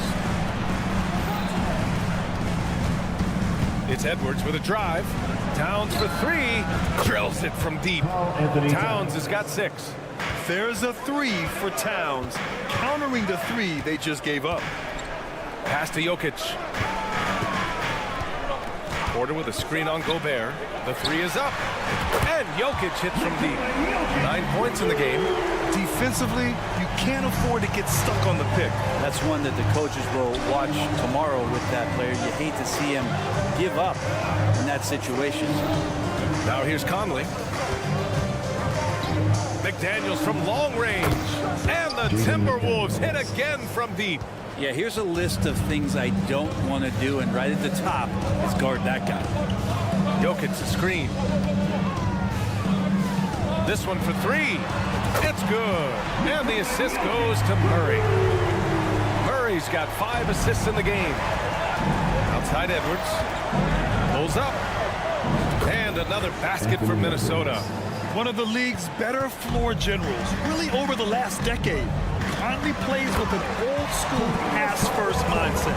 It's Edwards with a drive. Towns for 3. Drills it from deep. Towns has got 6. There's a 3 for Towns, countering the 3 they just gave up. Pass to Jokic. Porter with a screen on Gobert. The 3 is up. And Jokic hits from deep. 9 points in the game. Defensively, you can't afford to get stuck on the pick. That's one that the coaches will watch tomorrow with that player. You hate to see him give up in that situation. Now here's Conley. McDaniels from long range. And the Timberwolves hit again from deep. Yeah, here's a list of things I don't want to do, and right at the top is guard that guy. Jokic a screen. This one for 3. It's good. And the assist goes to Murray. Murray's got 5 assists in the game. Outside Edwards. Pulls up. And another basket for Minnesota. One of the league's better floor generals, really over the last decade. Conley plays with an old-school pass-first mindset.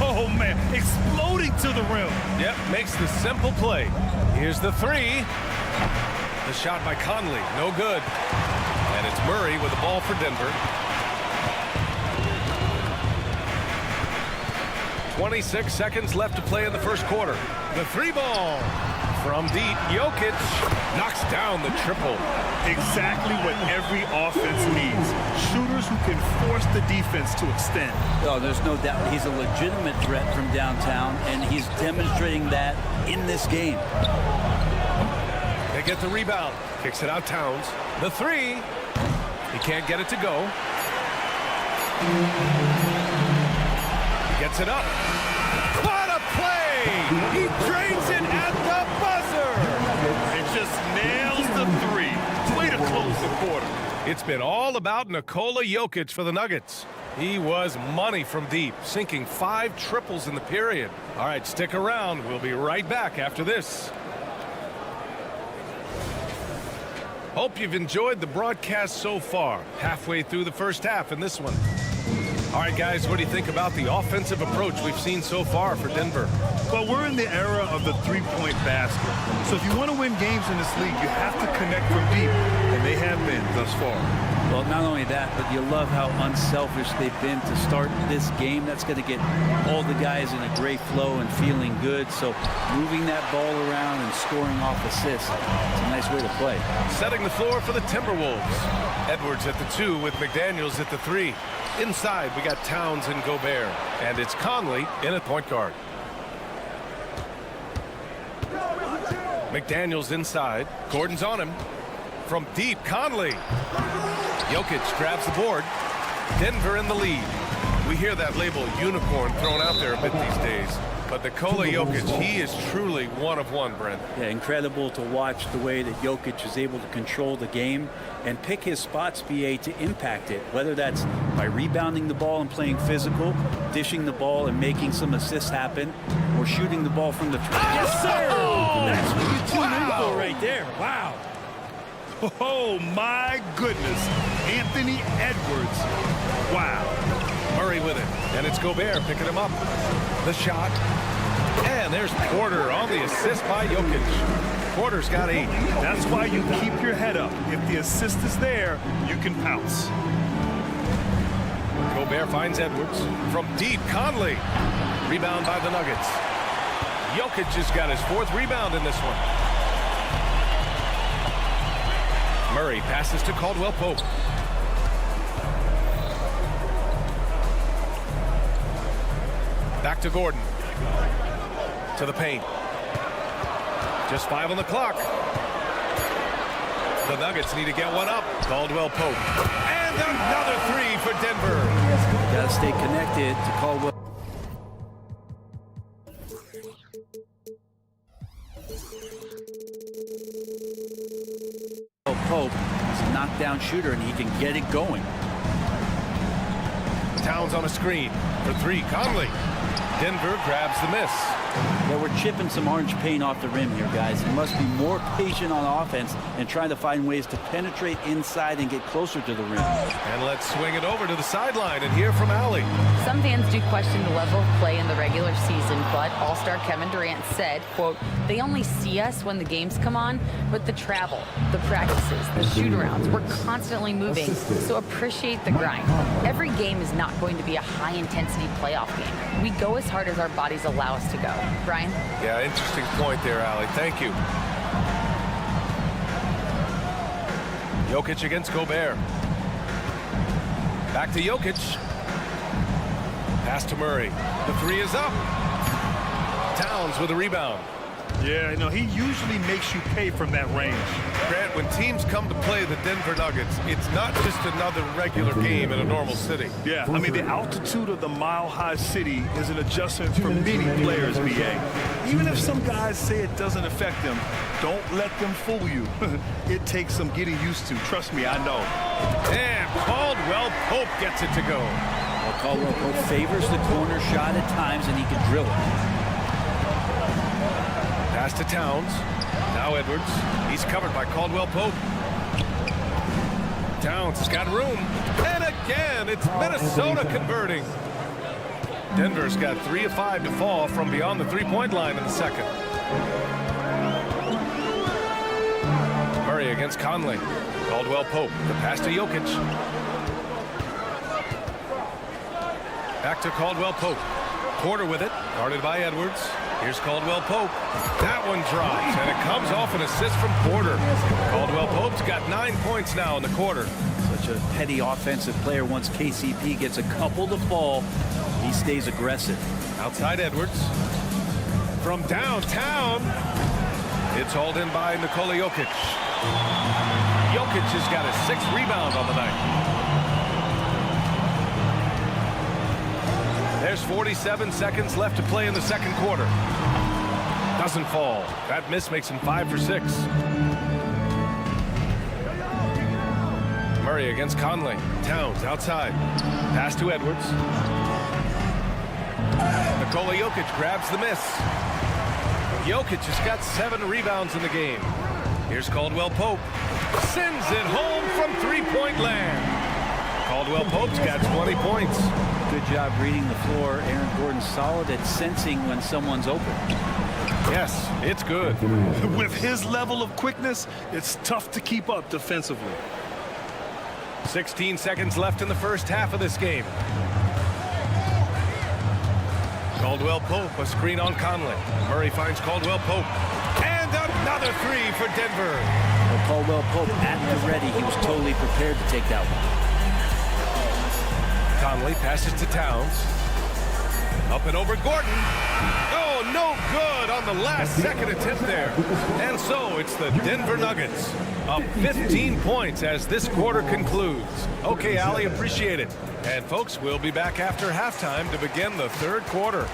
Oh, man, exploding to the rim. Yep, makes the simple play. Here's the 3. The shot by Conley, no good. And it's Murray with the ball for Denver. 26 seconds left to play in the first quarter. The three ball from deep. Jokic knocks down the triple. Exactly what every offense needs. Shooters who can force the defense to extend. Oh, there's no doubt he's a legitimate threat from downtown, and he's demonstrating that in this game. They get the rebound. Kicks it out Towns. The three. He can't get it to go. He gets it up. What a play! He drains it at the buzzer! And just nails the three. Way to close the quarter. It's been all about Nikola Jokic for the Nuggets. He was money from deep, sinking 5 triples in the period. All right, stick around. We'll be right back after this. Hope you've enjoyed the broadcast so far. Halfway through the first half in this one. All right, guys, what do you think about the offensive approach we've seen so far for Denver? Well, we're in the era of the three-point basket. So if you want to win games in this league, you have to connect from deep. And they have been thus far. Well, not only that, but you love how unselfish they've been to start this game. That's going to get all the guys in a great flow and feeling good. So moving that ball around and scoring off assists, it's a nice way to play. Setting the floor for the Timberwolves. Edwards at the 2 with McDaniels at the 3. Inside, we got Towns and Gobert. And it's Conley in at point guard. McDaniels inside. Gordon's on him. From deep, Conley. Jokic grabs the board. Denver in the lead. We hear that label unicorn thrown out there a bit these days. But Nikola Jokic, he is truly one of one, Brent. Yeah, incredible to watch the way that Jokic is able to control the game and pick his spots, BA, to impact it, whether that's by rebounding the ball and playing physical, dishing the ball and making some assists happen, or shooting the ball from the three. Yes, sir! That's what you tune in for right there. Wow. Oh, my goodness. Anthony Edwards. Wow. Murray with it. And it's Gobert picking him up. The shot. And there's Porter on the assist by Jokic. Porter's got 8. That's why you keep your head up. If the assist is there, you can pounce. Gobert finds Edwards. From deep, Conley. Rebound by the Nuggets. Jokic has got his 4th rebound in this one. Murray passes to Caldwell Pope. Back to Gordon. To the paint. Just 5 on the clock. The Nuggets need to get one up. Caldwell Pope. And another 3 for Denver. Got to stay connected to Caldwell. Pope is a knockdown shooter, and he can get it going. Towns on a screen for 3. Conley. Denver grabs the miss. Well, we're chipping some orange paint off the rim here, guys. You must be more patient on offense and trying to find ways to penetrate inside and get closer to the rim. And let's swing it over to the sideline and hear from Allie. Some fans do question the level of play in the regular season, but All-Star Kevin Durant said, quote, "They only see us when the games come on, but the travel, the practices, the shoot-arounds, we're constantly moving, so appreciate the grind. Every game is not going to be a high-intensity playoff game. We go as hard as our bodies allow us to go." Brian? Yeah, interesting point there, Allie. Thank you. Jokic against Gobert. Back to Jokic. Pass to Murray. The 3 is up. Towns with a rebound. Yeah, no, he usually makes you pay from that range. Grant, when teams come to play the Denver Nuggets, it's not just another regular game in a normal city. Yeah, I mean, the altitude of the mile-high city is an adjustment for many players, BA. Even if some guys say it doesn't affect them, don't let them fool you. It takes some getting used to. Trust me, I know. And Caldwell Pope gets it to go. Well, Caldwell Pope favors the corner shot at times, and he can drill it. Pass to Towns. Now Edwards. He's covered by Caldwell Pope. Towns has got room. And again, it's Minnesota converting. Denver's got 3 of 5 to fall from beyond the three-point line in the second. Murray against Conley. Caldwell Pope. The pass to Jokic. Back to Caldwell Pope. Porter with it, guarded by Edwards. Here's Caldwell Pope. That one drops, and it comes off an assist from Porter. Caldwell Pope's got 9 points now in the quarter. Such a petty offensive player. Once KCP gets a couple to fall, he stays aggressive. Outside Edwards. From downtown, it's hauled in by Nikola Jokic. Jokic has got his 6th rebound on the night. There's 47 seconds left to play in the second quarter. Doesn't fall. That miss makes him 5 for 6. Murray against Conley. Towns outside. Pass to Edwards. Nikola Jokic grabs the miss. Jokic has got 7 rebounds in the game. Here's Caldwell Pope. Sends it home from three-point land. Caldwell Pope's got 20 points. Good job reading the floor. Aaron Gordon's solid at sensing when someone's open. Yes, it's good. With his level of quickness, it's tough to keep up defensively. 16 seconds left in the first half of this game. Caldwell Pope, a screen on Conley. Murray finds Caldwell Pope. And another 3 for Denver. Well, Caldwell Pope at the ready. He was totally prepared to take that one. Conley passes to Towns. Up and over Gordon. Oh, no good on the last second attempt there. And so it's the Denver Nuggets up 15 points as this quarter concludes. Okay, Allie, appreciate it. And folks, we'll be back after halftime to begin the third quarter.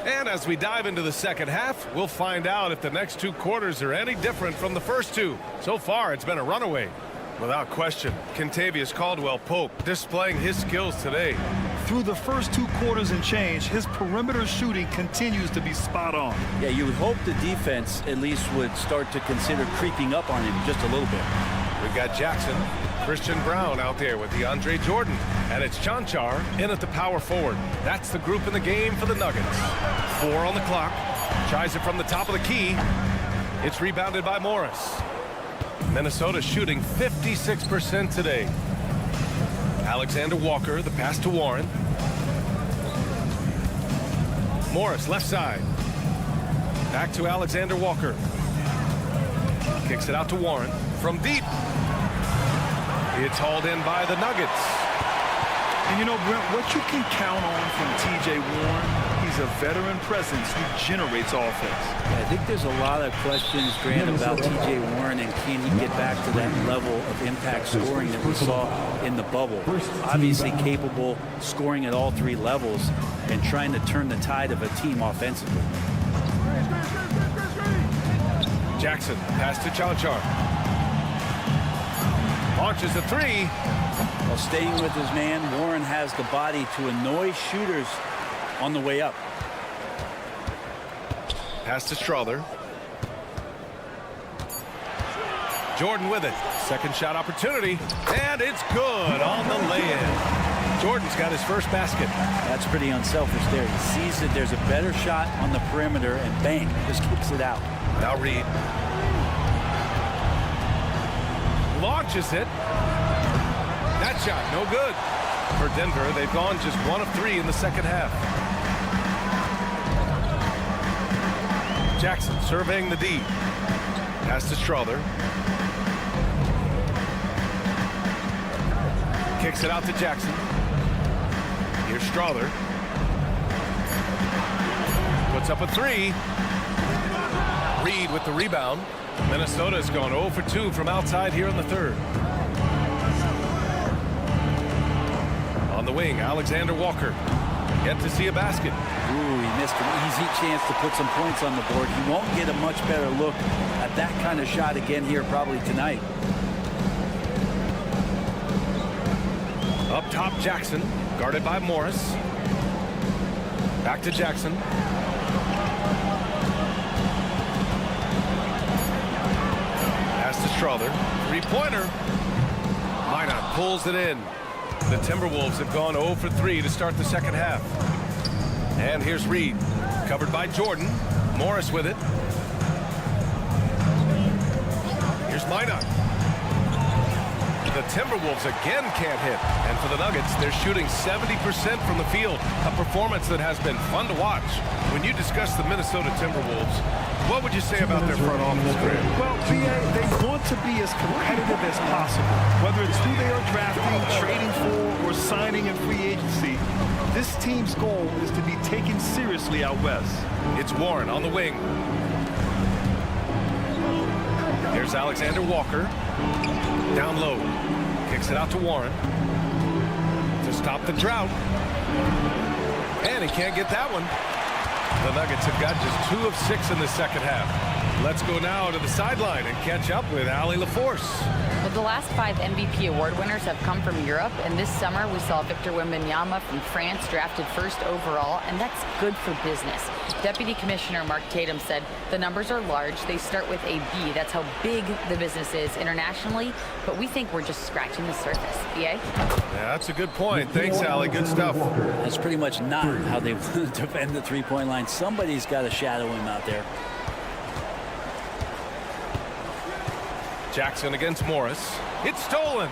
And as we dive into the second half, we'll find out if the next 2 quarters are any different from the first 2. So far, it's been a runaway. Without question, Kentavious Caldwell-Pope displaying his skills today. Through the first 2 quarters and change, his perimeter shooting continues to be spot on. Yeah, you would hope the defense at least would start to consider creeping up on him just a little bit. We've got Jackson, Christian Brown out there with DeAndre Jordan. And it's Chanchar in at the power forward. That's the group in the game for the Nuggets. 4 on the clock. Tries it from the top of the key. It's rebounded by Morris. Minnesota shooting 56% today. Alexander Walker, the pass to Warren. Morris, left side. Back to Alexander Walker. Kicks it out to Warren. From deep. It's hauled in by the Nuggets. And you know, Brent, what you can count on from T.J. Warren, he's a veteran presence who generates offense. I think there's a lot of questions, Grant, about T.J. Warren and can he get back to that level of impact scoring that we saw in the bubble. Obviously capable scoring at all 3 levels and trying to turn the tide of a team offensively. Jackson, pass to Chanchar. Launches a 3. While staying with his man, Warren has the body to annoy shooters on the way up. Pass to Strother. Jordan with it. Second shot opportunity. And it's good on the lay-in. Jordan's got his first basket. That's pretty unselfish there. He sees that there's a better shot on the perimeter and bang, just kicks it out. Now Reed. Launches it. That shot, no good. For Denver, they've gone just 1 of 3 in the second half. Jackson surveying the D. Pass to Strother. Kicks it out to Jackson. Here's Strother. Puts up a 3. Reed with the rebound. Minnesota's gone 0 for 2 from outside here in the third. On the wing, Alexander Walker. Yet to see a basket. Ooh, he missed an easy chance to put some points on the board. He won't get a much better look at that kind of shot again here probably tonight. Up top, Jackson, guarded by Morris. Back to Jackson. Pass to Strother. 3-pointer. Minot pulls it in. The Timberwolves have gone 0 for 3 to start the second half. And here's Reed, covered by Jordan. Morris with it. Here's Minot. The Timberwolves again can't hit. And for the Nuggets, they're shooting 70% from the field, a performance that has been fun to watch. When you discuss the Minnesota Timberwolves, what would you say about their front office, Graham? Well, BA, they want to be as competitive as possible. Whether it's who they are drafting, trading for, or signing in free agency, this team's goal is to be taken seriously out west. It's Warren on the wing. Here's Alexander Walker. Down low. Kicks it out to Warren. To stop the drought. And he can't get that one. The Nuggets have got just 2 of 6 in the second half. Let's go now to the sideline and catch up with Allie LaForce. Well, the last 5 MVP award winners have come from Europe, and this summer we saw Victor Wembanyama from France drafted 1st overall, and that's good for business. Deputy Commissioner Mark Tatum said the numbers are large. They start with a B. That's how big the business is internationally, but we think we're just scratching the surface. BA? Yeah, that's a good point. Thanks, Allie. Good stuff. That's pretty much not how they defend the three-point line. Somebody's got to shadow him out there. Jackson against Morris. It's stolen.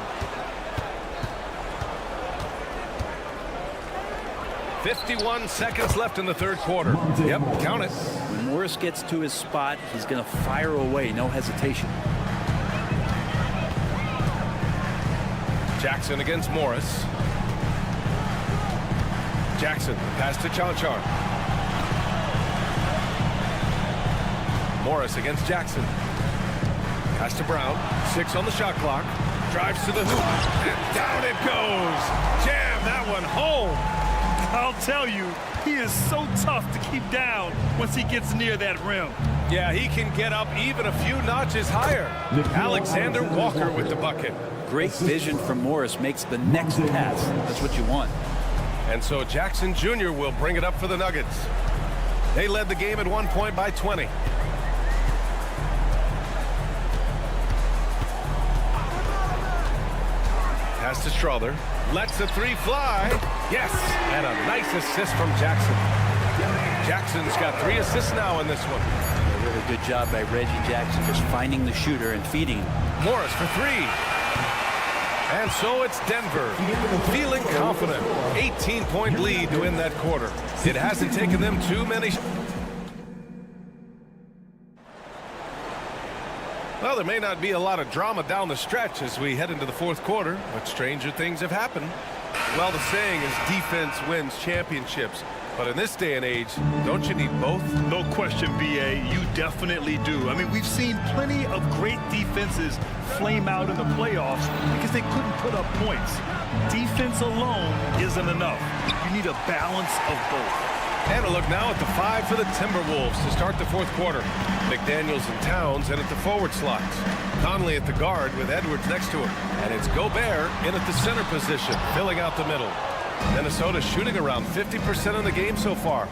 51 seconds left in the third quarter. Yep, count it. When Morris gets to his spot, he's going to fire away, no hesitation. Jackson against Morris. Jackson, pass to Chanchar. Morris against Jackson. Pass to Brown. 6 on the shot clock. Drives to the hoop. And down it goes. Jam that one home. I'll tell you, he is so tough to keep down once he gets near that rim. Yeah, he can get up even a few notches higher. Alexander Walker with the bucket. Great vision from Morris, makes the next pass. That's what you want. And so Jackson Jr. will bring it up for the Nuggets. They led the game at 1 point by 20. Pass to Strother. Lets the 3 fly. Yes! And a nice assist from Jackson. Jackson's got 3 assists now in this one. A really good job by Reggie Jackson, just finding the shooter and feeding him. Morris for 3. And so it's Denver, feeling confident. 18-point lead to win that quarter. It hasn't taken them too many. Well, there may not be a lot of drama down the stretch as we head into the fourth quarter, but stranger things have happened. Well, the saying is defense wins championships. But in this day and age, don't you need both? No question, BA. You definitely do. I mean, we've seen plenty of great defenses flame out in the playoffs because they couldn't put up points. Defense alone isn't enough. You need a balance of both. And a look now at the 5 for the Timberwolves to start the fourth quarter. McDaniels and Towns in at the forward slots. Conley at the guard with Edwards next to him. And it's Gobert in at the center position, filling out the middle. Minnesota shooting around 50% in the game so far.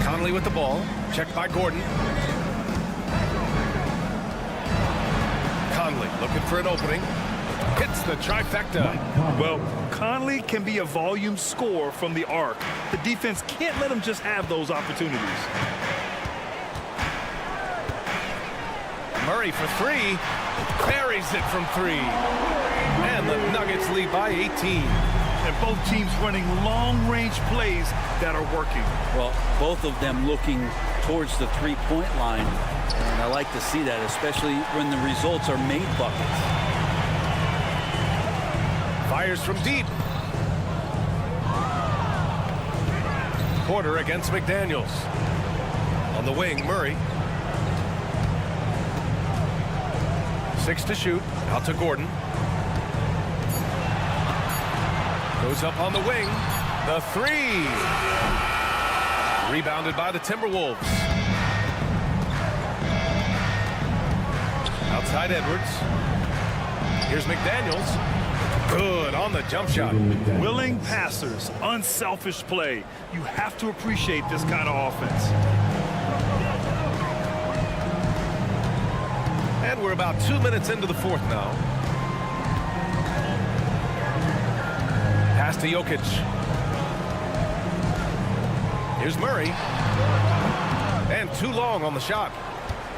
Conley with the ball. Checked by Gordon. Conley looking for an opening. Hits the trifecta. Well, Conley can be a volume scorer from the arc. The defense can't let him just have those opportunities. Murray for 3. Buries it from 3. And the Nuggets lead by 18. And both teams running long-range plays that are working. Well, both of them looking towards the three-point line. And I like to see that, especially when the results are made buckets. Fires from deep. Porter against McDaniels. On the wing, Murray. 6 to shoot. Out to Gordon. Goes up on the wing. The 3. Rebounded by the Timberwolves. Outside Edwards. Here's McDaniels. Good on the jump shot. Willing passers, unselfish play. You have to appreciate this kind of offense. And we're about 2 minutes into the fourth now. Pass to Jokic. Here's Murray. And too long on the shot.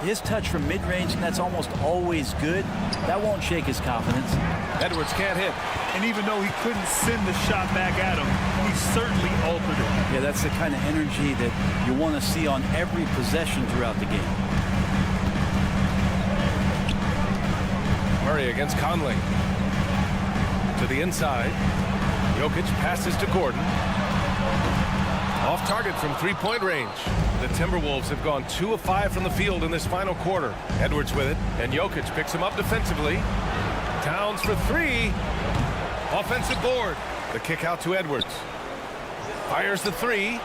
His touch from mid-range, that's almost always good. That won't shake his confidence. Edwards can't hit. And even though he couldn't send the shot back at him, he certainly altered it. Yeah, that's the kind of energy that you want to see on every possession throughout the game. Murray against Conley. To the inside. Jokic passes to Gordon. Off target from three-point range. The Timberwolves have gone 2 of 5 from the field in this final quarter. Edwards with it, and Jokic picks him up defensively. Towns for 3. Offensive board. The kick out to Edwards. Fires the 3.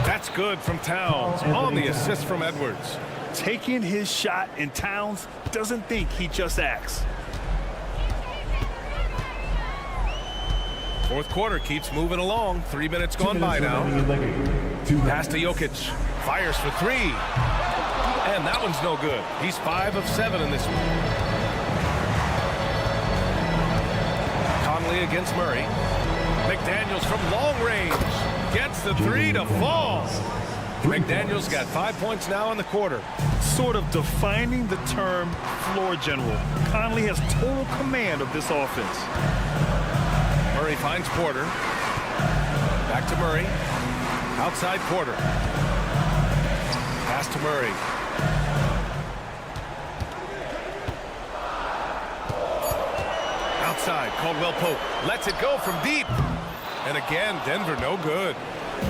That's good from Towns on the assist from Edwards. Taking his shot, and Towns doesn't think, he just acts. Fourth quarter keeps moving along. 3 minutes gone by now. Pass to Jokic. Fires for 3. And that one's no good. He's 5 of 7 in this one. Conley against Murray. McDaniels from long range. Gets the 3 to fall. McDaniels got 5 points now in the quarter. Sort of defining the term floor general. Conley has total command of this offense. Murray finds Porter. Back to Murray. Outside Porter. Pass to Murray. Outside, Caldwell Pope lets it go from deep. And again, Denver no good.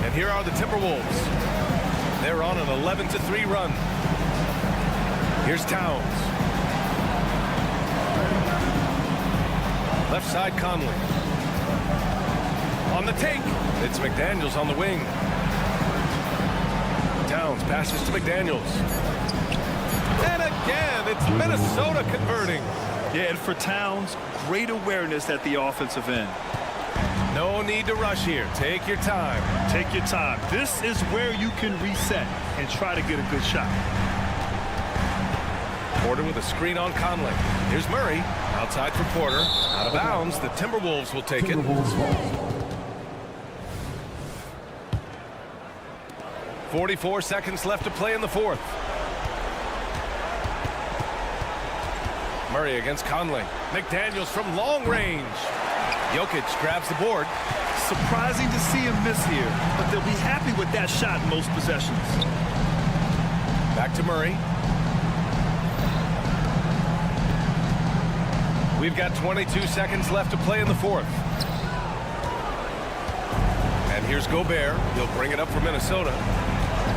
And here are the Timberwolves. They're on an 11-3 run. Here's Towns. Left side, Conley. On the take, it's McDaniels on the wing. Towns passes to McDaniels. And again, it's Minnesota converting. Yeah, and for Towns, great awareness at the offensive end. No need to rush here. Take your time. Take your time. This is where you can reset and try to get a good shot. Porter with a screen on Conley. Here's Murray. Outside for Porter. Out of bounds. The Timberwolves will take it. 44 seconds left to play in the fourth. Murray against Conley. McDaniels from long range. Jokic grabs the board. Surprising to see him miss here, but they'll be happy with that shot in most possessions. Back to Murray. We've got 22 seconds left to play in the fourth. And here's Gobert. He'll bring it up for Minnesota.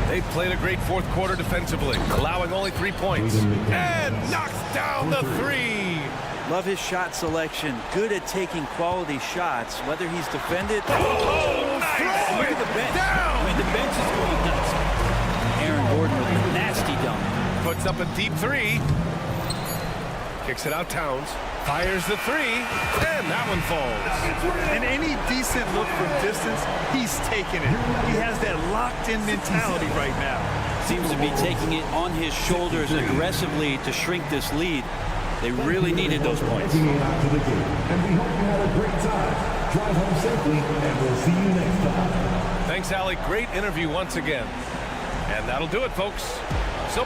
They've played a great fourth quarter defensively, allowing only 3 points. And knocks down the 3. Love his shot selection. Good at taking quality shots, whether he's defended. Oh, nice. Look at the bench. Down. I mean, the bench is going nuts. Aaron Gordon with a nasty dunk. Puts up a deep 3. Kicks it out Towns. Fires the 3. And that one falls. And any decent look from distance, he's taking it. He has that locked-in mentality right now. Seems to be taking it on his shoulders aggressively to shrink this lead. They really needed those points. And we hope you had a great time. Drive home safely, and we'll see you next time. Thanks, Allie. Great interview once again. And that'll do it, folks. So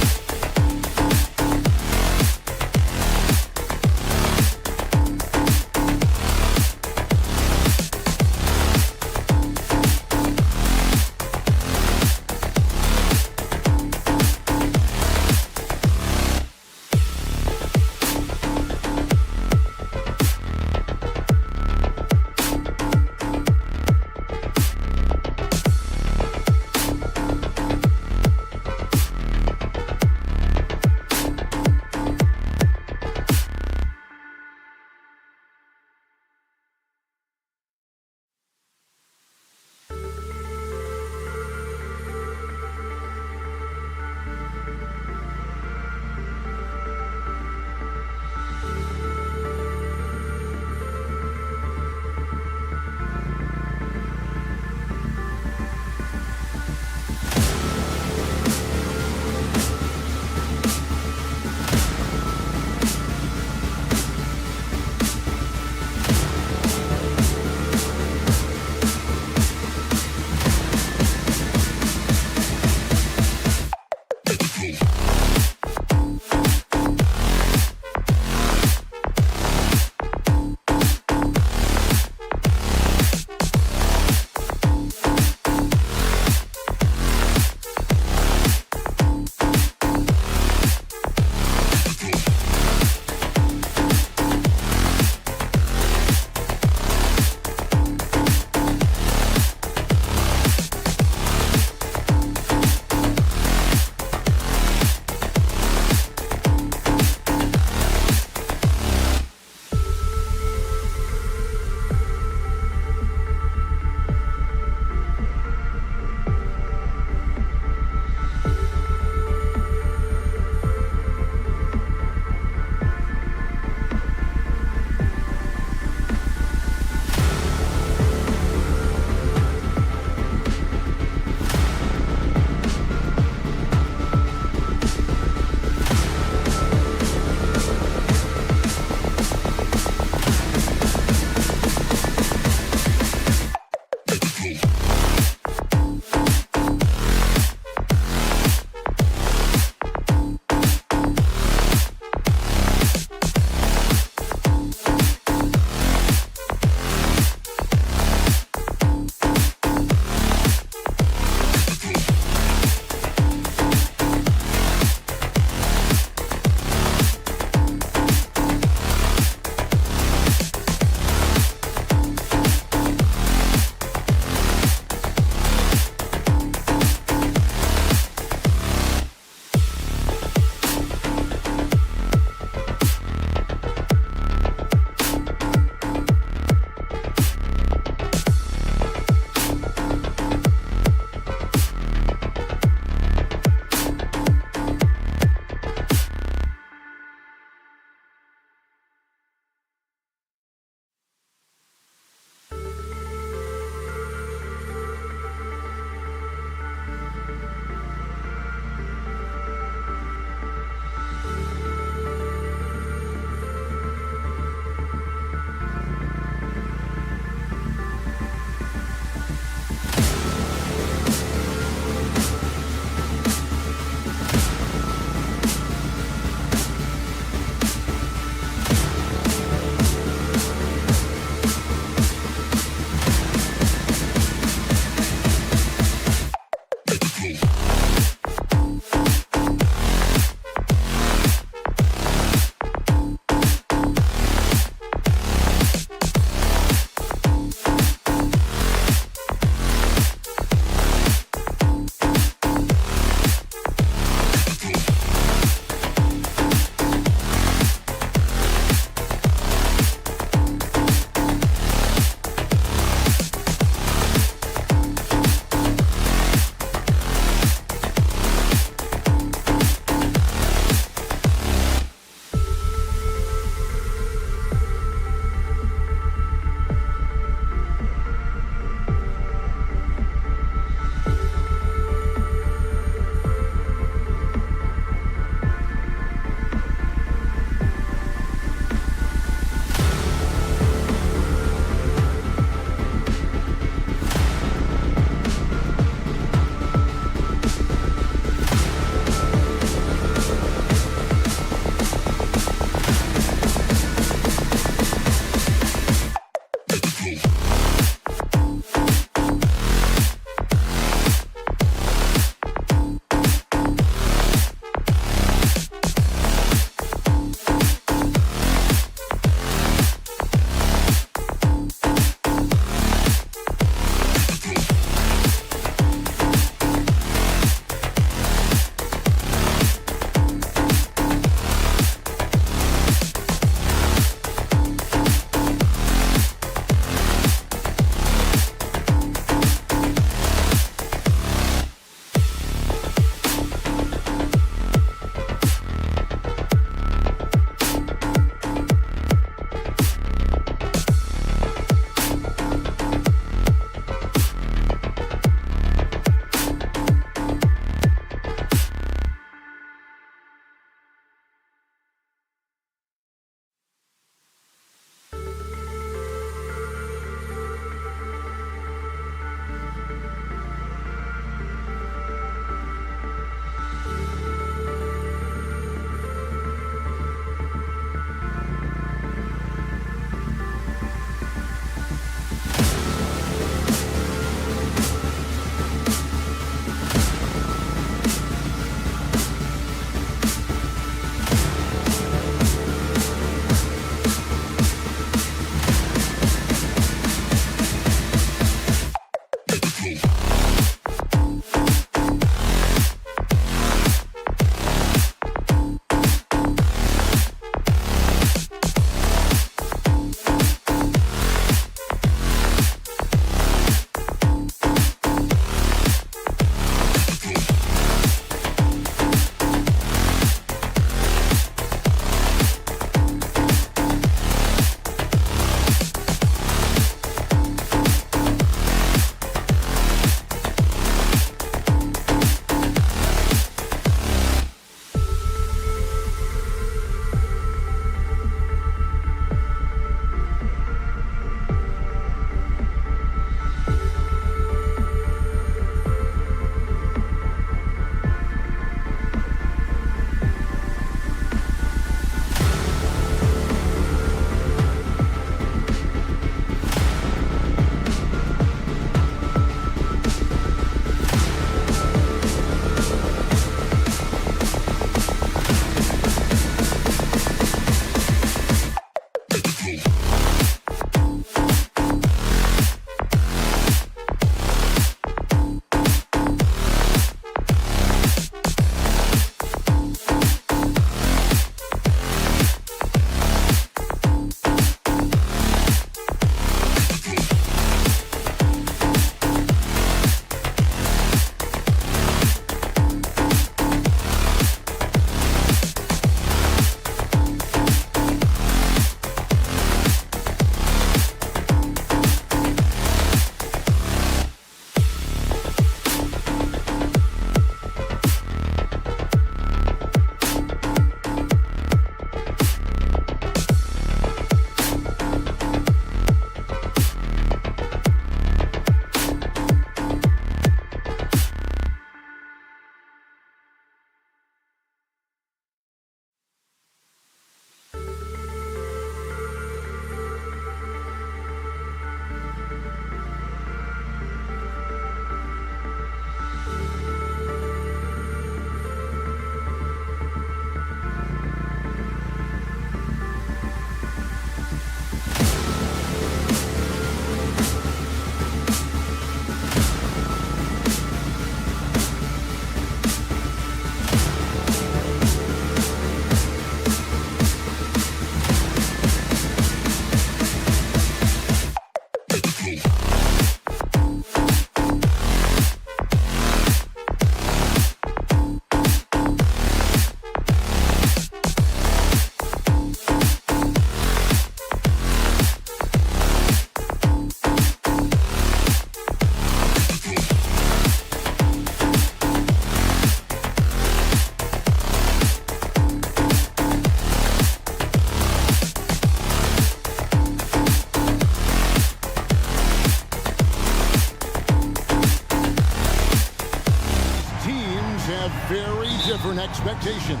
expectations.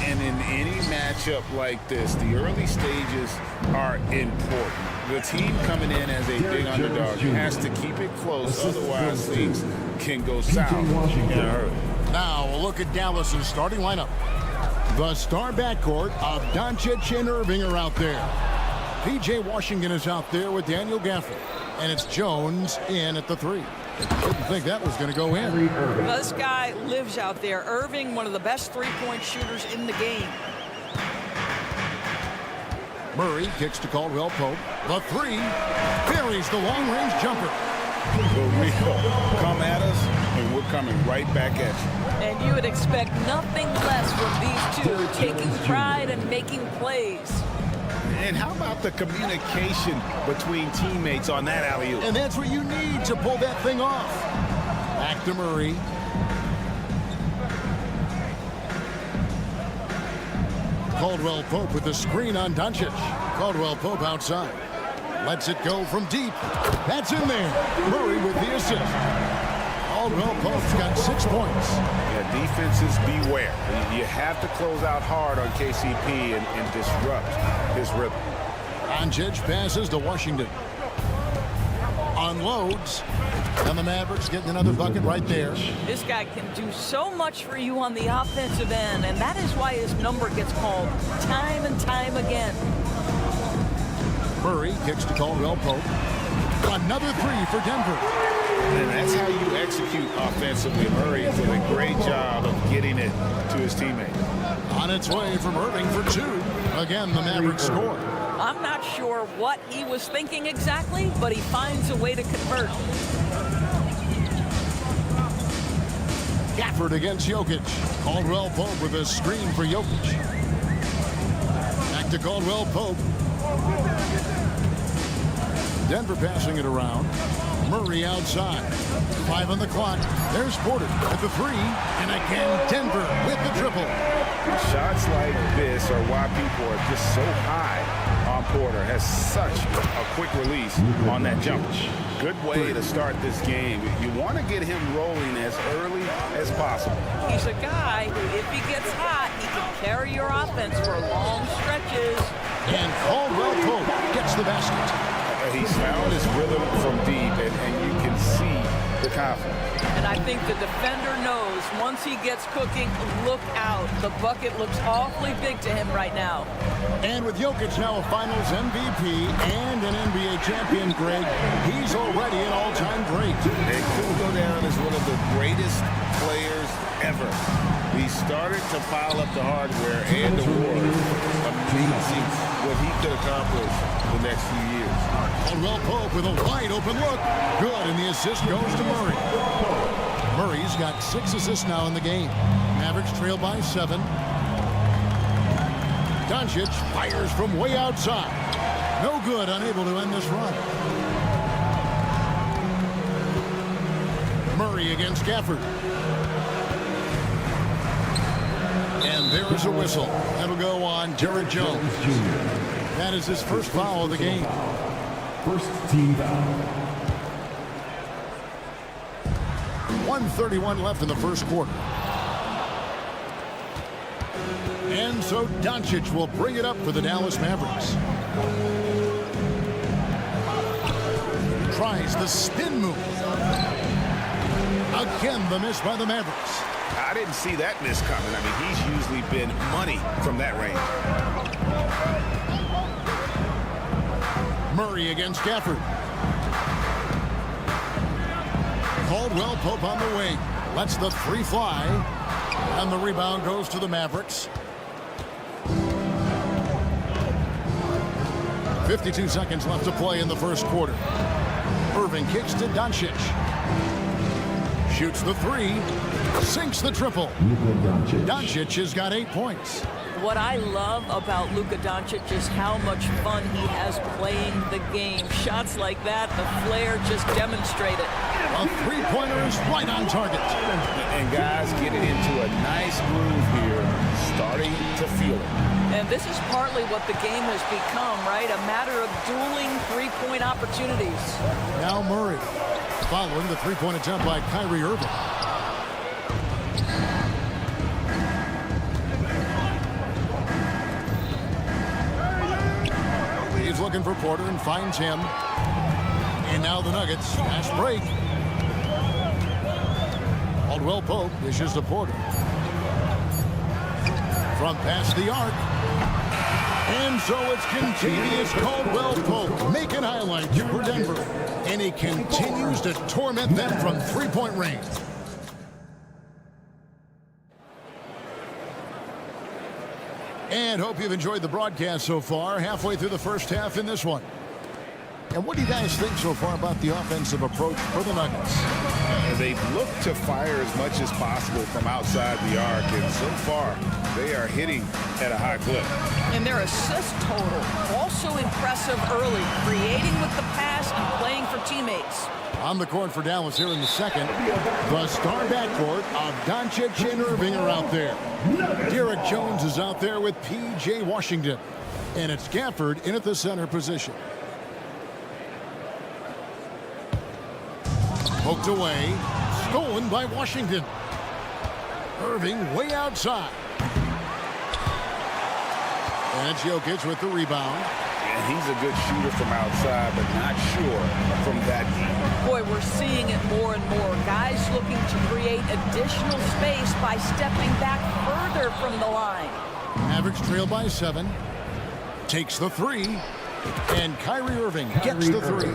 And in any matchup like this, the early stages are important. The team coming in as a big underdog has to keep it close, otherwise things can go south in a hurry. Now a look at Dallas's starting lineup. The star backcourt of Doncic and Irving are out there. P.J. Washington is out there with Daniel Gafford. And it's Jones in at the 3. Didn't think that was going to go in. Well, this guy lives out there. Irving, one of the best three-point shooters in the game. Murray kicks to Caldwell Pope. The 3 buries the long-range jumper. Come at us, and we're coming right back at you. And you would expect nothing less from these two, taking pride and making plays. And how about the communication between teammates on that alley-oop? And that's what you need to pull that thing off. Back to Murray. Caldwell Pope with the screen on Doncic. Caldwell Pope outside. Lets it go from deep. That's in there. Murray with the assist. Caldwell Pope's got 6 points. Yeah, defenses beware. You have to close out hard on KCP and disrupt his rhythm. Doncic passes to Washington. Unloads. And the Mavericks getting another bucket right there. This guy can do so much for you on the offensive end, and that is why his number gets called time and time again. Murray kicks to Caldwell Pope. Another 3 for Denver. And that's how you execute offensively. Murray did a great job of getting it to his teammate. On its way from Irving for 2. Again, the Mavericks score. I'm not sure what he was thinking exactly, but he finds a way to convert. Gafford against Jokic. Caldwell Pope with a screen for Jokic. Back to Caldwell Pope. Denver passing it around. Murray outside. 5 on the clock. There's Porter at the 3. And again, Denver with the triple. Shots like this are why people are just so high on Porter. Has such a quick release on that jump. Good way to start this game. You want to get him rolling as early as possible. He's a guy who, if he gets hot, he can carry your offense for long stretches. And Caldwell Pope gets the basket. He's found his rhythm from deep, and you can see the confidence. And I think the defender knows once he gets cooking, look out. The bucket looks awfully big to him right now. And with Jokic now a Finals MVP and an NBA champion, Greg, he's already an all-time great. It could go down as one of the greatest players ever. He started to pile up the hardware and the awards. Amazing what he could accomplish the next few years. Caldwell Pope with a wide open look. Good, and the assist goes to Murray. Murray's got 6 assists now in the game. Mavericks trail by 7. Doncic fires from way outside. No good, unable to end this run. Murray against Gafford. And there is a whistle. That'll go on Derrick Jones. That is his first foul of the game. First team foul. 1:31 left in the first quarter. And so Doncic will bring it up for the Dallas Mavericks. Tries the spin move. Again, the miss by the Mavericks. I didn't see that miss coming. I mean, he's usually been money from that range. Murray against Gafford. Caldwell Pope on the wing. Lets the 3 fly. And the rebound goes to the Mavericks. 52 seconds left to play in the first quarter. Irving kicks to Doncic. Shoots the 3. Sinks the triple. Doncic has got 8 points. What I love about Luka Doncic is how much fun he has playing the game. Shots like that, the flair just demonstrated. A 3-pointer is right on target. And guys getting into a nice groove here, starting to feel it. And this is partly what the game has become, right? A matter of dueling 3-point opportunities. Now Murray, following the 3-point attempt by Kyrie Irving. He's looking for Porter and finds him. And now the Nuggets. Fast break. Caldwell Pope dishes to Porter. From past the arc. And so it's Contavious Caldwell Pope making highlights for Denver. And he continues to torment them from three-point range. And hope you've enjoyed the broadcast so far. Halfway through the first half in this one. And what do you guys think so far about the offensive approach for the Nuggets? They've looked to fire as much as possible from outside the arc, and so far they are hitting at a high clip. And their assist total also impressive early, creating with the pass and playing for teammates. On the court for Dallas here in the second. The star backcourt of Doncic and Irving are out there. Derek Jones is out there with P.J. Washington. And it's Gafford in at the center position. Poked away. Stolen by Washington. Irving way outside. And it's Jokic with the rebound. And he's a good shooter from outside, but not sure from that deep. Boy, we're seeing it more and more. Guys looking to create additional space by stepping back further from the line. Mavericks trail by 7. Takes the 3. And Kyrie Irving gets the 3.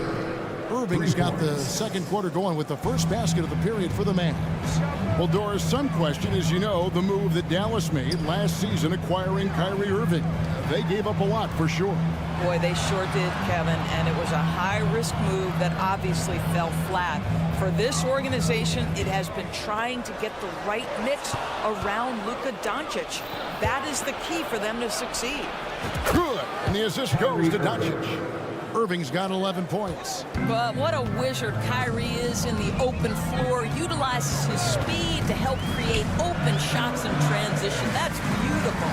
Irving's got the second quarter going with the first basket of the period for the Mavs. Well, Doris, some question, as you know, the move that Dallas made last season acquiring Kyrie Irving. They gave up a lot for sure. Boy, they sure did, Kevin, and it was a high-risk move that obviously fell flat. For this organization, it has been trying to get the right mix around Luka Doncic. That is the key for them to succeed. Good, and the assist goes to Doncic. Irving's got 11 points. But what a wizard Kyrie is in the open floor. Utilizes his speed to help create open shots in transition. That's beautiful.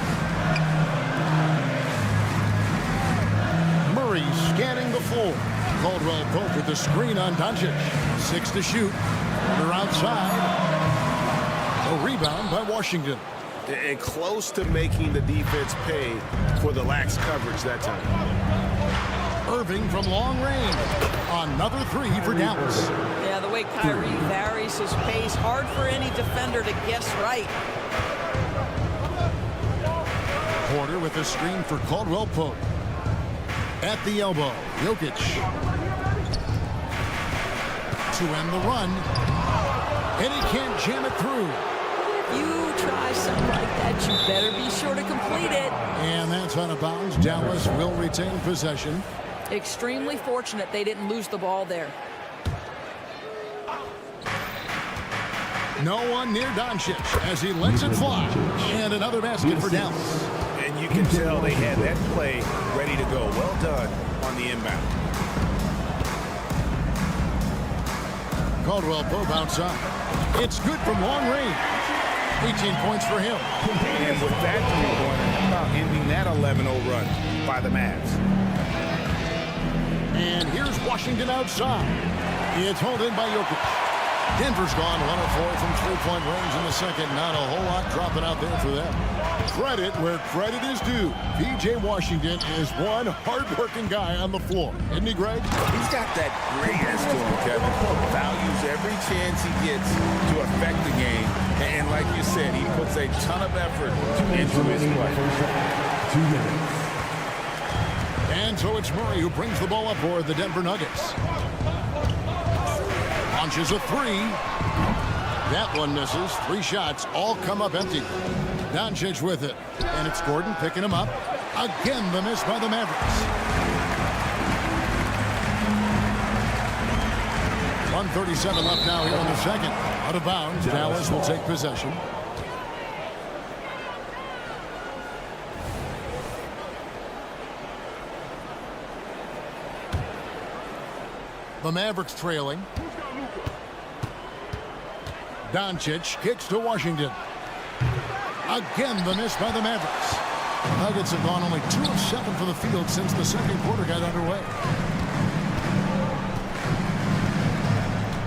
Murray scanning the floor. Caldwell Pope with the screen on Doncic. 6 to shoot. They're outside. A rebound by Washington. And close to making the defense pay for the lax coverage that time. Irving from long range. Another 3 for Dallas. Yeah, the way Kyrie varies his pace, hard for any defender to guess right. Porter with a screen for Caldwell Pope. At the elbow, Jokic. To end the run. And he can't jam it through. If you try something like that, you better be sure to complete it. And that's out of bounds. Dallas will retain possession. Extremely fortunate they didn't lose the ball there. No one near Doncic as he lets it fly. And another basket for Dallas. And you can tell they had that play ready to go. Well done on the inbound. Caldwell Pope outside. It's good from long range. 18 points for him. And with that three-pointer, how about ending that 11-0 run by the Mavs? And here's Washington outside. It's hauled in by Jokic. Denver's gone 1 of 4 from three-point range in the second. Not a whole lot dropping out there for them. Credit where credit is due. P.J. Washington is one hard-working guy on the floor. Isn't he, Greg? He's got that greatness to him, Kevin. Values every chance he gets to affect the game. And like you said, he puts a ton of effort into his play. 2 minutes. And so it's Murray who brings the ball up for the Denver Nuggets. Launches a 3. That one misses. 3 shots all come up empty. Doncic with it. And it's Gordon picking him up. Again, the miss by the Mavericks. 1:37 left now here in the second. Out of bounds. Dallas will take possession. The Mavericks trailing. Doncic kicks to Washington. Again, the miss by the Mavericks. The Nuggets have gone only 2 of 7 for the field since the second quarter got underway.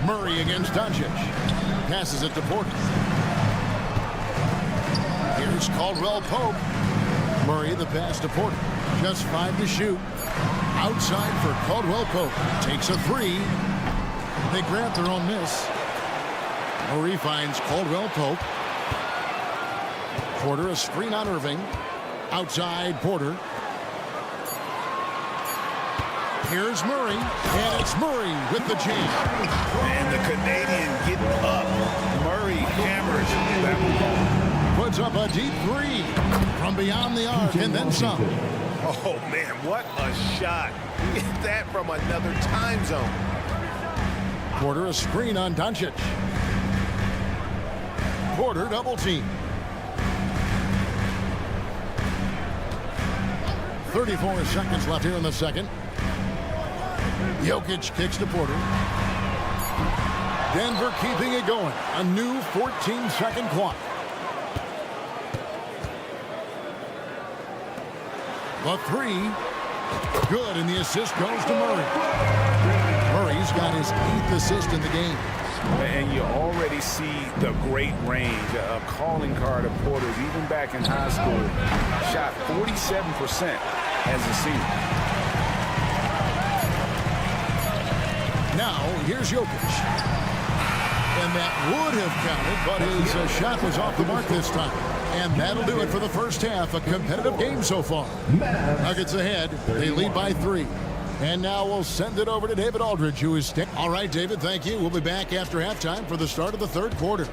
Murray against Doncic. Passes it to Porter. Here's Caldwell Pope. Murray the pass to Porter. Just 5 to shoot. Outside for Caldwell Pope. Takes a three. They grant their own miss. Murray finds Caldwell Pope. Porter, a screen on Irving. Outside Porter. Here's Murray, and it's Murray with the jam. And the Canadian getting up. Murray hammers that ball. Puts up a deep three from beyond the arc, and then some. Oh, man, what a shot. Get that from another time zone. Porter, a screen on Doncic. Porter, double team. 34 seconds left here in the second. Jokic kicks to Porter. Denver keeping it going. A new 14-second clock. The three. Good, and the assist goes to Murray. Murray's got his 8th assist in the game. And you already see the great range. A calling card of Porter's, even back in high school. Shot 47% as a senior. Now, here's Jokic. And that would have counted, but his shot was off the mark this time. And that'll do it for the first half. A competitive game so far. Nuggets ahead. They lead by 3. And now we'll send it over to David Aldridge, who is... All right, David, thank you. We'll be back after halftime for the start of the third quarter.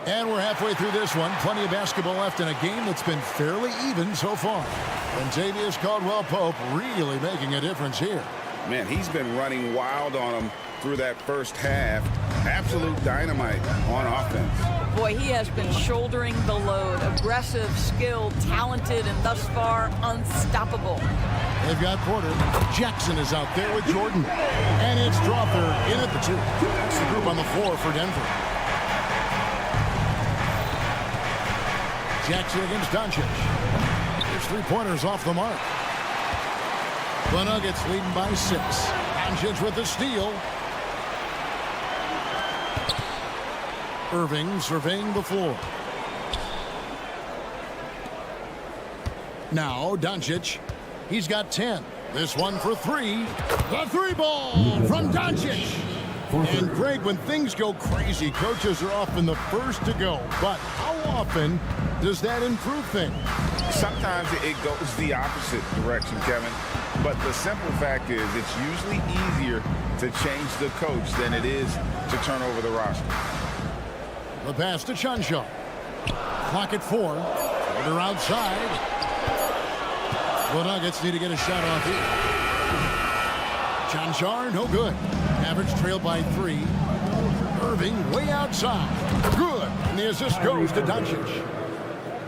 And we're halfway through this one. Plenty of basketball left in a game that's been fairly even so far. And Tavius Caldwell-Pope really making a difference here. Man, he's been running wild on him through that first half. Absolute dynamite on offense. Boy, he has been shouldering the load. Aggressive, skilled, talented, and thus far unstoppable. They've got Porter. Jackson is out there with Jordan. And it's Drawther in at the 2. That's the group on the floor for Denver. Jackson against Doncic. There's 3-pointers off the mark. The Nuggets leading by 6. Doncic with the steal. Irving surveying the floor. Now Doncic. He's got 10. This one for 3. The 3-ball from Doncic. And Greg, when things go crazy, coaches are often the first to go. But how often does that improve things? Sometimes it goes the opposite direction, Kevin. But the simple fact is it's usually easier to change the coach than it is to turn over the roster. The pass to Chanshaw. Clock at 4. Porter outside. The Nuggets need to get a shot off here. Chanshaw, no good. Mavericks trailed by 3. Irving way outside. Good. And the assist goes to Doncic.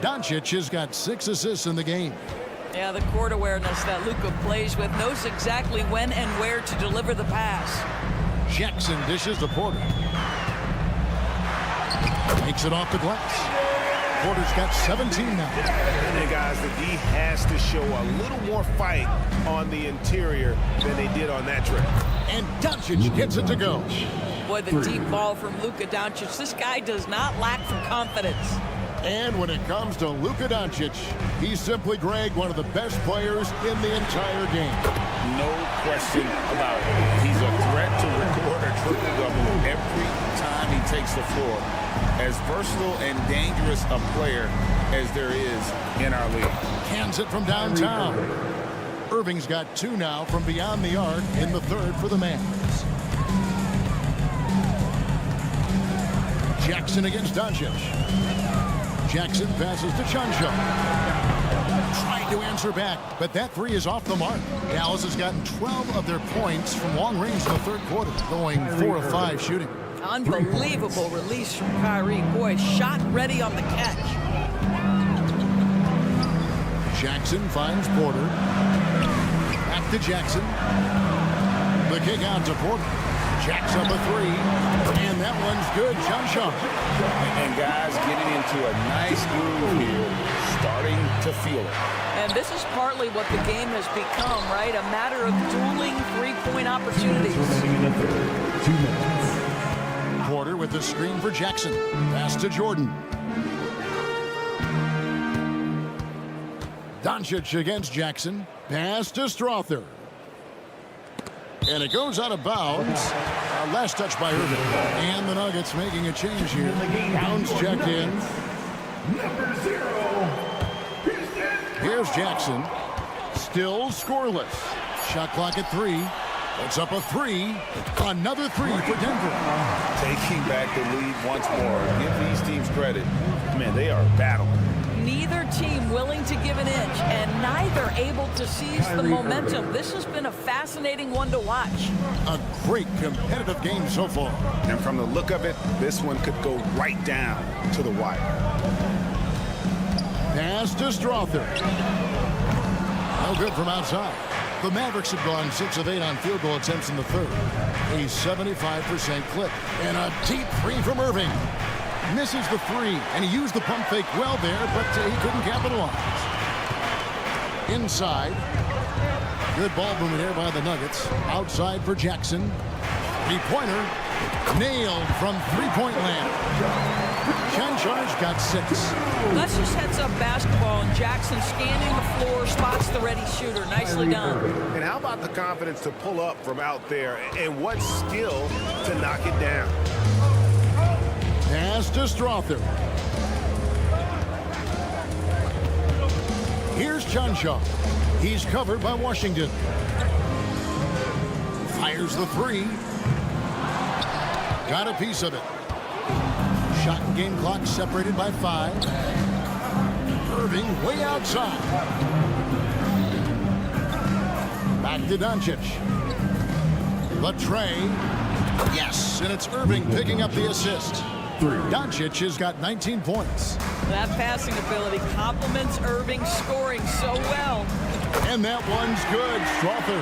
Doncic has got 6 assists in the game. Yeah, the court awareness that Luka plays with, knows exactly when and where to deliver the pass. Jackson dishes to Porter. Makes it off the glass. Porter's got 17 now. And guys, the D has to show a little more fight on the interior than they did on that trip. And Doncic gets it to go. Boy, the deep ball from Luka Doncic. This guy does not lack for confidence. And when it comes to Luka Doncic, he's simply, Greg, one of the best players in the entire game. No question about it. He's a threat to record a triple-double every time he takes the floor. As versatile and dangerous a player as there is in our league. Cans it from downtown. Irving's got 2 now from beyond the arc in the third for the Mavs. Jackson against Doncic. Jackson passes to Chanshaw. Trying to answer back, but that 3 is off the mark. Dallas has gotten 12 of their points from long range in the third quarter, going 4 of 5 shooting. Unbelievable release from Kyrie. Boy, shot ready on the catch. Jackson finds Porter. Back to Jackson. The kick out to Porter. Jacks up a 3. And that one's good. Chanshaw. And guys getting into a nice groove here, starting to feel it. And this is partly what the game has become, right? A matter of dueling three-point opportunities. 2 minutes. Porter with the screen for Jackson. Pass to Jordan. Doncic against Jackson. Pass to Strother. And it goes out of bounds. Last touch by Irving. And the Nuggets making a change here. Bounds checked in. Number 0. Here's Jackson. Still scoreless. Shot clock at 3. It's up a 3. Another 3 for Denver. Taking back the lead once more. Give these teams credit. Man, they are battling. Neither team willing to give an inch, and neither able to seize the momentum. This has been a fascinating one to watch. A great competitive game so far. And from the look of it, this one could go right down to the wire. Pass to Strother. No good from outside. The Mavericks have gone 6 of 8 on field goal attempts in the third. A 75% clip. And a deep 3 from Irving. Misses the 3, and he used the pump fake well there, but he couldn't capitalize. Inside. Good ball movement here by the Nuggets. Outside for Jackson. 3-pointer. Nailed from 3-point land. Chanchar's got 6. That's just heads-up basketball, and Jackson scanning the floor, spots the ready shooter. Nicely done. And how about the confidence to pull up from out there, and what skill to knock it down. Pass to Strother. Here's Chanchan. He's covered by Washington. Fires the 3. Got a piece of it. Shot and game clock separated by 5. Irving way outside. Back to Doncic. The tray. Yes, and it's Irving picking up the assist. Doncic has got 19 points. That passing ability complements Irving's scoring so well. And that one's good. Strother.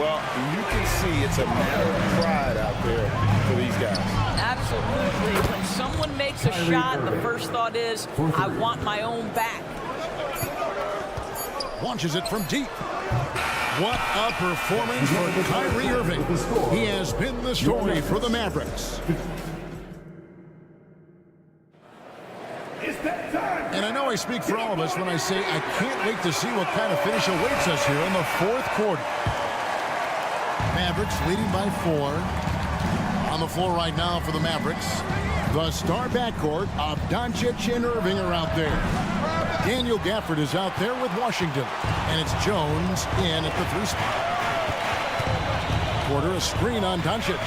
Well, you can see it's a matter of pride out there for these guys. Absolutely. When someone makes a shot, the first thought is, I want my own back. Launches it from deep. What a performance for Kyrie Irving. He has been the story for the Mavericks. And I know I speak for all of us when I say I can't wait to see what kind of finish awaits us here in the fourth quarter. Mavericks leading by 4. On the floor right now for the Mavericks, the star backcourt of Doncic and Irving are out there. Daniel Gafford is out there with Washington, and it's Jones in at the 3 spot. Porter a screen on Doncic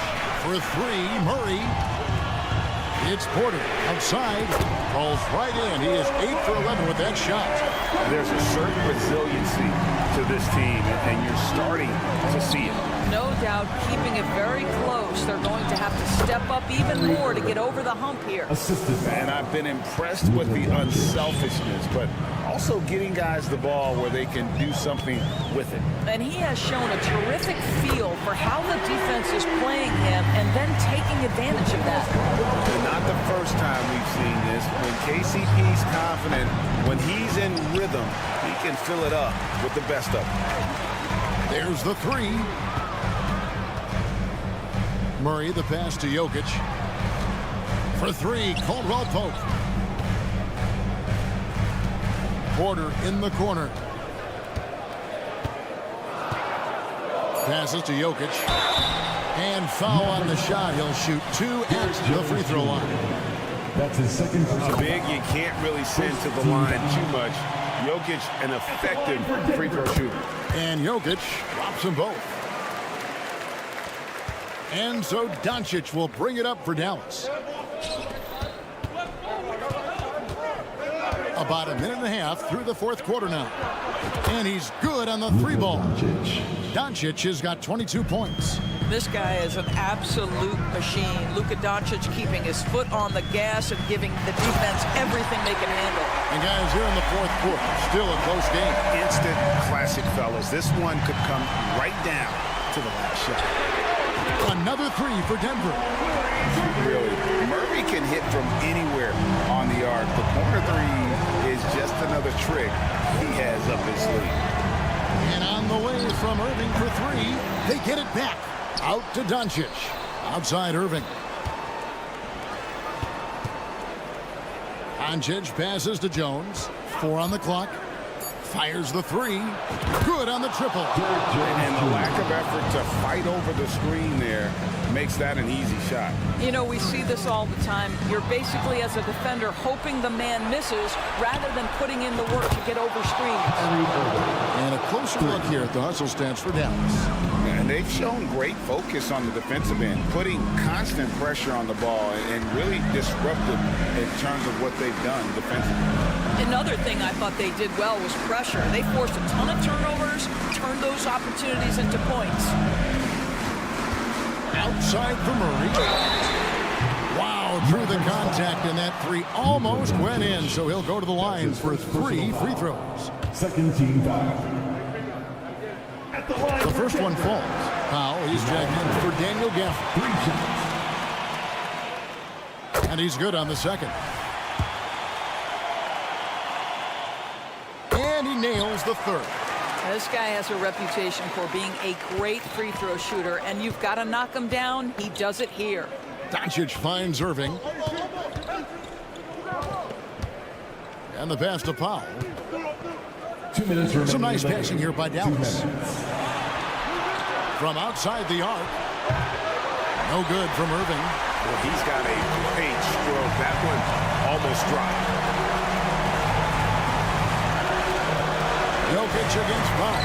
for 3. Murray. It's Porter outside, falls right in. He is 8 for 11 with that shot. There's a certain resiliency to this team, and you're starting to see it. No doubt, keeping it very close. They're going to have to step up even more to get over the hump here. And I've been impressed with the unselfishness, but also getting guys the ball where they can do something with it. And he has shown a terrific feel for how the defense is playing him and then taking advantage of that. And not the first time we've seen this. When KCP's confident, when he's in rhythm, he can fill it up with the best of them. There's the 3. Murray the pass to Jokic. For 3, Caldwell Pope. Porter in the corner. Passes to Jokic. And foul on the shot. He'll shoot 2 at the free throw line. That's his second. A big you can't really send to the line too much. Jokic, an effective free throw shooter. And Jokic drops them both. And so Doncic will bring it up for Dallas. About a minute and a half through the fourth quarter now. And he's good on the 3 ball. Doncic has got 22 points. This guy is an absolute machine. Luka Doncic keeping his foot on the gas and giving the defense everything they can handle. And guys, here in the fourth quarter, still a close game. Instant classic, fellas. This one could come right down to the last shot. Another 3 for Denver. Really, Murray can hit from anywhere on the arc. The corner 3 is is just another trick he has up his sleeve. And on the way from Irving for three. They get it back. Out to Doncic. Outside Irving. Doncic passes to Jones. 4 on the clock. Fires the three. Good on the triple. And the lack of effort to fight over the screen there makes that an easy shot. You know, we see this all the time. You're basically, as a defender, hoping the man misses rather than putting in the work to get over screens. And a closer look here at the hustle stats for Dallas. And they've shown great focus on the defensive end, putting constant pressure on the ball and really disruptive in terms of what they've done defensively. Another thing I thought they did well was pressure. They forced a ton of turnovers, turned those opportunities into points. Outside for Murray. Wow, through the contact, and that three almost went in, so he'll go to the line for 3 free throws. Second team foul. The first one falls. Powell, he's jacked in for Daniel Gafford. 3 shots. And he's good on the second. And he nails the third. This guy has a reputation for being a great free throw shooter, and you've got to knock him down. He does it here. Doncic finds Irving. And the pass to Powell. 2 minutes remaining. Some nice passing here by Dallas. From outside the arc. No good from Irving. Well, he's got a great stroke. That one almost dropped. Jokic against Powell.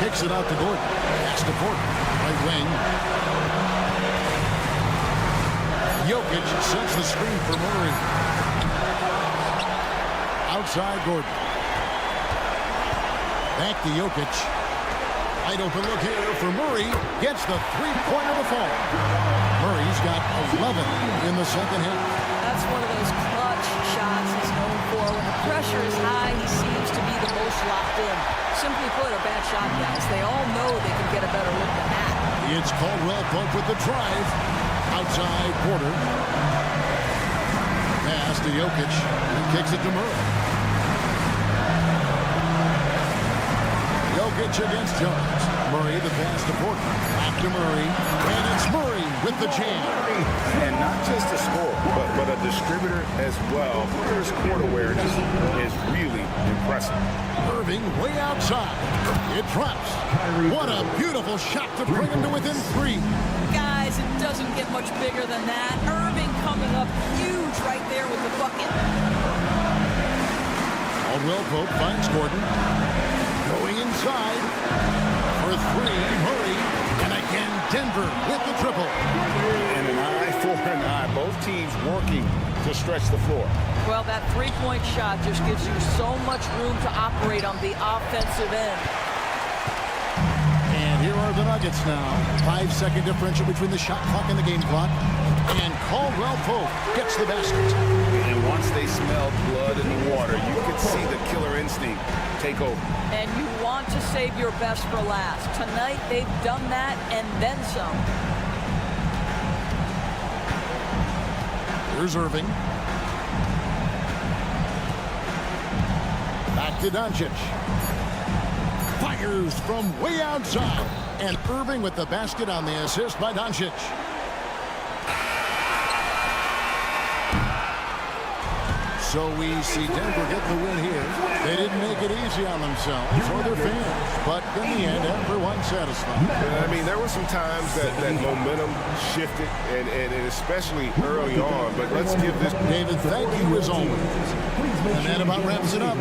Kicks it out to Gordon. Pass to Gordon. Right wing. Jokic sets the screen for Murray. Outside Gordon. Back to Jokic. Wide open look here for Murray. Gets the three-pointer to fall. Murray's got 11 in the second half. That's one of those clutch shots he's known for. When the pressure is high, he seems to be the most locked in. Simply put, a bad shot, guys. They all know they can get a better look than that. It's Caldwell Pope with the drive. Outside Porter. Pass to Jokic. He kicks it to Murray. Jokic against Jones. Murray, the pass to Porter. Back to Murray. And it's Murray with the jam. And not just a scorer, but a distributor as well. His court awareness is really impressive. Irving way outside. It drops. What a beautiful shot to bring him to within 3. Guys, it doesn't get much bigger than that. Irving coming up huge right there with the bucket. Caldwell Pope finds Gordon. Going inside for 3, Murray, and again Denver with the triple. And an eye for an eye. Both teams working to stretch the floor. Well, that three-point shot just gives you so much room to operate on the offensive end. And here are the Nuggets now. 5-second differential between the shot clock and the game clock. And Caldwell Pope gets the basket. And once they smelled blood in the water, you could see the killer instinct take over. And you want to save your best for last. Tonight, they've done that and then some. Here's Irving. Back to Doncic. Fires from way outside. And Irving with the basket on the assist by Doncic. So we see Denver get the win here. They didn't make it easy on themselves or their fans, but in the end, everyone's satisfied. I mean, there were some times that momentum shifted, and especially early on, but let's give this... David, thank you as always. And that about wraps it up.